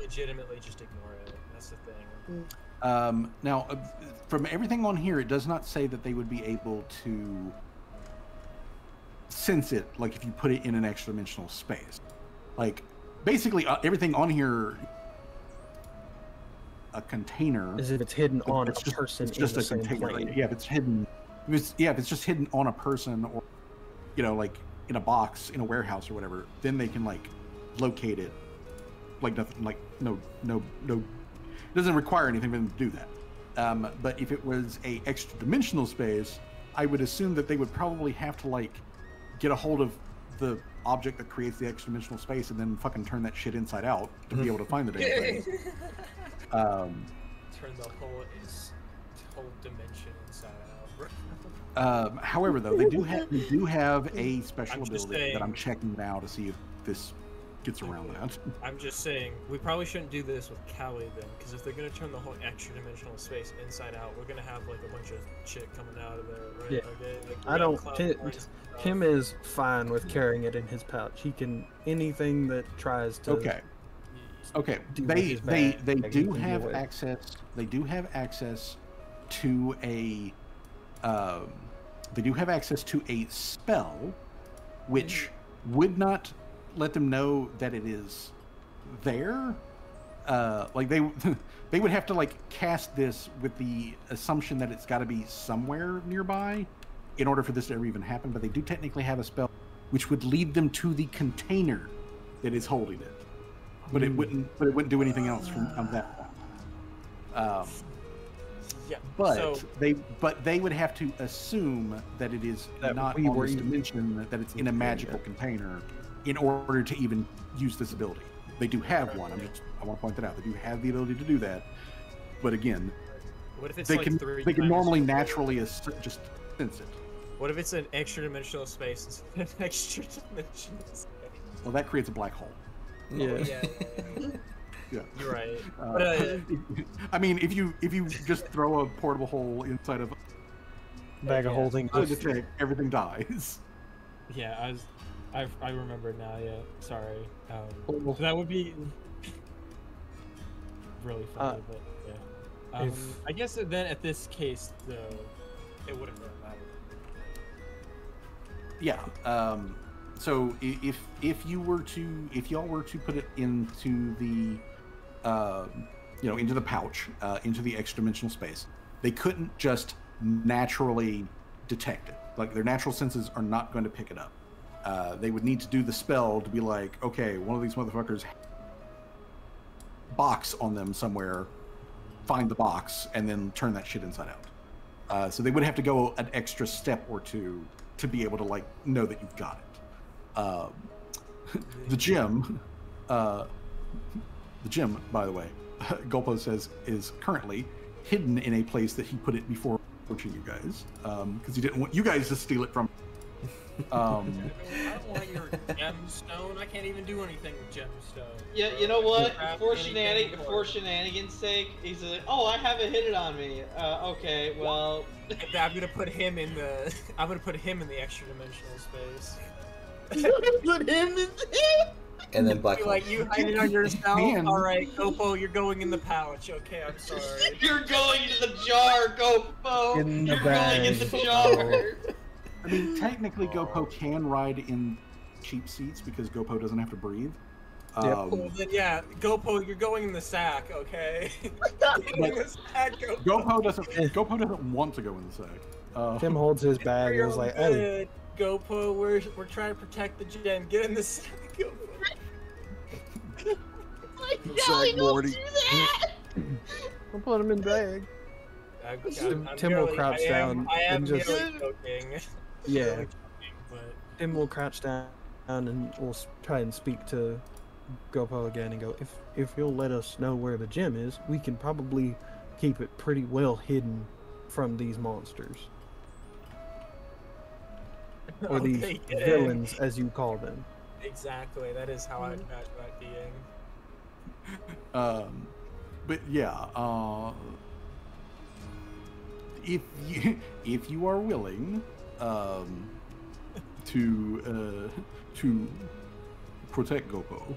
legitimately just ignore it. That's the thing. Now, from everything on here, it does not say that they would be able to sense it like if you put it in an extra dimensional space. Like basically everything on here, a container. As if it's hidden on a just, person. It's just in a the same container. plane. Yeah, if it's hidden. If it's just hidden on a person, or like in a box in a warehouse or whatever, then they can like locate it. Like nothing. Like no. It doesn't require anything for them to do that. But if it was a extra dimensional space, I would assume that they would probably have to like get a hold of the object that creates the extra dimensional space and then fucking turn that shit inside out to be able to find the damn thing. Turn the whole dimension inside out. However, though, they do have a special ability that I'm checking now to see if this gets around that. I'm just saying, we probably shouldn't do this with Callie then, because if they're gonna turn the whole extra dimensional space inside out, we're gonna have like a bunch of shit coming out of there, right? Yeah. Okay? Like, I don't. Tim is fine with carrying it in his pouch. He can anything that tries to. Okay. They do have access. They do have access to a. They do have access to a spell, which would not let them know that it is there. Like they would have to like cast this with the assumption that it's got to be somewhere nearby in order for this to ever even happen. But they do technically have a spell which would lead them to the container that is holding it. But it wouldn't do anything else from that point. Yeah. But they would have to assume that it is not on this dimension, that it's in a magical container, in order to even use this ability. They do have one. I want to point that out. They do have the ability to do that. But again, what if it's they like they can normally naturally just sense it. What if it's an extra dimensional space instead of an extra dimensional space? Well, that creates a black hole. Yeah. Yeah. You're right. I mean, if you just throw a portable hole inside of a bag of holding, everything dies. Yeah, I remember now. Yeah, sorry. That would be really funny, but yeah. I guess then at this case though, it wouldn't really matter. Yeah. So if y'all were to put it into the into the pouch, into the extra dimensional space, they couldn't just naturally detect it. Like their natural senses are not going to pick it up. They would need to do the spell to be like, okay, one of these motherfuckers box on them somewhere, find the box, and then turn that shit inside out. So they would have to go an extra step or two to be able to like know that you've got it. The gym, by the way, Gulpo says is currently hidden in a place that he put it before approaching you guys, because he didn't want you guys to steal it from. I don't want your gemstone. I can't even do anything with gemstone. Yeah, you know what? For shenanigans' sake, he's like, "Oh, I have it hidden on me." Okay, well. I'm gonna put him in the. I'm gonna put him in the extra dimensional space. Put him in there. And then black hole. Like you hide it on yourself. All right, Gopo, you're going in the pouch. Okay, I'm sorry. You're going into the jar, Gopo. You're going in the jar. I mean, technically, Gopo can ride in cheap seats because Gopo doesn't have to breathe. Well, then, yeah, Gopo, you're going in the sack, okay? In the sack, Gopo doesn't want to go in the sack. Tim holds his bag and is like, "Hey, Gopo, we're trying to protect the gen. Get in the sack, Gopo." Like, Callie, don't do that. I'll put him in bag." Tim will crouch down and just. Joking. Yeah. Joking, but... Tim will crouch down and we'll try and speak to Gopo again and go, if you'll let us know where the gem is, we can probably keep it pretty well hidden from these monsters. Or these villains, as you call them. Exactly, that is how I imagine that being. But yeah, if you are willing to protect Gopo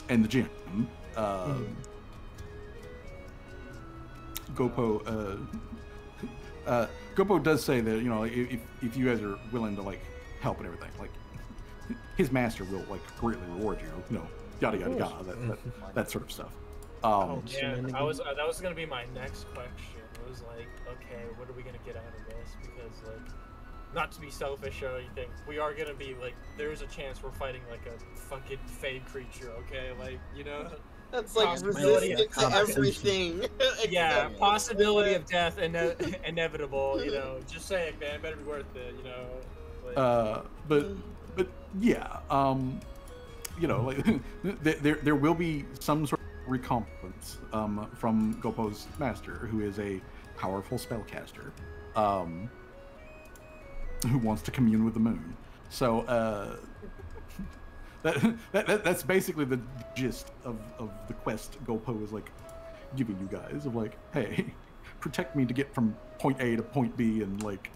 and the gem, Gopo Gopo does say that, you know, if you guys are willing to like help and everything, like his master will like greatly reward you, yada yada yada, that sort of stuff. Yeah, that was gonna be my next question. It was like, okay, what are we gonna get out of this? Because like, not to be selfish or anything, we are gonna be like, there's a chance we're fighting like a fucking fade creature, okay? Like, that's like resistant to everything. Yeah, possibility of death inevitable. Just saying, man, better be worth it. But yeah, like there will be some sort of recompense from Gopo's master, who is a powerful spellcaster, who wants to commune with the moon. So that's basically the gist of the quest Gopo is like giving you guys, of like, hey, protect me to get from point A to point B, and like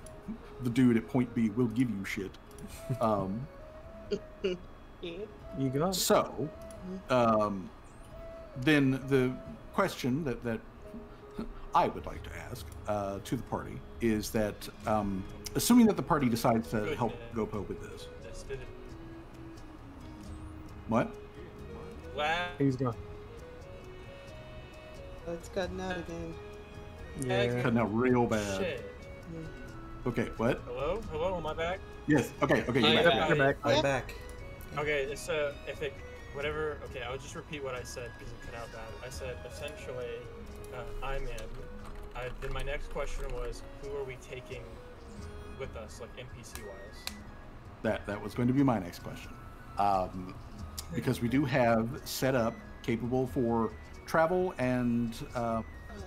the dude at point B will give you shit. You got it. So, then the question that I would like to ask to the party is that, assuming that the party decides to help Gopo with this. What? He's gone. Oh, it's cutting out again. Yeah. It's cutting out real bad. Shit. Okay, what? Hello, am I back? Yes. Okay. You're back. I'm back. Okay, it's if it whatever. Okay, I'll just repeat what I said because it cut out bad. I said essentially, I'm in. Then my next question was, who are we taking with us, like NPC wise? That was going to be my next question, because we do have set up capable for travel and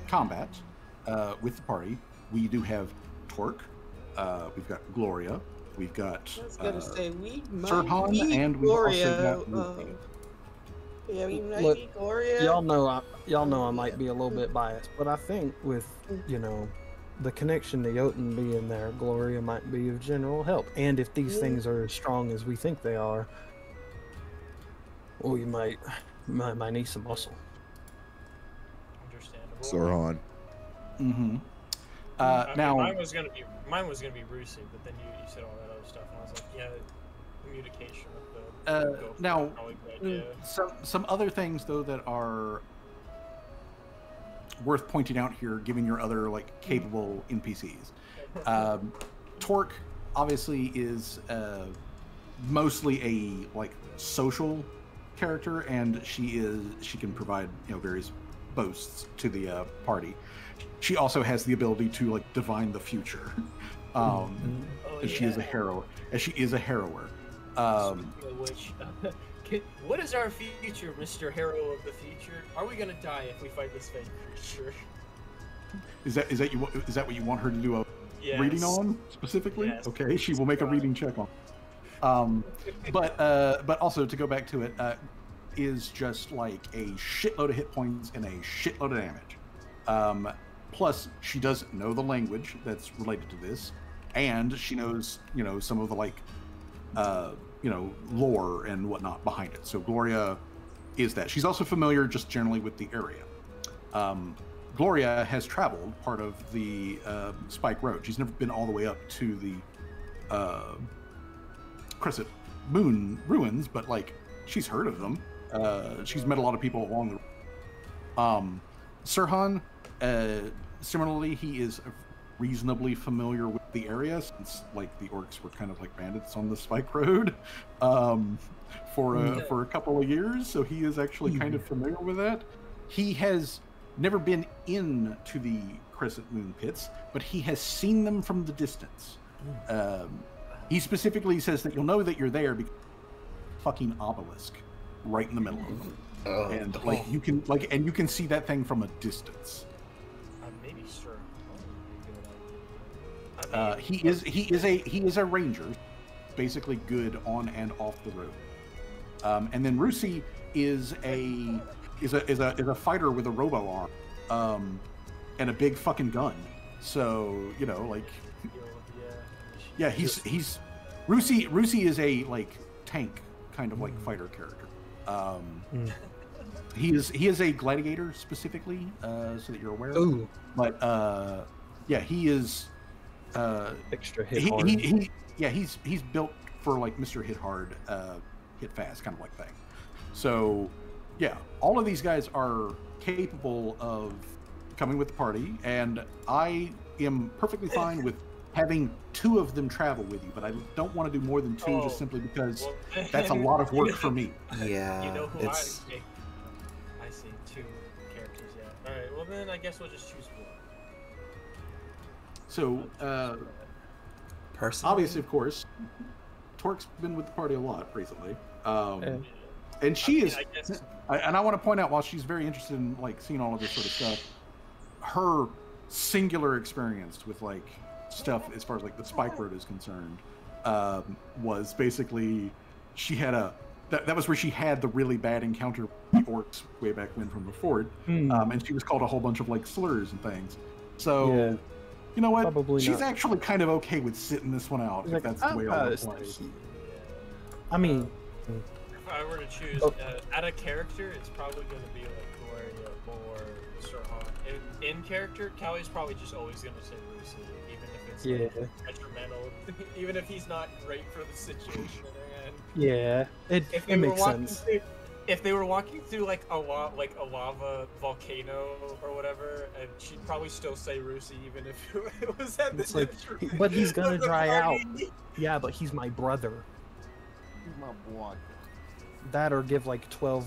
combat with the party. We do have Torque. We've got Gloria. We've got I was gonna say we might Sirhan, need and we've Gloria. also got Ruby. Yeah, we might Look, need Gloria. Y'all know I might be a little bit biased, but I think with the connection to Jotun being there, Gloria might be of general help. And if these things are as strong as we think they are, well, you might need some muscle. Understandable. Sirhan. Mm-hmm. I mean, Now, mine was gonna be Rusi, but then you said all that other stuff, and I was like, yeah, communication with the now, probably a good idea. some other things though that are worth pointing out here, given your other like capable NPCs. Torque obviously is mostly a like social character, and she can provide various boasts to the party. She also has the ability to like divine the future. She is a hero. As she is a harrower. What is our future, Mr. Hero of the Future? Are we gonna die if we fight this fake creature? Is that what you want her to do a reading on specifically? Yes. Okay, she will make a reading check on. But also to go back to it, is just like a shitload of hit points and a shitload of damage. Plus, she does know the language that's related to this, and she knows, some of the like, lore and whatnot behind it. So Gloria is that. She's also familiar just generally with the area. Gloria has traveled part of the Spike Road. She's never been all the way up to the Crescent Moon ruins, but like she's heard of them. She's met a lot of people along the Sirhan, similarly, he is reasonably familiar with the area, since like the orcs were kind of like bandits on the Spike Road for a couple of years, so he is actually kind of familiar with that. He has never been into the Crescent Moon pits, but he has seen them from the distance. He specifically says that you'll know that you're there because fucking obelisk right in the middle of them. And like you can see that thing from a distance. Maybe sure. He is a ranger, basically good on and off the road. And then Rusi is a fighter with a robo arm, and a big fucking gun. So he's Rusi is a like tank kind of like fighter character. He is a gladiator specifically, so that you're aware. Ooh. But yeah, he is. Extra hit he, hard. he's built for like Mr. Hit Hard, hit fast kind of like thing. So, yeah, all of these guys are capable of coming with the party, and I am perfectly fine with having 2 of them travel with you, but I don't want to do more than 2 just simply because that's a lot of work for me. Yeah, You know who it's I see 2 characters. Yeah. All right. Well, then I guess we'll just choose 1. So, personally. obviously, of course, Torque's been with the party a lot recently, and she is. And I want to point out, while she's very interested in like seeing all of this sort of stuff, her singular experience with like stuff as far as like the Spike Road is concerned was basically she had that was where she had the really bad encounter with the orcs way back when from the fort, and she was called a whole bunch of like slurs and things. So. Yeah. You know what? Probably She's not. actually kind of okay with sitting this one out, if that's the way I want to play. I mean, If I were to choose out of character, it's probably going to be like Gloria or Sirhan. In character, Callie's probably just always going to say Lucy, even if it's like, detrimental, even if he's not great for the situation they're in. yeah, it makes sense. If they were walking through like a lava volcano or whatever, and she'd probably still say Rusi even if it was at It's the like, but he's gonna dry out. Yeah, but he's my brother. He's my boy. That or give like 12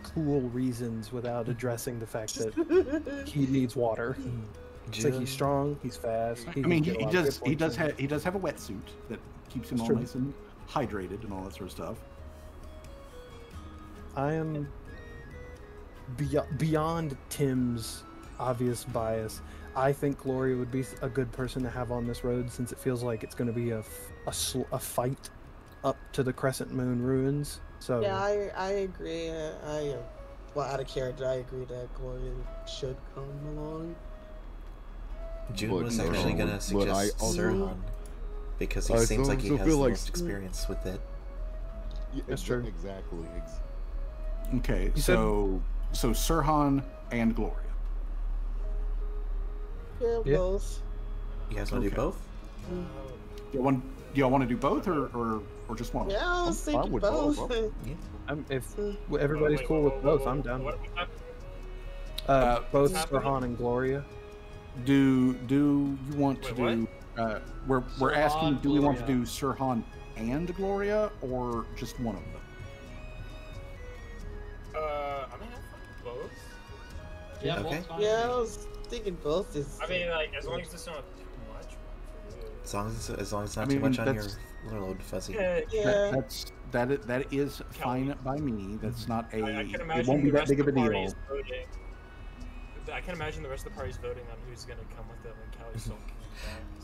cool reasons without addressing the fact that he needs water. It's like he's strong, he's fast. I mean, he does have a wetsuit that keeps him all nice and hydrated and all that sort of stuff. I am beyond Tim's obvious bias. I think Gloria would be a good person to have on this road, since it feels like it's going to be a fight up to the Crescent Moon ruins. So yeah, I agree. Well, out of character, I agree that Gloria should come along. June was actually gonna suggest Sirhan because he seems like he has the most experience with it. Yeah, that's true. Exactly. Okay, so Sirhan and Gloria. Yeah, both. You guys want to do both? Do y'all want to do both or just one? Yeah, I was thinking both. If everybody's cool with both, I'm down. Both Sirhan and Gloria. Do you want to do? We're asking. Do we want to do Sirhan and Gloria or just one of them? I'm gonna have fun with both. Yeah, Okay. both fine. Yeah, I was thinking both is. I mean, like, as long as it's not too much. As long as it's not too much on your little old fuzzy. Yeah. That is fine by me. That's not a. I can It imagine won't be the that rest big of of a the deal. party's voting. I can imagine the rest of the party's voting on who's gonna come with them when Callie's still coming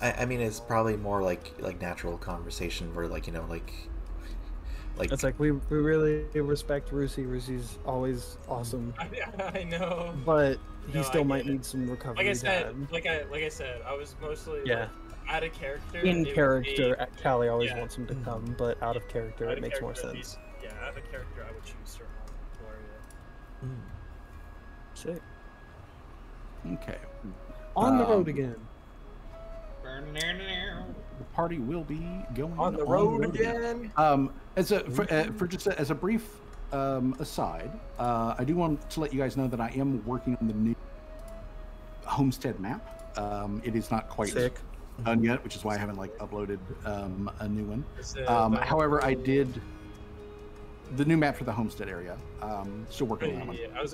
back. I mean, it's probably more like natural conversation where like It's like we really respect Rusi. Rusi's always awesome, I know. but he No, still I might get it. need some recovery Like I said, time. like I said, I was mostly out of character. In it would character, be- Callie always yeah. wants him to come, but out of character, out it of makes more character, at sense. least- Yeah, out of character, I would choose Sirhan Gloria. Sick. Okay. On the road again. The party will be going On the road again. As a brief aside, I do want to let you guys know that I am working on the new homestead map. It is not quite done yet, which is why I haven't uploaded a new one. However, I did the new map for the homestead area. Still working on that one. Yeah, I was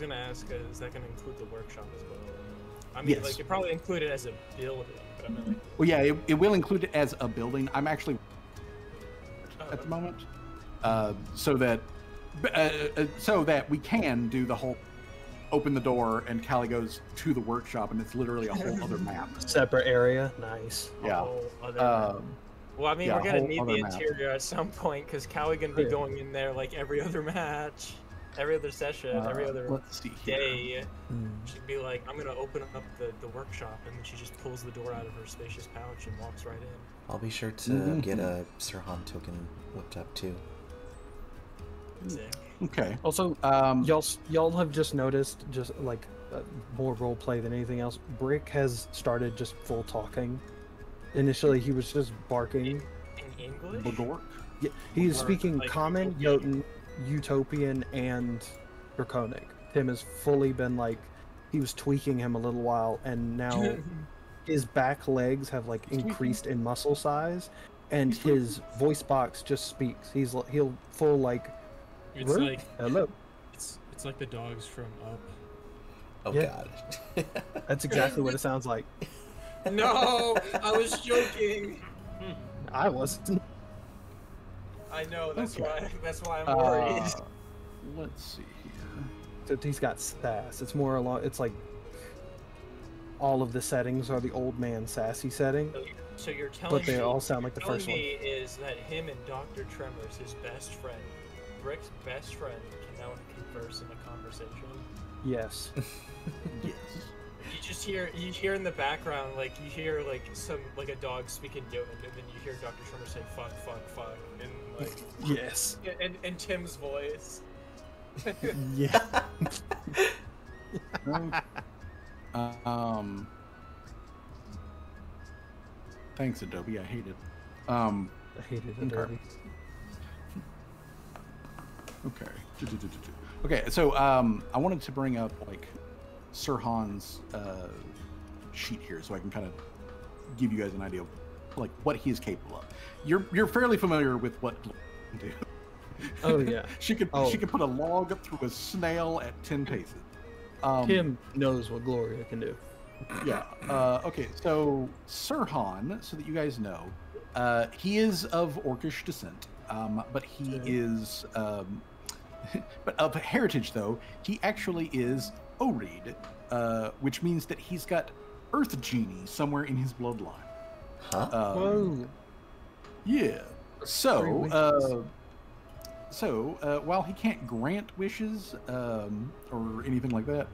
gonna ask, is that gonna include the workshop as well? I mean, Yes. it probably include it as a building, but I mean, Well, yeah, it will include it as a building. I'm actually at the moment, so that we can do the whole open the door and Callie goes to the workshop and it's literally a whole other map. Separate area. Nice. Yeah. Well, I mean, yeah, we're gonna whole need other the map. interior at some point because Callie gonna be going in there like every other match, every other session, every other let's see here. day. She'd be like, "I'm gonna open up the workshop," and then she just pulls the door out of her spacious pouch and walks right in. I'll be sure to get a Sirhan token whipped up too. Sick. Okay. Also, y'all have just noticed, just like more role play than anything else. Brick has started just full talking. Initially, he was just barking. In English? Bodork? Yeah, he's Or, speaking like, Common, Jotun, Utopian, and Draconic. Tim has fully been like, he was tweaking him a little while, and now his back legs have like increased in muscle size, and his voice box just speaks. He'll full like, It's like hello. it's like the dogs from Up. Oh Yeah. god. That's exactly what it sounds like. No, I was joking. I wasn't. I know. That's Okay. why I'm worried. Let's see here. Except he's got sass. It's more along. It's like all of the settings are the old man sassy setting, So you're telling but they me, all sound like the telling first one. me is that him and Dr. Tremors, his best friend, Brick's best friend, can now converse in a conversation. Yes. Yes. You hear in the background, like you hear like a dog speaking Jotun, and then you hear Dr. Tremor say fuck, and like Yes. and Tim's voice. Yeah. Thanks, Adobe. I hate it. I hated Adobe. Okay. Okay. So I wanted to bring up like Sirhan's sheet here, so I can kind of give you guys an idea of like what he is capable of. You're fairly familiar with what can do. Oh yeah. she could put a log up through a snail at 10 paces. Tim knows what Gloria can do. Yeah. Okay. So Sirhan, so that you guys know, he is of Orcish descent, but he is, but of heritage though, he actually is Oreed, which means that he's got Earth Genie somewhere in his bloodline. Huh? Whoa. Yeah. So, while he can't grant wishes or anything like that,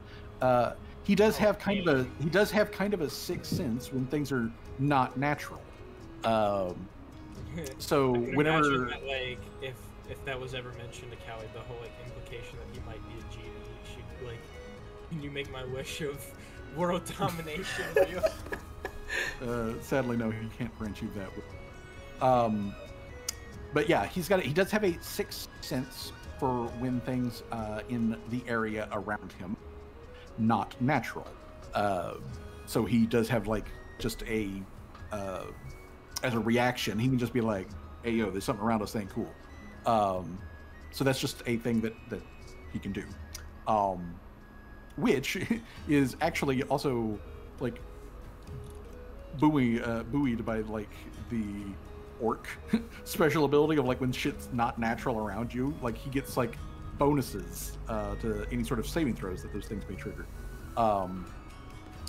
he does have kind of a sixth sense when things are not natural. So I can whenever imagine that, like if that was ever mentioned to Callie, the whole like implication that he might be a genie, she'd be like, "Can you make my wish of world domination real?" Sadly, no, he can't grant you that. But yeah, he does have a sixth sense for when things in the area around him not natural. So he does have like just a as a reaction, he can just be like, "Hey, yo, there's something around us that ain't cool." So that's just a thing that he can do, which is actually also like buoyed by like the orc special ability of like when shit's not natural around you, like he gets like bonuses to any sort of saving throws that those things may trigger,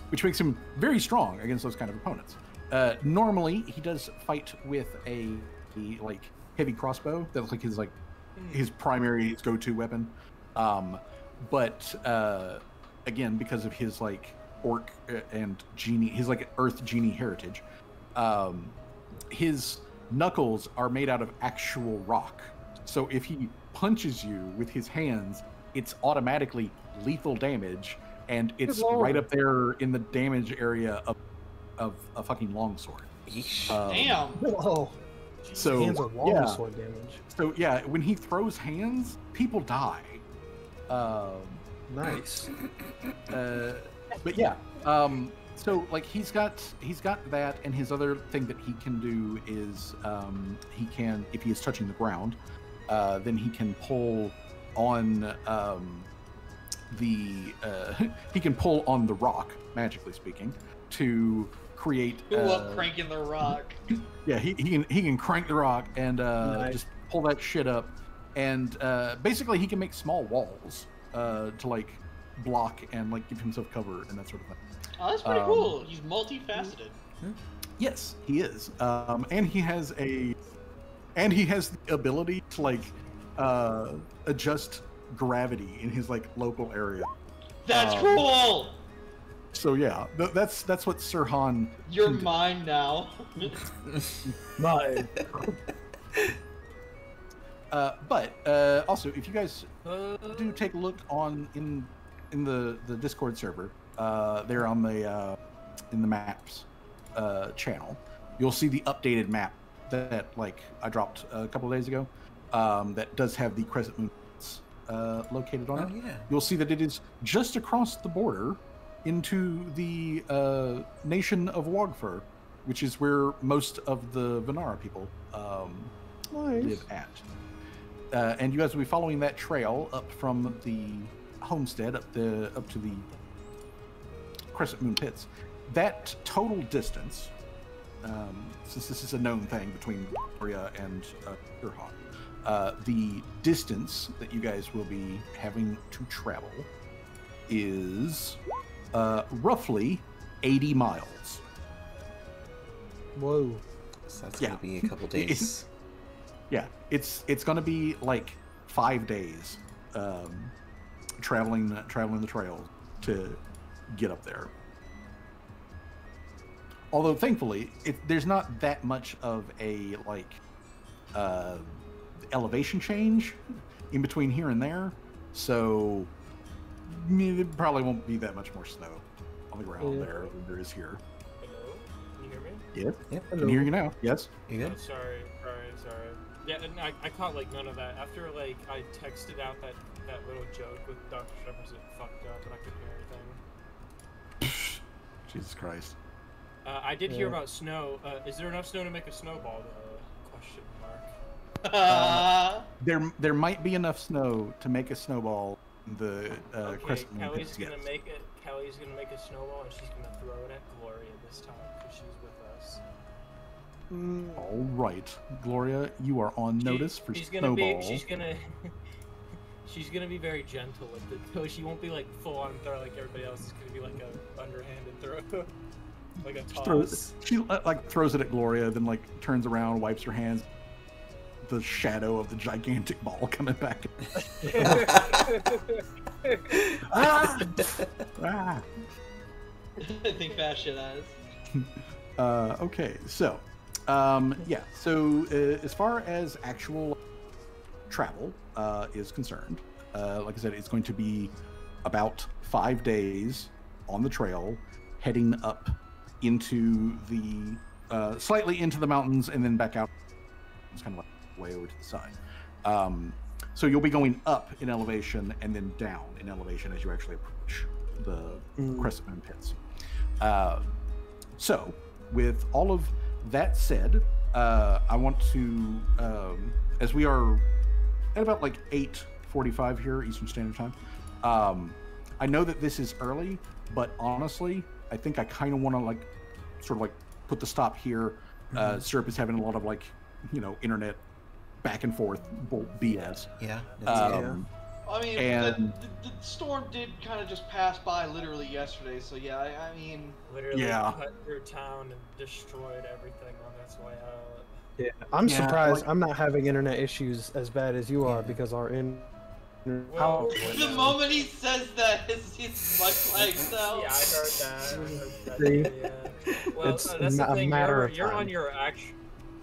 which makes him very strong against those kind of opponents. Normally he does fight with a like heavy crossbow that's like his primary, his go-to weapon, but again, because of his like orc and genie, his like earth genie heritage, his knuckles are made out of actual rock. So if he punches you with his hands, it's automatically lethal damage, and it's right up there in the damage area of a fucking longsword. Damn. Whoa. So Hands are longsword damage. So yeah, when he throws hands, people die. Nice. But yeah, so like he's got that, and his other thing that he can do is he can, if he is touching the ground, then he can pull on he can pull on the rock, magically speaking, to create. Who love cranking the rock? Yeah, he can crank the rock and Nice. just pull that shit up, and basically he can make small walls to like block and like give himself cover and that sort of thing. Oh, that's pretty cool. He's multifaceted. Yes, he is, and he has the ability to like adjust gravity in his like local area. That's cool. So yeah, that's what Sirhan. You're mine now. Mine. But also, if you guys do take a look in the Discord server, there on the in the maps channel, you'll see the updated map that like I dropped a couple of days ago. That does have the Crescent Moon located on it. Yeah. You'll see that it is just across the border into the nation of Wogfur, which is where most of the Venara people live at. And you guys will be following that trail up from the homestead up to the Crescent Moon Pits. That total distance, since this is a known thing between Gloria and Urhawk, the distance that you guys will be having to travel is roughly 80 miles. Whoa. So that's gonna be a couple days. It's gonna be like 5 days traveling the trail to get up there. Although thankfully, there's not that much of a like elevation change in between here and there, so there probably won't be that much more snow on the ground there than there is here. Hello? Can you hear me? Yep. Yep. I can hear you now. Yes. You good? Oh, sorry. Yeah, and I caught like none of that. After like I texted out that little joke with Dr. Shepard's, it fucked up and I couldn't hear anything. Jesus Christ. I did hear about snow. Is there enough snow to make a snowball? Question mark. There might be enough snow to make a snowball in the Crescent Moon Kelly's Pits, gonna yes. make it. Kelly's gonna make a snowball and she's gonna throw it at Gloria this time because she's with us. All right, Gloria, you are on notice for snowball. She's gonna be very gentle with it, so she won't be like full on throw like everybody else. It's gonna be like a underhanded throw, like a toss. She like throws it at Gloria, then like turns around, wipes her hands. The shadow of the gigantic ball coming back. Ah! I think fashion has. Okay, so so as far as actual travel is concerned, like I said, it's going to be about 5 days on the trail, heading up into the slightly into the mountains and then back out. It's kind of like way over to the side. So you'll be going up in elevation and then down in elevation as you actually approach the Crescent Moon Pits. So with all of that said, I want to, as we are at about like 8:45 here Eastern Standard Time, I know that this is early, but honestly, I think I kind of want to like sort of like put the stop here. Syrup is having a lot of like, internet back and forth BS. Yeah. I mean, and the storm did kind of just pass by literally yesterday, so yeah, I mean... Literally cut through town and destroyed everything on its way out. Yeah, I'm surprised I'm not having internet issues as bad as you are because our the moment he says that, his mic lags out. Yeah, I heard that. Yeah. Well, It's that's the thing. matter of You're time. on your actual...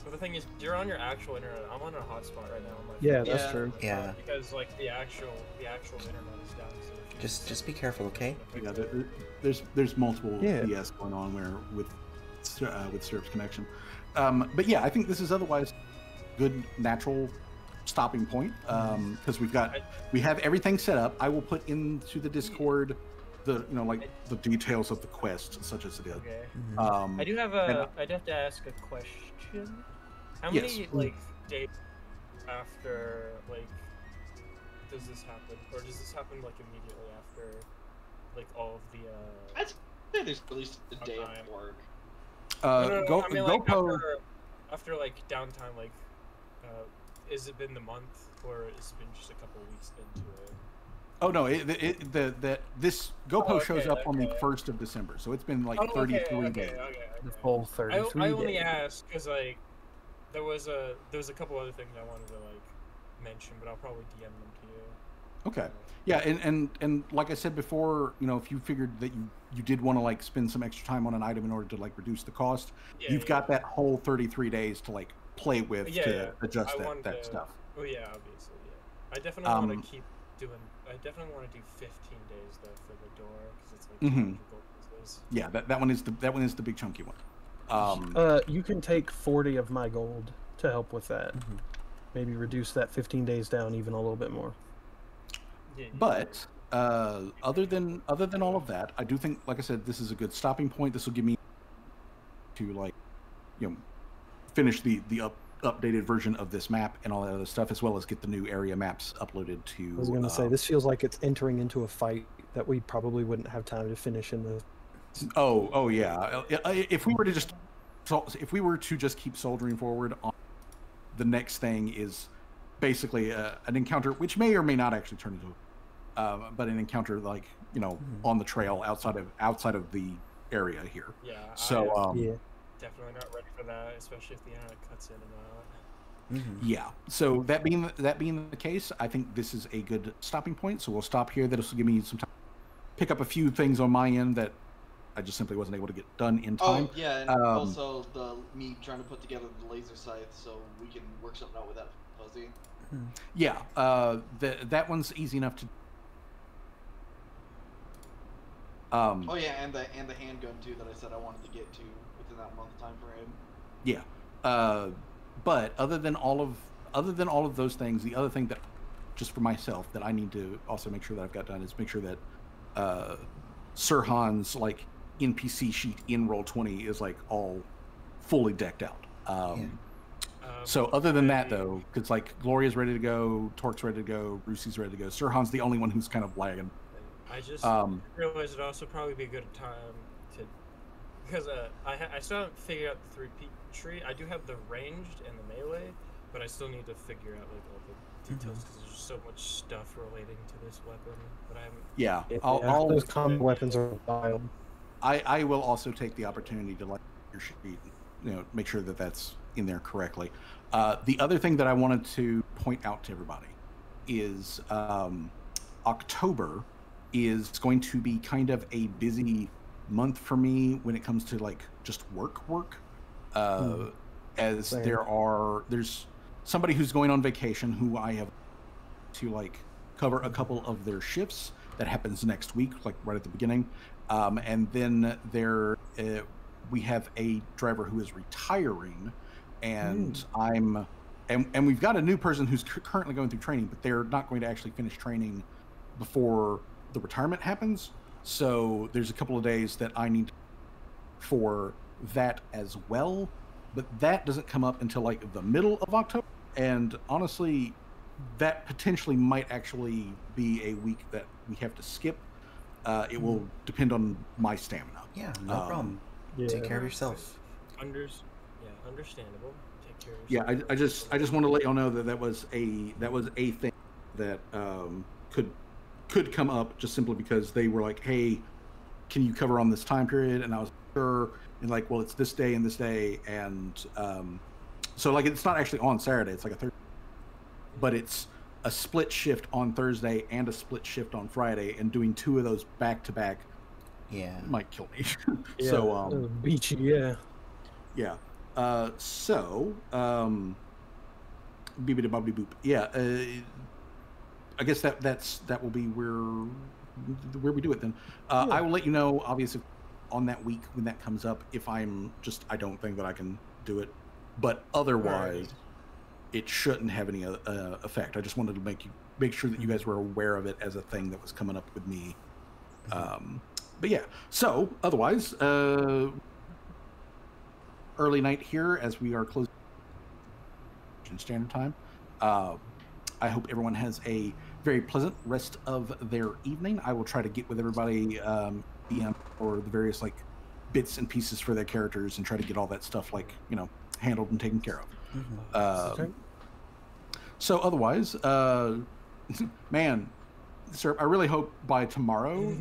But the thing is, you're on your actual internet. I'm on a hotspot right now on my phone. Yeah, that's true. Yeah. Because like the actual internet is down. So Just be careful, okay? Yeah, there's multiple BS going on with Syrup's connection. But yeah, I think this is otherwise good natural stopping point because we have everything set up. I will put into the Discord the the details of the quest such as it is. Okay. I do have I'd have to ask a question. How many days after does this happen, or does this happen immediately after all of the? I'd say there's at least a day of work. I mean, after downtime, has it been the month, or has it been just a couple of weeks into it? Oh no! This GoPo shows up on the 1st of December, so it's been 33 days. The full 33 I only days. asked because there was a couple other things I wanted to mention, but I'll probably DM them to you. Okay. Yeah, and like I said before, if you figured that you did want to spend some extra time on an item in order to reduce the cost, you've got that whole 33 days to play with to adjust that stuff. Oh yeah, obviously, yeah. I definitely want to keep I definitely want to do 15 days though for the door because it's like Mhm. 200 gold pieces. Yeah, that one is the big chunky one. You can take 40 of my gold to help with that. Maybe reduce that 15 days down even a little bit more. Yeah, But other than all of that, I do think, like I said, this is a good stopping point. This will give me to, like, you know, finish the updated version of this map and all that other stuff, as well as get the new area maps uploaded to. I was going to say, this feels like it's entering into a fight that we probably wouldn't have time to finish in the. Oh yeah. If we were to just keep soldiering forward, the next thing is basically an encounter, which may or may not actually turn into, but an encounter, like, you know, on the trail outside of the area here. Yeah. So yeah. Definitely not ready for that, especially if the internet cuts in and out. Yeah. So that being the case, I think this is a good stopping point. So we'll stop here. This will give me some time to pick up a few things on my end that I just simply wasn't able to get done in time. Oh yeah, and also me trying to put together the laser scythe so we can work something out with that fuzzy. Yeah. That one's easy enough to. Oh yeah, and the handgun too that I said I wanted to get to within that month time frame. Yeah. But other than all of those things, the other thing that, just for myself, that I need to also make sure that I've got done is make sure that Sirhan's, like, NPC sheet in Roll20 is, like, all fully decked out. So other than that, though, because, like, Gloria's ready to go, Torque's ready to go, Rusi's ready to go, Sirhan's the only one who's kind of lagging. I just realized it'd also probably be a good time to, because I still haven't figured out the 3P tree. I do have the ranged and the melee, but I still need to figure out, like, all the details because there's just so much stuff relating to this weapon. But I haven't. Yeah, all those common weapons are wild. I will also take the opportunity to, like, your sheet, you know, make sure that that's in there correctly. The other thing that I wanted to point out to everybody is October is going to be kind of a busy month for me when it comes to, like, just work. As Same. there's somebody who's going on vacation who I have to, like, cover a couple of their shifts. That happens next week, like right at the beginning. And then we have a driver who is retiring, and and we've got a new person who's currently going through training, but they're not going to actually finish training before the retirement happens. So there's a couple of days that I need for that as well, but that doesn't come up until, like, the middle of October. And honestly, that potentially might actually be a week that we have to skip. It will depend on my stamina. Yeah, no problem. Yeah. Take care of yourself. Understandable. Take care of Yeah, yourself. I just want to let y'all know that was a thing that could come up, just simply because they were like, hey, can you cover on this time period? And I was sure, and, like, well, it's this day and this day, and so, like, it's not actually on Saturday, it's like a Thursday, but it's a split shift on Thursday and a split shift on Friday, and doing two of those back to back might kill me. Yeah, So beachy, yeah. yeah. Beepity bobbity boop. Yeah. I guess that will be where we do it then. I will let you know, obviously, on that week when that comes up, if I don't think that I can do it, but otherwise, it shouldn't have any effect. I just wanted to make sure that you guys were aware of it as a thing that was coming up with me. But yeah, so otherwise, early night here as we are closing standard time. I hope everyone has a very pleasant rest of their evening. I will try to get with everybody or the various, like, bits and pieces for their characters and try to get all that stuff, like, you know, handled and taken care of. So otherwise, man, sir, I really hope by tomorrow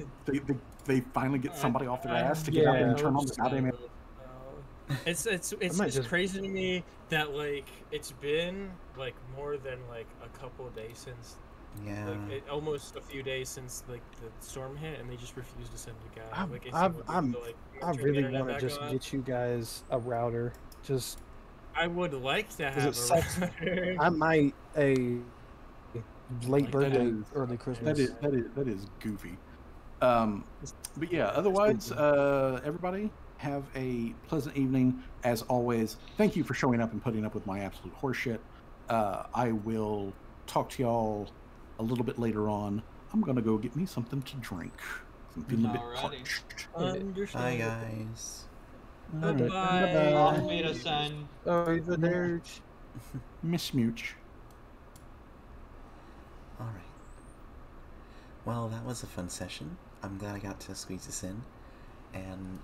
they finally get somebody off their ass to get out there and turn on the goddamn. It's just crazy to me that, like, it's been, like, more than, like, a couple of days since, like, almost a few days since, like, the storm hit, and they just refused to send a guy. I really want to just get you guys a router. Just I would like to have a router. I might Late That birthday, is- early Christmas. That is goofy. But yeah, otherwise, everybody have a pleasant evening. As always, thank you for showing up and putting up with my absolute horseshit. I will talk to y'all a little bit later on. I'm gonna go get me something to drink. I'm feeling a bit Alrighty. parched. Bye, Understandable. guys. Alright, Bye. Auf bye-bye. Wiedersehen. Oh, the dirge. Miss Mooch. All right. Well, that was a fun session. I'm glad I got to squeeze this in, and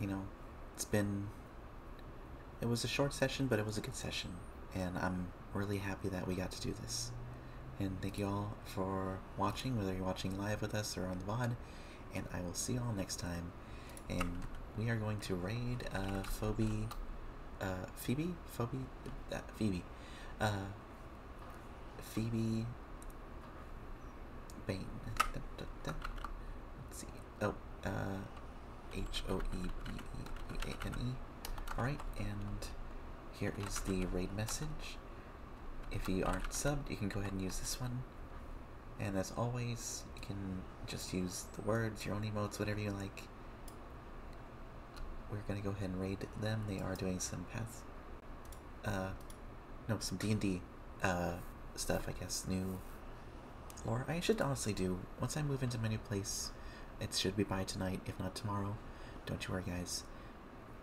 you know, it was a short session, but it was a good session, and I'm really happy that we got to do this. And thank you all for watching, whether you're watching live with us or on the VOD, and I will see you all next time. And we are going to raid Phoebe, Phoebe Bane. Let's see. Oh, Hoebeane. Alright, and here is the raid message. If you aren't subbed, you can go ahead and use this one. And as always, you can just use the words, your own emotes, whatever you like. We're gonna go ahead and raid them. They are doing some some D&D stuff, I guess, new. Or I should honestly do, once I move into my new place, it should be by tonight, if not tomorrow. Don't you worry, guys.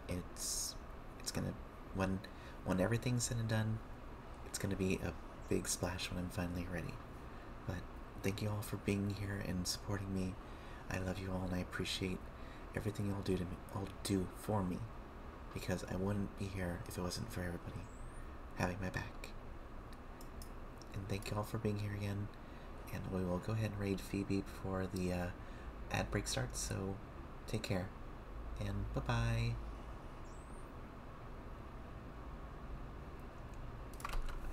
It's gonna, when everything's said and done, it's gonna be a big splash when I'm finally ready. But thank you all for being here and supporting me. I love you all, and I appreciate everything y'all do for me, because I wouldn't be here if it wasn't for everybody having my back. And thank you all for being here again, and we will go ahead and raid Phoebe before the ad break starts, so take care, and bye-bye.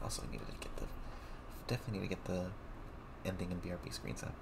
Also, definitely need to get the ending and BRB screens up.